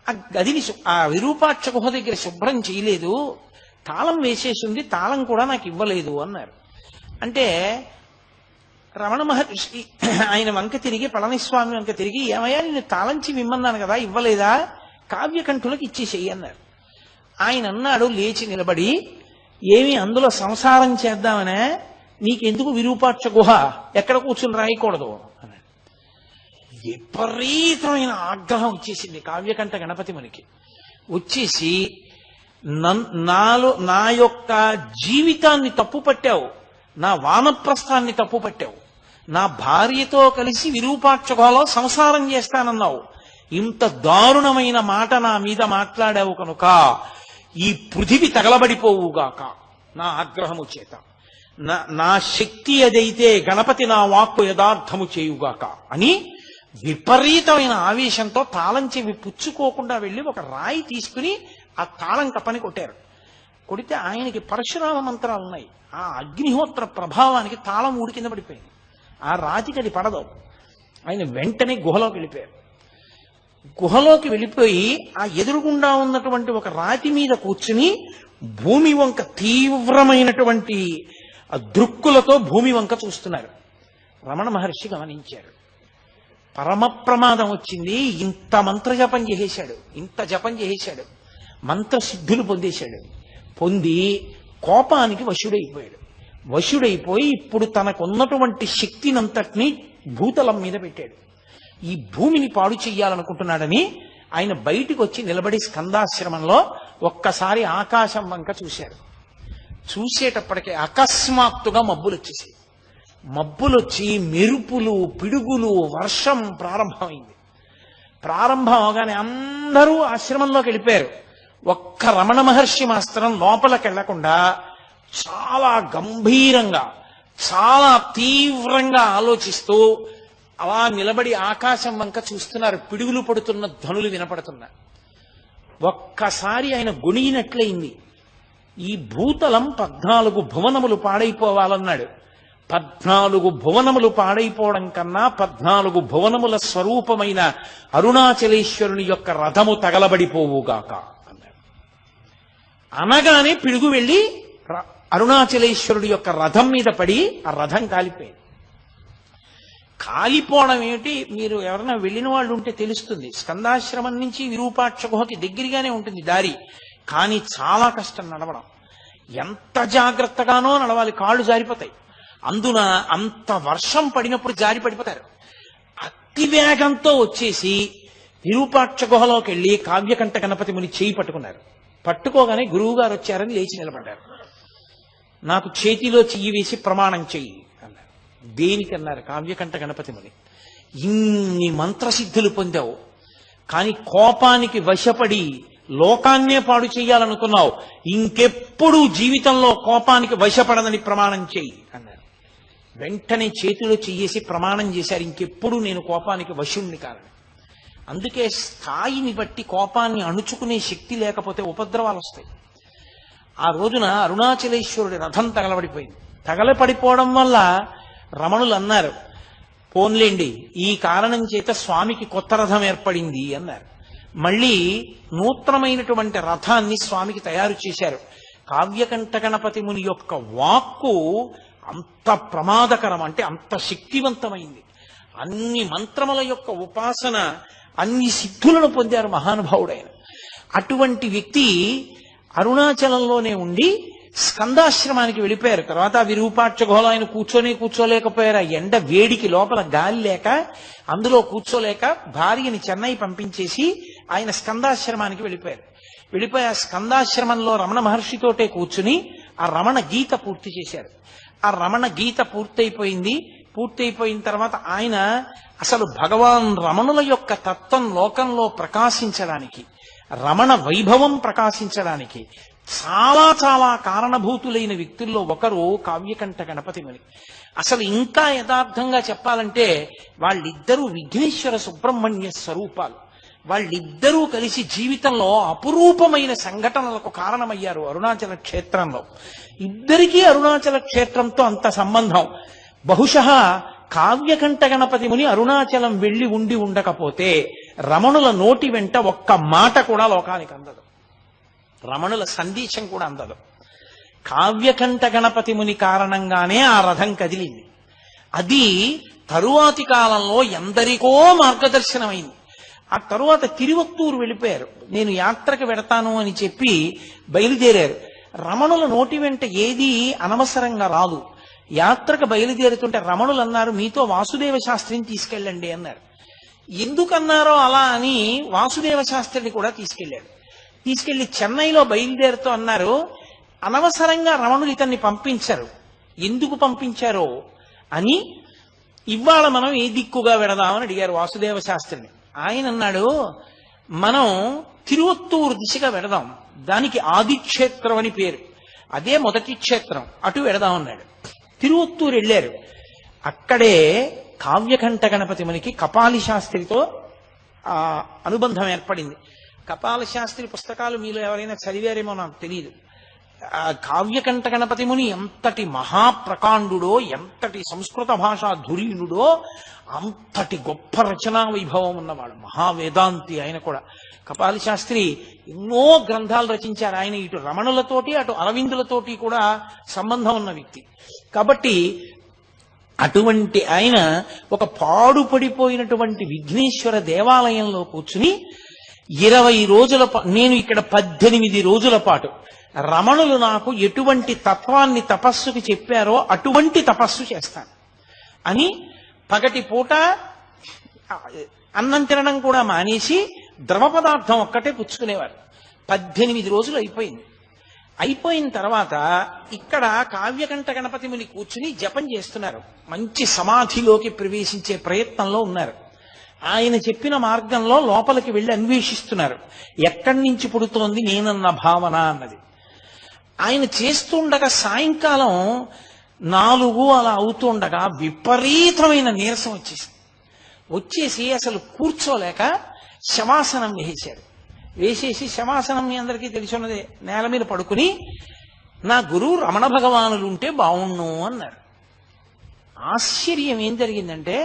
ఆ గదిని ఆ విరూపాక్ష గుహ దగ్గర శుభ్రం చేయలేదు, తాళం వేసేసింది, తాళం కూడా నాకు ఇవ్వలేదు అన్నారు. అంటే రమణ మహర్షి ఆయన వంక తిరిగి పళనిస్వామి వంక తిరిగి, ఏమయ్యా నేను తాళంచి విమ్మన్నాను కదా, ఇవ్వలేదా, కావ్యకంఠులకు ఇచ్చేసేయి అన్నారు. ఆయన అన్నాడు లేచి నిలబడి, ఏమి అందులో సంసారం చేద్దామనే, నీకెందుకు విరూపాక్ష గుహ, ఎక్కడ కూర్చుని రాయకూడదు అన్నాడు. విపరీతమైన ఆగ్రహం వచ్చేసింది కావ్యకంఠ గణపతి మునికి. వచ్చేసి నా యొక్క జీవితాన్ని తప్పు పట్టావు, నా వానప్రస్థాన్ని తప్పు పట్టావు, నా భార్యతో కలిసి విరూపాక్ష గుహలో సంసారం చేస్తానన్నావు, ఇంత దారుణమైన మాట నా మీద మాట్లాడావు కనుక ఈ పృథివి తగలబడిపోవుగాక నా ఆగ్రహము చేత. నా శక్తి అదైతే గణపతి నా వాక్కు యథార్థము చేయుగాక అని విపరీతమైన ఆవేశంతో తాళం చెవి పుచ్చుకోకుండా వెళ్ళి ఒక రాయి తీసుకుని ఆ తాళం కప్పని కొట్టారు. కొడితే ఆయనకి పరశురామ మంత్రాలు ఉన్నాయి. ఆ అగ్నిహోత్ర ప్రభావానికి తాళం ఊడి కింద పడిపోయింది. ఆ రాతికి అది పడదు. ఆయన వెంటనే గుహలోకి వెళ్ళిపోయారు. గుహలోకి వెళ్ళిపోయి ఆ ఎదురుగుండా ఉన్నటువంటి ఒక రాతి మీద కూర్చుని భూమి వంక తీవ్రమైనటువంటి దృక్కులతో భూమి వంక చూస్తున్నారు. రమణ మహర్షి గమనించారు. పరమ ప్రమాదం వచ్చింది. ఇంత మంత్రజపం చేసేశాడు, ఇంత జపం చేసేశాడు, మంత్రసిద్ధులు పొందేశాడు. పొంది కోపానికి వశుడైపోయాడు. వశుడైపోయి ఇప్పుడు తనకున్నటువంటి శక్తినంతటినీ భూతలం మీద పెట్టాడు. ఈ భూమిని పాడు చెయ్యాలనుకుంటున్నాడని ఆయన బయటికి వచ్చి నిలబడి స్కందాశ్రమంలో ఒక్కసారి ఆకాశం వంక చూశారు. చూసేటప్పటికే అకస్మాత్తుగా మబ్బులు వచ్చేసాయి. మబ్బులొచ్చి మెరుపులు, పిడుగులు, వర్షం ప్రారంభమైంది. ప్రారంభం అవగానే అందరూ ఆశ్రమంలోకి వెళ్ళిపోయారు. ఒక్క రమణ మహర్షి మాత్రం లోపలికి వెళ్లకుండా చాలా గంభీరంగా, చాలా తీవ్రంగా ఆలోచిస్తూ అలా నిలబడి ఆకాశం వంక చూస్తున్నారు. పిడుగులు పడుతున్న ధ్వనులు వినపడుతున్నారు. ఒక్కసారి ఆయన గొణిగినట్లయింది. ఈ భూతలం 14 భువనములు పాడైపోవాలన్నాడు. 14 భువనములు పాడైపోవడం కన్నా 14 భువనముల స్వరూపమైన అరుణాచలేశ్వరుని యొక్క రథము తగలబడిపోవుగాక అన్నాడు. అనగానే పిడుగు వెళ్ళి అరుణాచలేశ్వరుడి యొక్క రథం మీద పడి ఆ రథం కాలిపోయింది. కాలిపోవడం ఏమిటి, మీరు ఎవరైనా వెళ్ళిన వాళ్ళు ఉంటే తెలుస్తుంది. స్కందాశ్రమం నుంచి విరూపాక్ష గుహకి దగ్గరగానే ఉంటుంది దారి, కానీ చాలా కష్టం నడవడం. ఎంత జాగ్రత్తగానో నడవాలి, కాళ్ళు జారిపోతాయి. అందున అంత వర్షం పడినప్పుడు జారి పడిపోతారు. అతి వేగంతో వచ్చేసి విరూపాక్ష గుహలోకి వెళ్ళి కావ్యకంఠ గణపతి ముని చేయి పట్టుకున్నారు. పట్టుకోగానే గురువు గారు వచ్చారని లేచి నిలబడ్డారు. నాకు చేతిలో చెయ్యి వేసి ప్రమాణం చెయ్యి అన్నారు. దేనికన్నారు? కావ్యకంఠ గణపతి ముని, ఇన్ని మంత్రసిద్ధులు పొందావు, కానీ కోపానికి వశపడి లోకాన్నే పాడు చెయ్యాలనుకున్నావు, ఇంకెప్పుడు జీవితంలో కోపానికి వశపడదని ప్రమాణం చెయ్యి అన్నారు. వెంటనే చేతిలో చెయ్యేసి ప్రమాణం చేశారు, ఇంకెప్పుడు నేను కోపానికి వశుణ్ణి కాదని. అందుకే స్థాయిని బట్టి కోపాన్ని అణుచుకునే శక్తి లేకపోతే ఉపద్రవాలు వస్తాయి. ఆ రోజున అరుణాచలేశ్వరుడి రథం తగలబడిపోయింది. తగలపడిపోవడం వల్ల రమణులు అన్నారు, పోన్లేండి ఈ కారణం చేత స్వామికి కొత్త రథం ఏర్పడింది అన్నారు. మళ్ళీ నూతనమైనటువంటి రథాన్ని స్వామికి తయారు చేశారు. కావ్యకంఠ గణపతి ముని యొక్క వాక్కు అంత ప్రమాదకరం, అంటే అంత శక్తివంతమైంది. అన్ని మంత్రముల యొక్క ఉపాసన, అన్ని సిద్ధులను పొందారు మహానుభావుడైన. అటువంటి వ్యక్తి అరుణాచలంలోనే ఉండి స్కందాశ్రమానికి వెళ్ళిపోయారు. తర్వాత విరూపాక్ష గుహలో ఆయన కూర్చోలేకపోయారు. ఆ ఎండ వేడికి లోపల గాలి లేక అందులో కూర్చోలేక భార్యని చెన్నై పంపించేసి ఆయన స్కందాశ్రమానికి వెళ్ళిపోయారు. వెళ్ళిపోయి ఆ స్కందాశ్రమంలో రమణ మహర్షితోటే కూర్చుని ఆ రమణ గీత పూర్తి చేశారు. ఆ రమణ గీత పూర్తయిపోయిన తర్వాత ఆయన అసలు భగవాన్ రమణుల యొక్క తత్వం లోకంలో ప్రకాశించడానికి, రమణ వైభవం ప్రకాశించడానికి చాలా చాలా కారణభూతులైన వ్యక్తుల్లో ఒకరు కావ్యకంఠ గణపతి ముని. అసలు ఇంకా యథార్థంగా చెప్పాలంటే వాళ్ళిద్దరూ విఘ్నేశ్వర సుబ్రహ్మణ్య స్వరూపాలు. వాళ్ళిద్దరూ కలిసి జీవితంలో అపురూపమైన సంఘటనలకు కారణమయ్యారు అరుణాచల క్షేత్రంలో. ఇద్దరికీ అరుణాచల క్షేత్రంతో అంత సంబంధం. బహుశః కావ్యకంఠ గణపతి ముని అరుణాచలం వెళ్ళి ఉండకపోతే రమణుల నోటి వెంట ఒక్క మాట కూడా లోకానికి అందదు, రమణుల సందేశం కూడా అందదు. కావ్యకంఠ గణపతి ముని కారణంగానే ఆ రథం కదిలింది. అది తరువాతి కాలంలో ఎందరికో మార్గదర్శనమైంది. ఆ తరువాత తిరువత్తూరు వెళ్ళిపోయారు. నేను యాత్రకు వెడతాను అని చెప్పి బయలుదేరారు. రమణుల నోటి వెంట ఏది అనవసరంగా రాదు. యాత్రకు బయలుదేరుతుంటే రమణులు అన్నారు, మీతో వాసుదేవ శాస్త్రిని తీసుకెళ్ళండి అన్నారు. ఎందుకన్నారో అలా అని వాసుదేవ శాస్త్రిని కూడా తీసుకెళ్లి చెన్నైలో బయలుదేరుతూ అన్నారు, అనవసరంగా రమణులు ఇతన్ని పంపించారు, ఎందుకు పంపించారో అని ఇవాళ మనం ఏ దిక్కుగా వెడదామని అడిగారు వాసుదేవ శాస్త్రిని. ఆయన అన్నాడు, మనం తిరువత్తూరు దిశగా వెడదాం, దానికి ఆదిక్షేత్రం అని పేరు, అదే మొదటి క్షేత్రం, అటు వెడదామన్నాడు. తిరువత్తూరు వెళ్ళారు. అక్కడే కావ్యకంఠ గణపతి మునికి కపాలి శాస్త్రితో అనుబంధం ఏర్పడింది. కపాల శాస్త్రి పుస్తకాలు మీలో ఎవరైనా చదివారేమో నాకు తెలియదు. కావ్యకంఠ గణపతి ముని ఎంతటి మహాప్రకాండుడో, ఎంతటి సంస్కృత భాషా ధురీణుడో, అంతటి గొప్ప రచనా వైభవం ఉన్నవాడు, మహావేదాంతి ఆయన కూడా. కపాలి శాస్త్రి ఎన్నో గ్రంథాలు రచించారు. ఆయన ఇటు రమణులతోటి అటు అరవిందులతోటి కూడా సంబంధం ఉన్న వ్యక్తి. కాబట్టి అటువంటి ఆయన ఒక పాడుపడిపోయినటువంటి విఘ్నేశ్వర దేవాలయంలో కూర్చుని 20 రోజుల నేను ఇక్కడ 18 రోజుల పాటు రమణులు నాకు ఎటువంటి తత్వాన్ని తపస్సుకి చెప్పారో అటువంటి తపస్సు చేస్తాను అని పగటి పూట అన్నం తినడం కూడా మానేసి ద్రవ పదార్థం ఒక్కటే పుచ్చుకునేవారు. 18 రోజులు అయిపోయిన తర్వాత ఇక్కడ కావ్యకంఠ గణపతి ముని కూర్చుని జపం చేస్తున్నారు. మంచి సమాధిలోకి ప్రవేశించే ప్రయత్నంలో ఉన్నారు. ఆయన చెప్పిన మార్గంలో లోపలికి వెళ్ళి అన్వేషిస్తున్నారు. ఎక్కడి నుంచి పుడుతోంది నేనన్న భావన అన్నది. ఆయన చేస్తుండగా సాయంకాలం 4 అలా అవుతుండగా విపరీతమైన నీరసం వచ్చేసి అసలు కూర్చోలేక శవాసనం వేసేసి శవాసనం మీ అందరికీ తెలిసినదే, నేల మీద పడుకుని నా గురువు రమణ భగవానులు ఉంటే బావుణ్ణు అన్నారు. ఆశ్చర్యం ఏం జరిగిందంటే,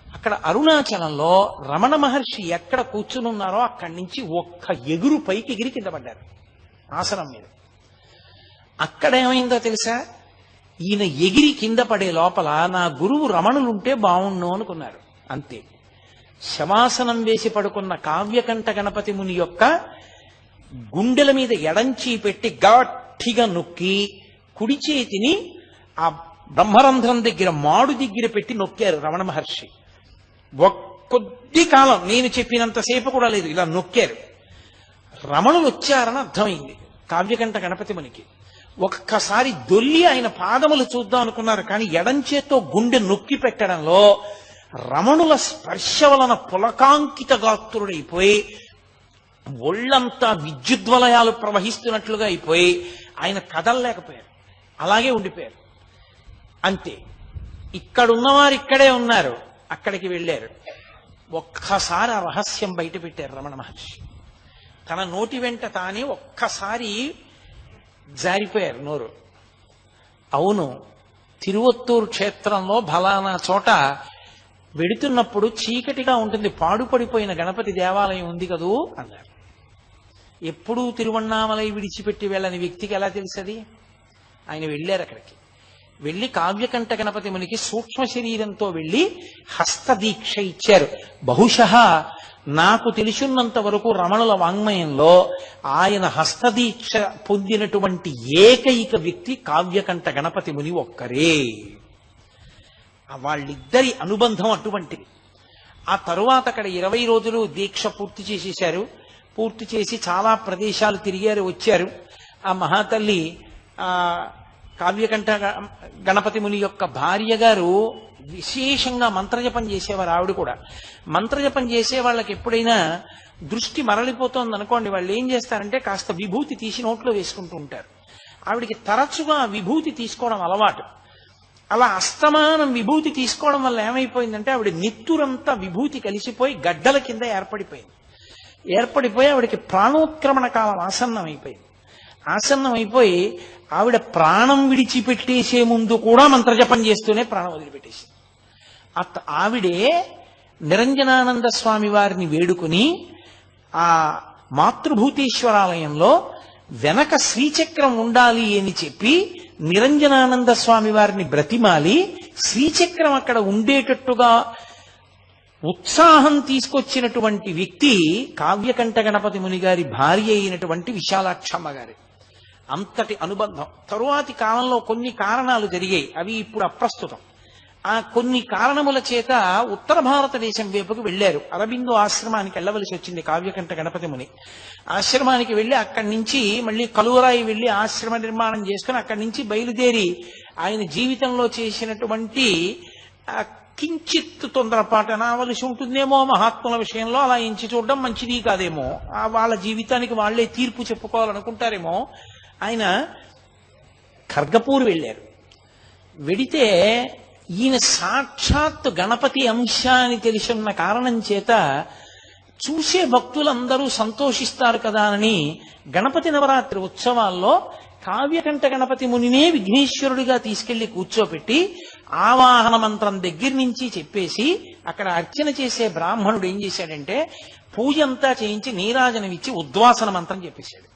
అక్కడ అరుణాచలంలో రమణ మహర్షి ఎక్కడ కూర్చుని ఉన్నారో అక్కడి నుంచి ఒక్క ఎగురు పైకి ఎగిరి కింద పడ్డారు ఆసనం మీద. అక్కడేమైందో తెలుసా, ఈయన ఎగిరి కింద పడే లోపల నా గురువు రమణులుంటే బావుణ్ణు అనుకున్నారు. అంతే. శవాసనం వేసి పడుకున్న కావ్యకంఠ గణపతి ముని యొక్క గుండెల మీద ఎడంచి పెట్టి గట్టిగా నొక్కి కుడి చేతిని ఆ బ్రహ్మరంధ్రం దగ్గర మాడు దగ్గర పెట్టి నొక్కారు రమణ మహర్షి. కొద్ది కాలం, నేను చెప్పినంతసేపు కూడా లేదు, ఇలా నొక్కారు. రమణులు వచ్చారని అర్థమైంది కావ్యకంఠ గణపతి మునికి. ఒక్కసారి దొల్లి ఆయన పాదములు చూద్దాం అనుకున్నారు, కానీ ఎడంచేతో గుండె నొక్కి పెట్టడంలో రమణుల స్పర్శ వలన పులకాంకిత గాత్రుడైపోయి ఒళ్ళంతా విద్యుద్వలయాలు ప్రవహిస్తున్నట్లుగా అయిపోయి ఆయన కదలలేకపోయారు, అలాగే ఉండిపోయారు. అంతే. ఇక్కడున్నవారు ఇక్కడే ఉన్నారు, అక్కడికి వెళ్ళారు. ఒక్కసారి ఆ రహస్యం బయట పెట్టారు రమణ మహర్షి. తన నోటి వెంట తానే ఒక్కసారి జారిపోయారు నోరు. అవును, తిరువత్తూరు క్షేత్రంలో ఫలానా చోట వెడుతున్నప్పుడు చీకటిగా ఉంటుంది, పాడుపడిపోయిన గణపతి దేవాలయం ఉంది కదూ అన్నారు. ఎప్పుడూ తిరువణ్ణామలై విడిచిపెట్టి వెళ్ళని వ్యక్తికి ఎలా తెలుసది? ఆయన వెళ్ళారు అక్కడికి. వెళ్ళి కావ్యకంఠ గణపతి మునికి సూక్ష్మ శరీరంతో వెళ్ళి హస్తదీక్ష ఇచ్చారు. బహుశః నాకు తెలిసినంత వరకు రమణుల వాంగ్మయంలో ఆయన హస్తదీక్ష పొందినటువంటి ఏకైక వ్యక్తి కావ్యకంఠ గణపతి ముని ఒక్కరే. వాళ్ళిద్దరి అనుబంధం అటువంటిది. ఆ తరువాత అక్కడ 20 రోజులు దీక్ష పూర్తి చేసేశారు. పూర్తి చేసి చాలా ప్రదేశాలు తిరిగారు, వచ్చారు. ఆ మహాతల్లి కావ్యకంఠ గణపతి ముని యొక్క భార్య గారు విశేషంగా మంత్రజపం చేసేవారు. ఆవిడ కూడా మంత్రజపం చేసే వాళ్ళకి ఎప్పుడైనా దృష్టి మరలిపోతోంది అనుకోండి, వాళ్ళు ఏం చేస్తారంటే కాస్త విభూతి తీసి నోట్లో వేసుకుంటూ ఉంటారు. ఆవిడికి తరచుగా విభూతి తీసుకోవడం అలవాటు. అలా అస్తమానం విభూతి తీసుకోవడం వల్ల ఏమైపోయిందంటే ఆవిడ నెత్తురంతా విభూతి కలిసిపోయి గడ్డల కింద ఏర్పడిపోయి ఆవిడకి ప్రాణోత్క్రమణ కాలం ఆసన్నం అయిపోయి ఆవిడ ప్రాణం విడిచిపెట్టేసే ముందు కూడా మంత్రజపం చేస్తూనే ప్రాణం వదిలిపెట్టేసింది. ఆవిడే నిరంజనానంద స్వామి వారిని వేడుకుని ఆ మాతృభూతేశ్వరాలయంలో వెనక శ్రీచక్రం ఉండాలి అని చెప్పి నిరంజనానంద స్వామి వారిని బ్రతిమాలి శ్రీచక్రం అక్కడ ఉండేటట్టుగా ఉత్సాహం తీసుకొచ్చినటువంటి వ్యక్తి కావ్యకంఠ గణపతి ముని గారి భార్య అయినటువంటి విశాలాక్షమ్మ గారి. అంతటి అనుబంధం. తరువాతి కాలంలో కొన్ని కారణాలు జరిగాయి, అవి ఇప్పుడు అప్రస్తుతం. ఆ కొన్ని కారణముల చేత ఉత్తర భారతదేశం వైపుకు వెళ్లారు. అరబిందో ఆశ్రమానికి వెళ్ళవలసి వచ్చింది కావ్యకంఠ గణపతి ముని. ఆశ్రమానికి వెళ్లి అక్కడి నుంచి మళ్ళీ కలువరాయి వెళ్లి ఆశ్రమ నిర్మాణం చేసుకుని అక్కడి నుంచి బయలుదేరి ఆయన జీవితంలో చేసినటువంటి కించిత్ తొందరపాటు అనవలసి ఉంటుందేమో మహాత్ముల విషయంలో, అలా ఎంచి చూడడం మంచిది కాదేమో, వాళ్ళ జీవితానికి వాళ్లే తీర్పు చెప్పుకోవాలనుకుంటారేమో. ఆయన ఖర్గపూర్ వెళ్ళారు. వెడితే ఈయన సాక్షాత్ గణపతి అంశ అని తెలిసిన కారణం చేత చూసే భక్తులందరూ సంతోషిస్తారు కదా అని గణపతి నవరాత్రి ఉత్సవాల్లో కావ్యకంఠ గణపతి మునినే విఘ్నేశ్వరుడిగా తీసుకెళ్లి కూర్చోపెట్టి ఆవాహన మంత్రం దగ్గర నుంచి చెప్పేసి అక్కడ అర్చన చేసే బ్రాహ్మణుడు ఏం చేశాడంటే పూజ అంతా చేయించి నీరాజనం ఇచ్చి ఉద్వాసన మంత్రం చెప్పేశాడు.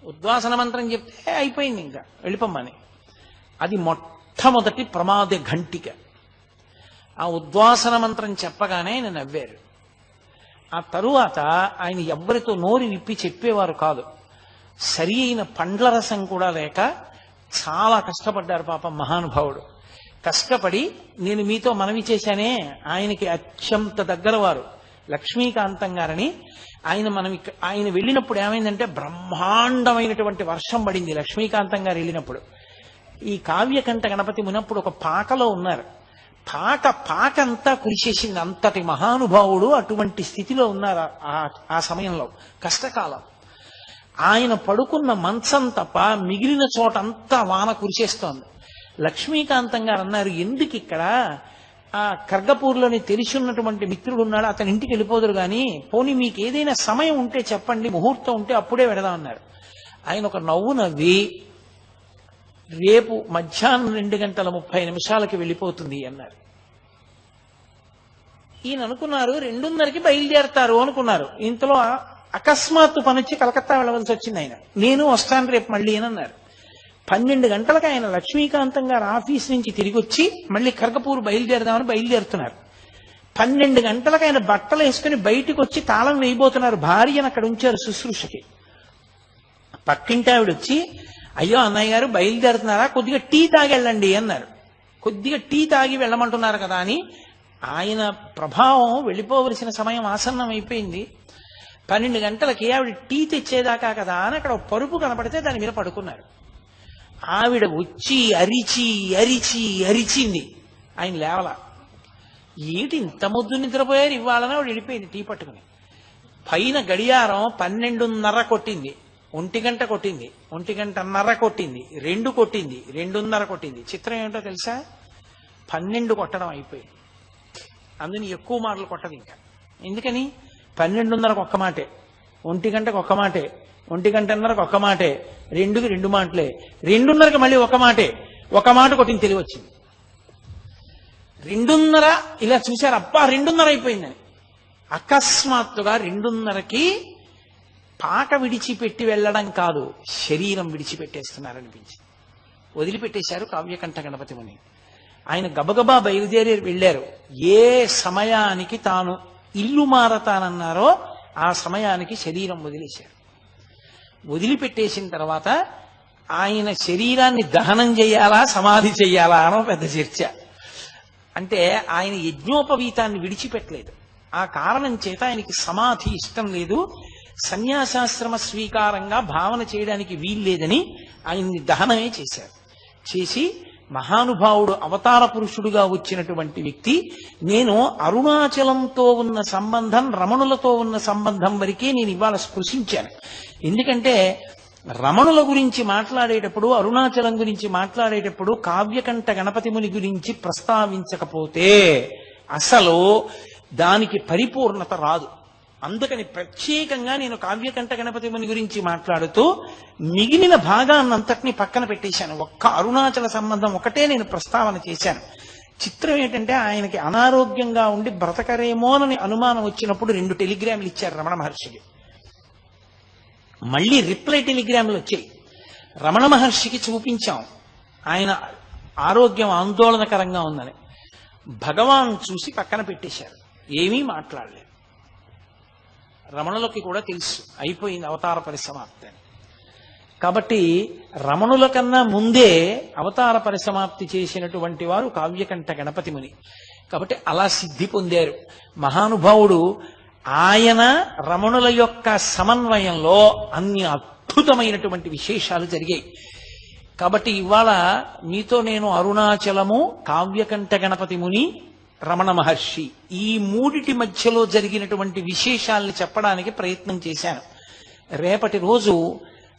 ఉద్వాసన మంత్రం చెప్తే అయిపోయింది, ఇంకా వెళ్ళిపోమ్మని. అది మొట్టమొదటి ప్రమాద ఘంటిక. ఆ ఉద్వాసన మంత్రం చెప్పగానే ఆయన నవ్వారు. ఆ తరువాత ఆయన ఎవ్వరితో నోరు విప్పి చెప్పేవారు కాదు. సరి అయిన పండ్ల రసం కూడా లేక చాలా కష్టపడ్డారు పాపం మహానుభావుడు. కష్టపడి నేను మీతో మనవి చేశానే, ఆయనకి అత్యంత దగ్గర వారు లక్ష్మీకాంతం గారని. ఆయన వెళ్ళినప్పుడు ఏమైందంటే బ్రహ్మాండమైనటువంటి వర్షం పడింది. లక్ష్మీకాంతం గారు వెళ్ళినప్పుడు ఈ కావ్యకంఠ గణపతి మునప్పుడు ఒక పాకలో ఉన్నారు. పాకంతా కురిసేసింది. అంతటి మహానుభావుడు అటువంటి స్థితిలో ఉన్నారు ఆ సమయంలో, కష్టకాలం. ఆయన పడుకున్న మంచం తప్ప మిగిలిన చోటంతా వాన కురిసేస్తోంది. లక్ష్మీకాంతం గారు అన్నారు, ఎందుకు ఇక్కడ ఆ ఖర్గపూర్లోని తెలిసి ఉన్నటువంటి మిత్రుడు ఉన్నాడు, అతని ఇంటికి వెళ్ళిపోదురు కానీ పోనీ మీకు ఏదైనా సమయం ఉంటే చెప్పండి, ముహూర్తం ఉంటే అప్పుడే వెడదాం అన్నారు. ఆయన ఒక నవ్వు నవ్వి రేపు మధ్యాహ్నం 2:30 వెళ్ళిపోతుంది అన్నారు. ఈయన అనుకున్నారు 2:30కి బయలుదేరతారు అనుకున్నారు. ఇంతలో అకస్మాత్తు పనొచ్చి కలకత్తా వెళ్ళవలసి వచ్చింది. ఆయన నేను వస్తాను రేపు మళ్ళీ అని అన్నారు. 12 గంటలకు ఆయన లక్ష్మీకాంతం గారు ఆఫీస్ నుంచి తిరిగి వచ్చి మళ్ళీ ఖర్గపూర్ బయలుదేరదామని బయలుదేరుతున్నారు. 12 గంటలకు ఆయన బట్టలు వేసుకుని బయటికి వచ్చి తాళం వేయబోతున్నారు. భార్యను అక్కడ ఉంచారు శుశ్రూషకి. పక్కింటి ఆవిడ వచ్చి, అయ్యో అన్నయ్య గారు బయలుదేరుతున్నారా, కొద్దిగా టీ తాగి వెళ్ళండి అన్నారు. కొద్దిగా టీ తాగి వెళ్ళమంటున్నారు కదా అని ఆయన ప్రభావం వెళ్ళిపోవలసిన సమయం ఆసన్నం అయిపోయింది. 12 గంటలకి ఆవిడ టీ తెచ్చేదాకా కదా అని అక్కడ పరుపు కనపడితే దాని మీద పడుకున్నారు. ఆవిడ వచ్చి అరిచి అరిచి అరిచింది. ఆయన లేవలా. ఏంటి ఇంత ముద్దు నిద్రపోయారు ఇవ్వాలని ఆవిడ వెళ్ళిపోయింది టీ పట్టుకుని. పైన గడియారం 12:30 కొట్టింది, 1 గంట కొట్టింది, 1 గంటన్నర కొట్టింది, 2 కొట్టింది, 2:30 కొట్టింది. చిత్రం ఏమిటో తెలుసా, 12 కొట్టడం అయిపోయింది. అందుని ఎక్కువ మాటలు కొట్టదు ఇంకా. ఎందుకని 12:30కు ఒక్క మాటే, 1 గంటకు ఒక్క మాటే, 1 గంటన్నరకు ఒక్క మాటే, 2కి 2 మాటలే, 2:30కి మళ్ళీ ఒక మాటే. ఒక మాట కొట్టింది, తెలివి వచ్చింది. 2:30 ఇలా చూశారు, అబ్బా 2:30 అయిపోయిందని. అకస్మాత్తుగా 2:30కి పాక విడిచిపెట్టి వెళ్ళడం కాదు, శరీరం విడిచిపెట్టేస్తున్నారనిపించింది. వదిలిపెట్టేశారు కావ్యకంఠ గణపతి ముని. ఆయన గబగబా బయలుదేరి వెళ్ళారు. ఏ సమయానికి తాను ఇల్లు మారతానన్నారో ఆ సమయానికి శరీరం వదిలేశారు. వదిలిపెట్టేసిన తర్వాత ఆయన శరీరాన్ని దహనం చేయాలా సమాధి చెయ్యాలా అనో పెద్ద చర్చ. అంటే ఆయన యజ్ఞోపవీతాన్ని విడిచిపెట్టలేదు. ఆ కారణం చేత ఆయనకి సమాధి ఇష్టం లేదు, సన్యాసాశ్రమ స్వీకారంగా భావన చేయడానికి వీల్లేదని ఆయన్ని దహనమే చేశారు. చేసి మహానుభావుడు అవతార పురుషుడుగా వచ్చినటువంటి వ్యక్తి, నేను అరుణాచలంతో ఉన్న సంబంధం, రమణులతో ఉన్న సంబంధం వరకే నేను ఇవాళ స్పృశించాను. ఎందుకంటే రమణుల గురించి మాట్లాడేటప్పుడు, అరుణాచలం గురించి మాట్లాడేటప్పుడు కావ్యకంఠ గణపతి ముని గురించి ప్రస్తావించకపోతే అసలు దానికి పరిపూర్ణత రాదు. అందుకని ప్రత్యేకంగా నేను కావ్యకంఠ గణపతి ముని గురించి మాట్లాడుతూ మిగిలిన భాగాన్నంతటినీ పక్కన పెట్టేశాను. ఒక్క అరుణాచల సంబంధం ఒకటే నేను ప్రస్తావన చేశాను. చిత్రం ఏంటంటే ఆయనకి అనారోగ్యంగా ఉండి బ్రతకరేమోనని అనుమానం వచ్చినప్పుడు 2 టెలిగ్రాములు ఇచ్చారు రమణ మహర్షికి. మళ్ళీ రిప్లై టెలిగ్రాములు వచ్చాయి. రమణ మహర్షికి చూపించాం, ఆయన ఆరోగ్యం ఆందోళనకరంగా ఉందని. భగవాన్ చూసి పక్కన పెట్టేశారు, ఏమీ మాట్లాడలేదు. రమణులకి కూడా తెలుసు అయిపోయింది అవతార పరిసమాప్తి అని. కాబట్టి రమణుల కన్నా ముందే అవతార పరిసమాప్తి చేసినటువంటి వారు కావ్యకంఠ గణపతి ముని. కాబట్టి అలా సిద్ధి పొందారు మహానుభావుడు. ఆయన రమణుల యొక్క సమన్వయంలో అన్ని అద్భుతమైనటువంటి విశేషాలు జరిగాయి. కాబట్టి ఇవాళ మీతో నేను అరుణాచలము, కావ్యకంఠ గణపతి ముని, రమణ మహర్షి ఈ 3 మధ్యలో జరిగినటువంటి విశేషాలను చెప్పడానికి ప్రయత్నం చేశాను. రేపటి రోజు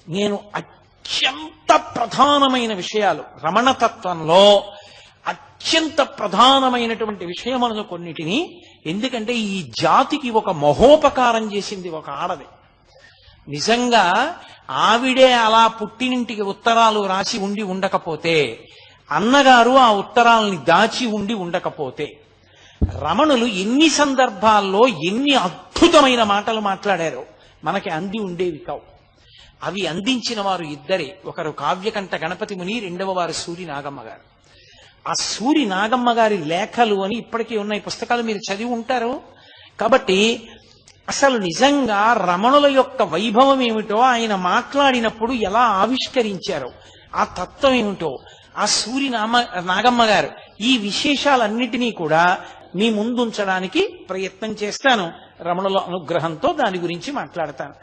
నేను అత్యంత ప్రధానమైన విషయాలు, రమణతత్వంలో అత్యంత ప్రధానమైనటువంటి విషయములను కొన్నిటిని, ఎందుకంటే ఈ జాతికి ఒక మహోపకారం చేసింది ఒక ఆడది. నిజంగా ఆవిడే అలా పుట్టినింటికి ఉత్తరాలు రాసి ఉండి ఉండకపోతే, అన్నగారు ఆ ఉత్తరాలని దాచి ఉండి ఉండకపోతే, రమణులు ఎన్ని సందర్భాల్లో ఎన్ని అద్భుతమైన మాటలు మాట్లాడారో మనకి అంది ఉండేవి కావు. అవి అందించిన వారు ఇద్దరే, ఒకరు కావ్యకంఠ గణపతి ముని, రెండవ వారు సూరి నాగమ్మ గారు. ఆ సూరి నాగమ్మ గారి లేఖలు అని ఇప్పటికీ ఉన్నాయి, పుస్తకాలు మీరు చదివి ఉంటారు. కాబట్టి అసలు నిజంగా రమణుల యొక్క వైభవం ఏమిటో, ఆయన మాట్లాడినప్పుడు ఎలా ఆవిష్కరించారో ఆ తత్వం ఏమిటో ఆ సూరి నాగమ్మ గారు, ఈ విశేషాలన్నిటినీ కూడా మీ ముందుంచడానికి ప్రయత్నం చేస్తాను. రమణుల అనుగ్రహంతో దాని గురించి మాట్లాడతాను.